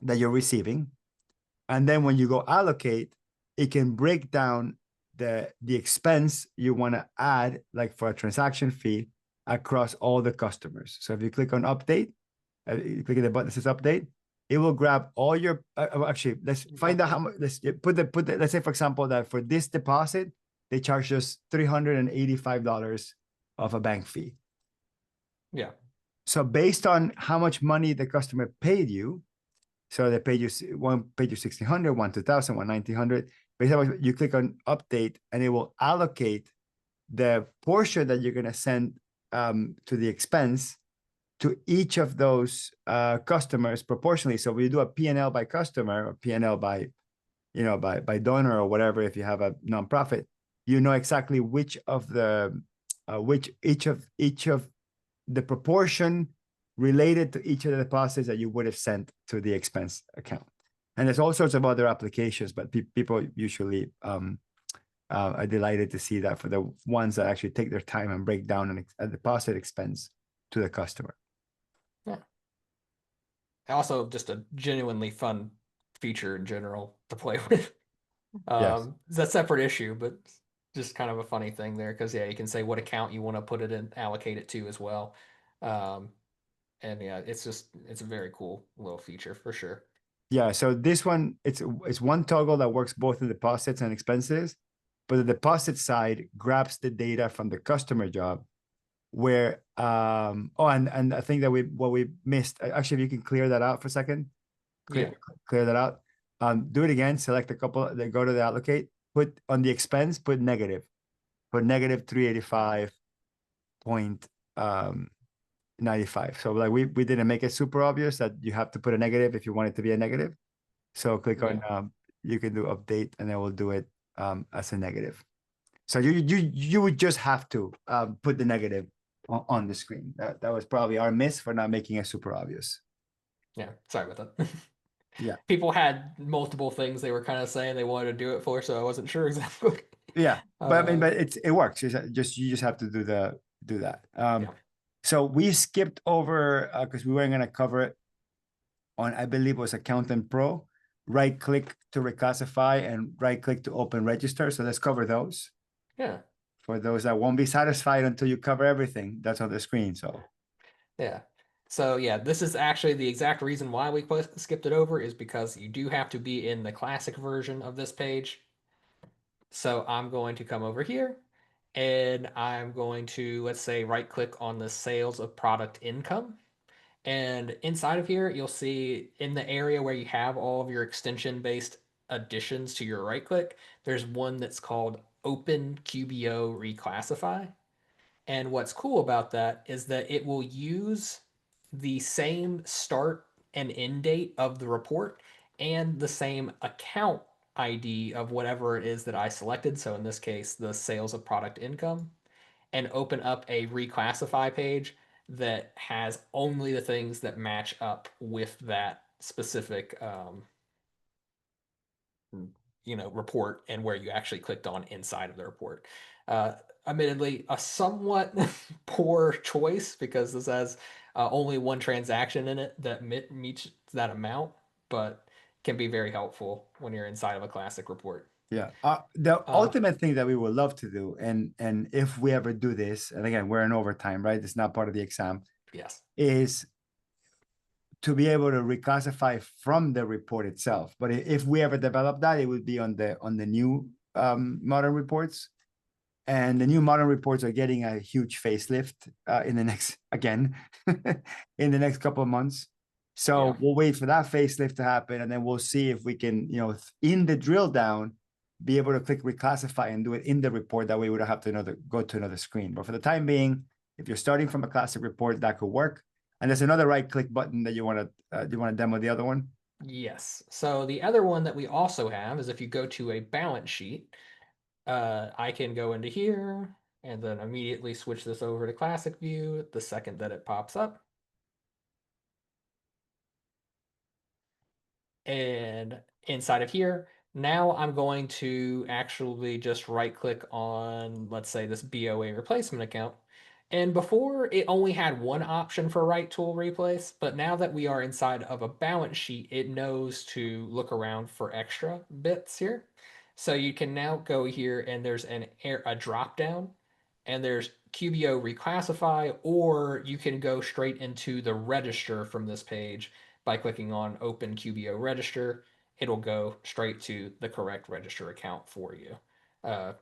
that you're receiving, and then when you go allocate, it can break down the expense you want to add, like for a transaction fee, across all the customers. So if you click on update, you click on the button that says update, it will grab all your actually let's find out how much. Let's let's say for example that for this deposit they charge us $385 of a bank fee. Yeah, So based on how much money the customer paid you, so they paid you one paid you 1,600, one 2,000, one 1,900. Based on you click on update, and it will allocate the portion that you're going to send to the expense to each of those customers proportionally. So we do a P&L by customer or P&L by by donor or whatever. If you have a nonprofit, you know exactly which of the which each of the proportion related to each of the deposits that you would have sent to the expense account. And there's all sorts of other applications, but people usually are delighted to see that for the ones that actually take their time and break down a deposit expense to the customer. yeah. Also, just a genuinely fun feature in general to play with. Yes. It's a separate issue, but just kind of a funny thing there because yeah, you can say what account you want to put it in, allocate it to as well. Um, and yeah, it's a very cool little feature for sure. Yeah, so this one, it's one toggle that works both in deposits and expenses, but the deposit side grabs the data from the customer job where oh and I think that we missed actually if you can clear that out for a second, Yeah, clear that out. Do it again, select a couple, then go to the allocate, put on the expense, put negative 385 point 95. So like we didn't make it super obvious that you have to put a negative if you want it to be a negative. So click on yeah, you can do update and then we'll do it as a negative. So you would just have to put the negative on the screen. That was probably our miss for not making it super obvious. yeah. Sorry about that. Yeah. People had multiple things they were kind of saying they wanted to do it for, so I wasn't sure exactly. Yeah. But I mean, Uh, but it works. It's just you just have to do that. yeah, So we skipped over because we weren't gonna cover it on, I believe it was Accountant Pro. Right click to reclassify and right click to open register. So let's cover those. yeah, For those that won't be satisfied until you cover everything that's on the screen. So yeah. So yeah, this is actually the exact reason why we skipped it over is because you do have to be in the classic version of this page. So I'm going to come over here and I'm going to, let's say, right click on the sales of product income. And inside of here, you'll see in the area where you have all of your extension based additions to your right click, there's one that's called Open QBO Reclassify. And what's cool about that is that it will use the same start and end date of the report and the same account ID of whatever it is that I selected. So in this case, the sales of product income, and open up a reclassify page that has only the things that match up with that specific report and where you actually clicked on inside of the report. Uh, Admittedly, a somewhat poor choice because this has only one transaction in it that meets that amount, but can be very helpful when you're inside of a classic report. yeah, the Uh, ultimate thing that we would love to do, and if we ever do this, and again we're in overtime, right? It's not part of the exam, yes. is to be able to reclassify from the report itself. But if we ever develop that, it would be on the new modern reports. And the new modern reports are getting a huge facelift in the next again in the next couple of months. So Yeah. we'll wait for that facelift to happen, and then we'll see if we can, in the drill down, be able to click reclassify and do it in the report. That way, we don't have to go to another screen. But for the time being, if you're starting from a classic report, that could work. And there's another right click button that you want to demo the other one. Yes. So the other one that we also have is if you go to a balance sheet, I can go into here and then immediately switch this over to classic view the second that it pops up. And inside of here, now I'm going to actually just right click on, let's say, this BOA replacement account. And before it only had one option for right tool replace, but now that we are inside of a balance sheet, it knows to look around for extra bits here. So you can now go here and there's a drop down and there's QBO reclassify, or you can go straight into the register from this page by clicking on Open QBO Register. It'll go straight to the correct register account for you. Uh,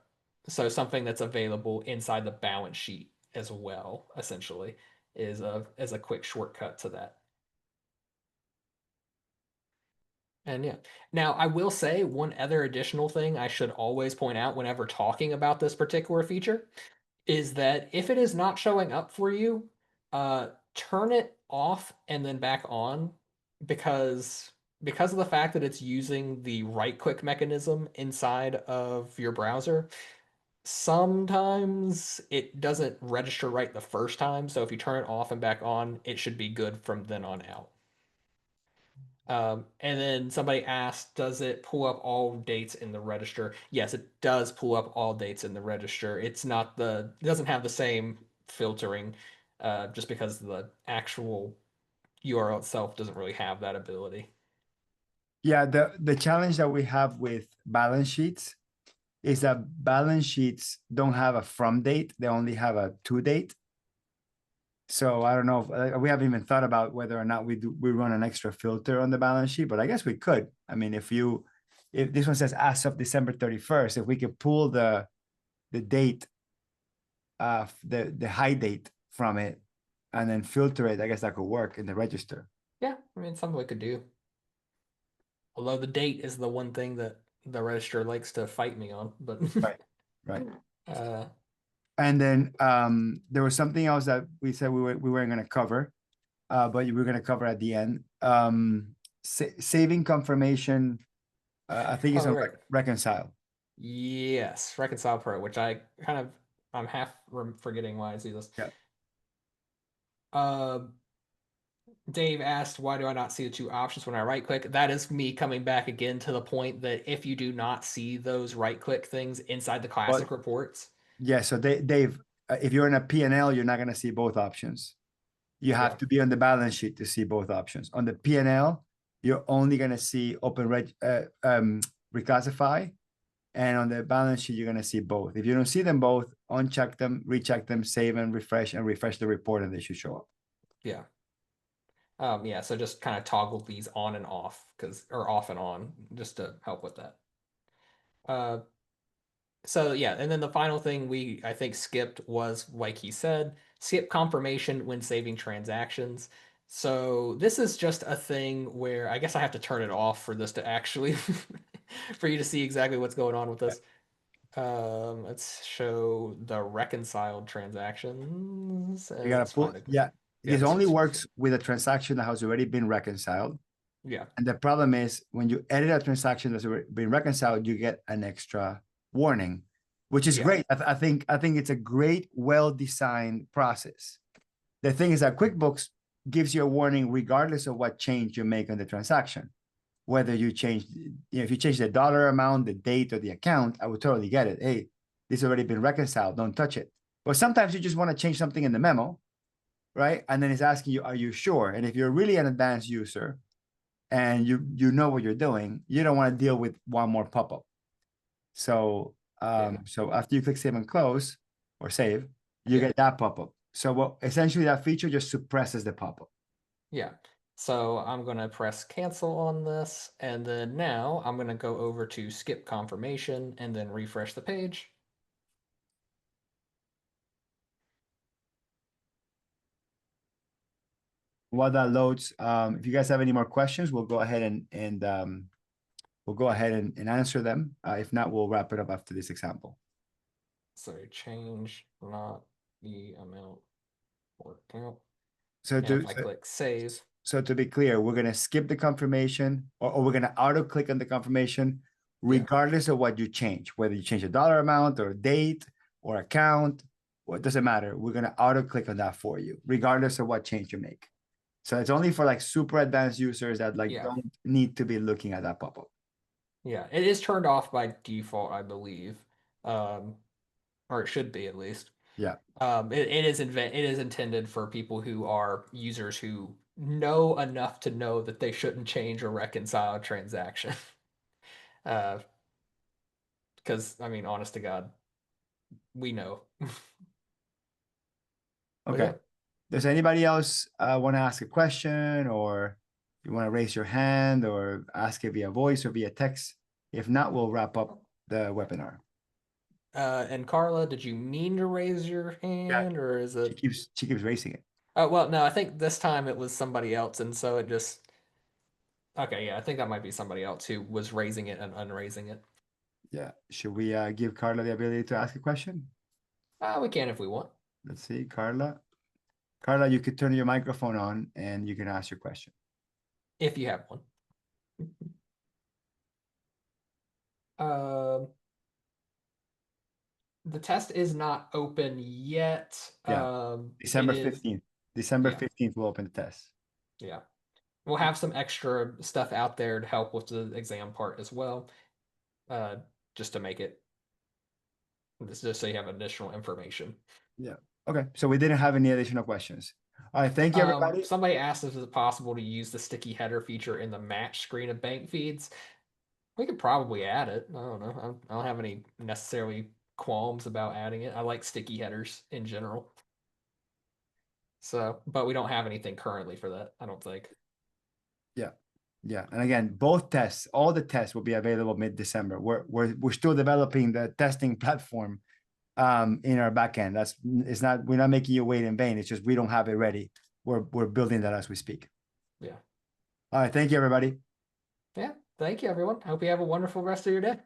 so something that's available inside the balance sheet as well, essentially, is a quick shortcut to that. And yeah. Now, I will say one other additional thing I should always point out whenever talking about this particular feature is that if it is not showing up for you, turn it off and then back on because of the fact that it's using the right click mechanism inside of your browser, sometimes it doesn't register right the first time. So if you turn it off and back on, it should be good from then on out. And then somebody asked, does it pull up all dates in the register? Yes, it does pull up all dates in the register. It doesn't have the same filtering, just because the actual URL itself doesn't really have that ability. Yeah, the challenge that we have with balance sheets is that balance sheets don't have a from date, they only have a to date. So I don't know if we haven't even thought about whether or not we run an extra filter on the balance sheet, but I guess we could. I mean, if this one says as of December 31st, if we could pull the date the high date from it and then filter it, I guess that could work in the register. Yeah, I mean, something we could do. Although the date is the one thing that the register likes to fight me on, but Right. Right. uh, And then there was something else that we said we weren't going to cover, but we were going to cover at the end. Saving confirmation, I think it's oh on right, reconcile. yes, Reconcile Pro, which I'm half forgetting why I see this. Yeah. Uh, Dave asked, why do I not see the two options when I right click? That is me coming back again to the point that if you do not see those right click things inside the Well, classic reports, yeah. So Dave, if you're in a P&L, you're not going to see both options. You yeah, have to be on the balance sheet to see both options. On the P&L, you're only going to see reclassify, and on the balance sheet, you're going to see both. If you don't see them both, uncheck them, recheck them, save and refresh the report, and they should show up. yeah. Yeah, so just kind of toggle these on and off or off and on just to help with that. Uh, so yeah, and then the final thing I think skipped was like he said, skip confirmation when saving transactions. So this is just a thing where I guess I have to turn it off for this to actually for you to see exactly what's going on with this. Let's show the reconciled transactions. You got to Let's find pull, a yeah, yeah, this only works with a transaction that has already been reconciled. yeah, And the problem is when you edit a transaction that's already been reconciled, you get an extra warning, which is yeah, great. I think it's a great, well-designed process. The thing is that QuickBooks gives you a warning regardless of what change you make on the transaction. Whether you change, if you change the dollar amount, the date, or the account, I would totally get it. Hey, this has already been reconciled. Don't touch it. But sometimes you just want to change something in the memo, right? And then it's asking you, are you sure? And if you're really an advanced user and you know what you're doing, you don't want to deal with one more pop-up. So yeah, so after you click save and close or save, you yeah. get that pop-up. So what essentially that feature just suppresses the pop-up. Yeah. So I'm going to press cancel on this. And then now I'm going to go over to skip confirmation and then refresh the page. While that loads, if you guys have any more questions, we'll go ahead and answer them. If not, we'll wrap it up after this example. So change not the amount or account. So And to if I click save, so to be clear, we're gonna skip the confirmation, or we're gonna auto click on the confirmation, yeah, regardless of what you change, whether you change the dollar amount or date or account, well, it doesn't matter. We're gonna auto click on that for you, regardless of what change you make. So it's only for like super advanced users that like yeah, don't need to be looking at that pop-up. yeah. It is turned off by default, I believe. Um, or it should be at least. Yeah. It is intended for people who are users who know enough to know that they shouldn't change or reconcile a transaction. Uh, because I mean, honest to God, we know. But Okay. yeah. Does anybody else want to ask a question, or you want to raise your hand or ask it via voice or via text? If not, we'll wrap up the webinar. And Carla, did you mean to raise your Yeah, hand or is it? she keeps raising it. Oh, well, no, I think this time it was somebody else, and so it just okay, yeah, I think that might be somebody else who was raising it and unraising it. Yeah. Should we give Carla the ability to ask a question? We can if we want, Let's see, Carla. Carla, you could turn your microphone on and you can ask your question. if you have one. Um, the test is not open yet. Yeah. It December is, 15th. December yeah, 15th, we'll open the test. yeah. We'll have some extra stuff out there to help with the exam part as well, uh, just to make it, just so you have additional information. Yeah. Okay. So we didn't have any additional questions. All right, thank you, everybody. Somebody asked if it's possible to use the sticky header feature in the match screen of bank feeds. We could probably add it. I don't know. I don't have any necessarily qualms about adding it. I like sticky headers in general. So, but we don't have anything currently for that, I don't think. Yeah. Yeah. And again, both tests, all the tests will be available mid-December. We're still developing the testing platform in our backend. We're not making you wait in vain. It's just we don't have it ready. We're building that as we speak. Yeah. All right. Thank you, everybody. Yeah. Thank you, everyone. I hope you have a wonderful rest of your day.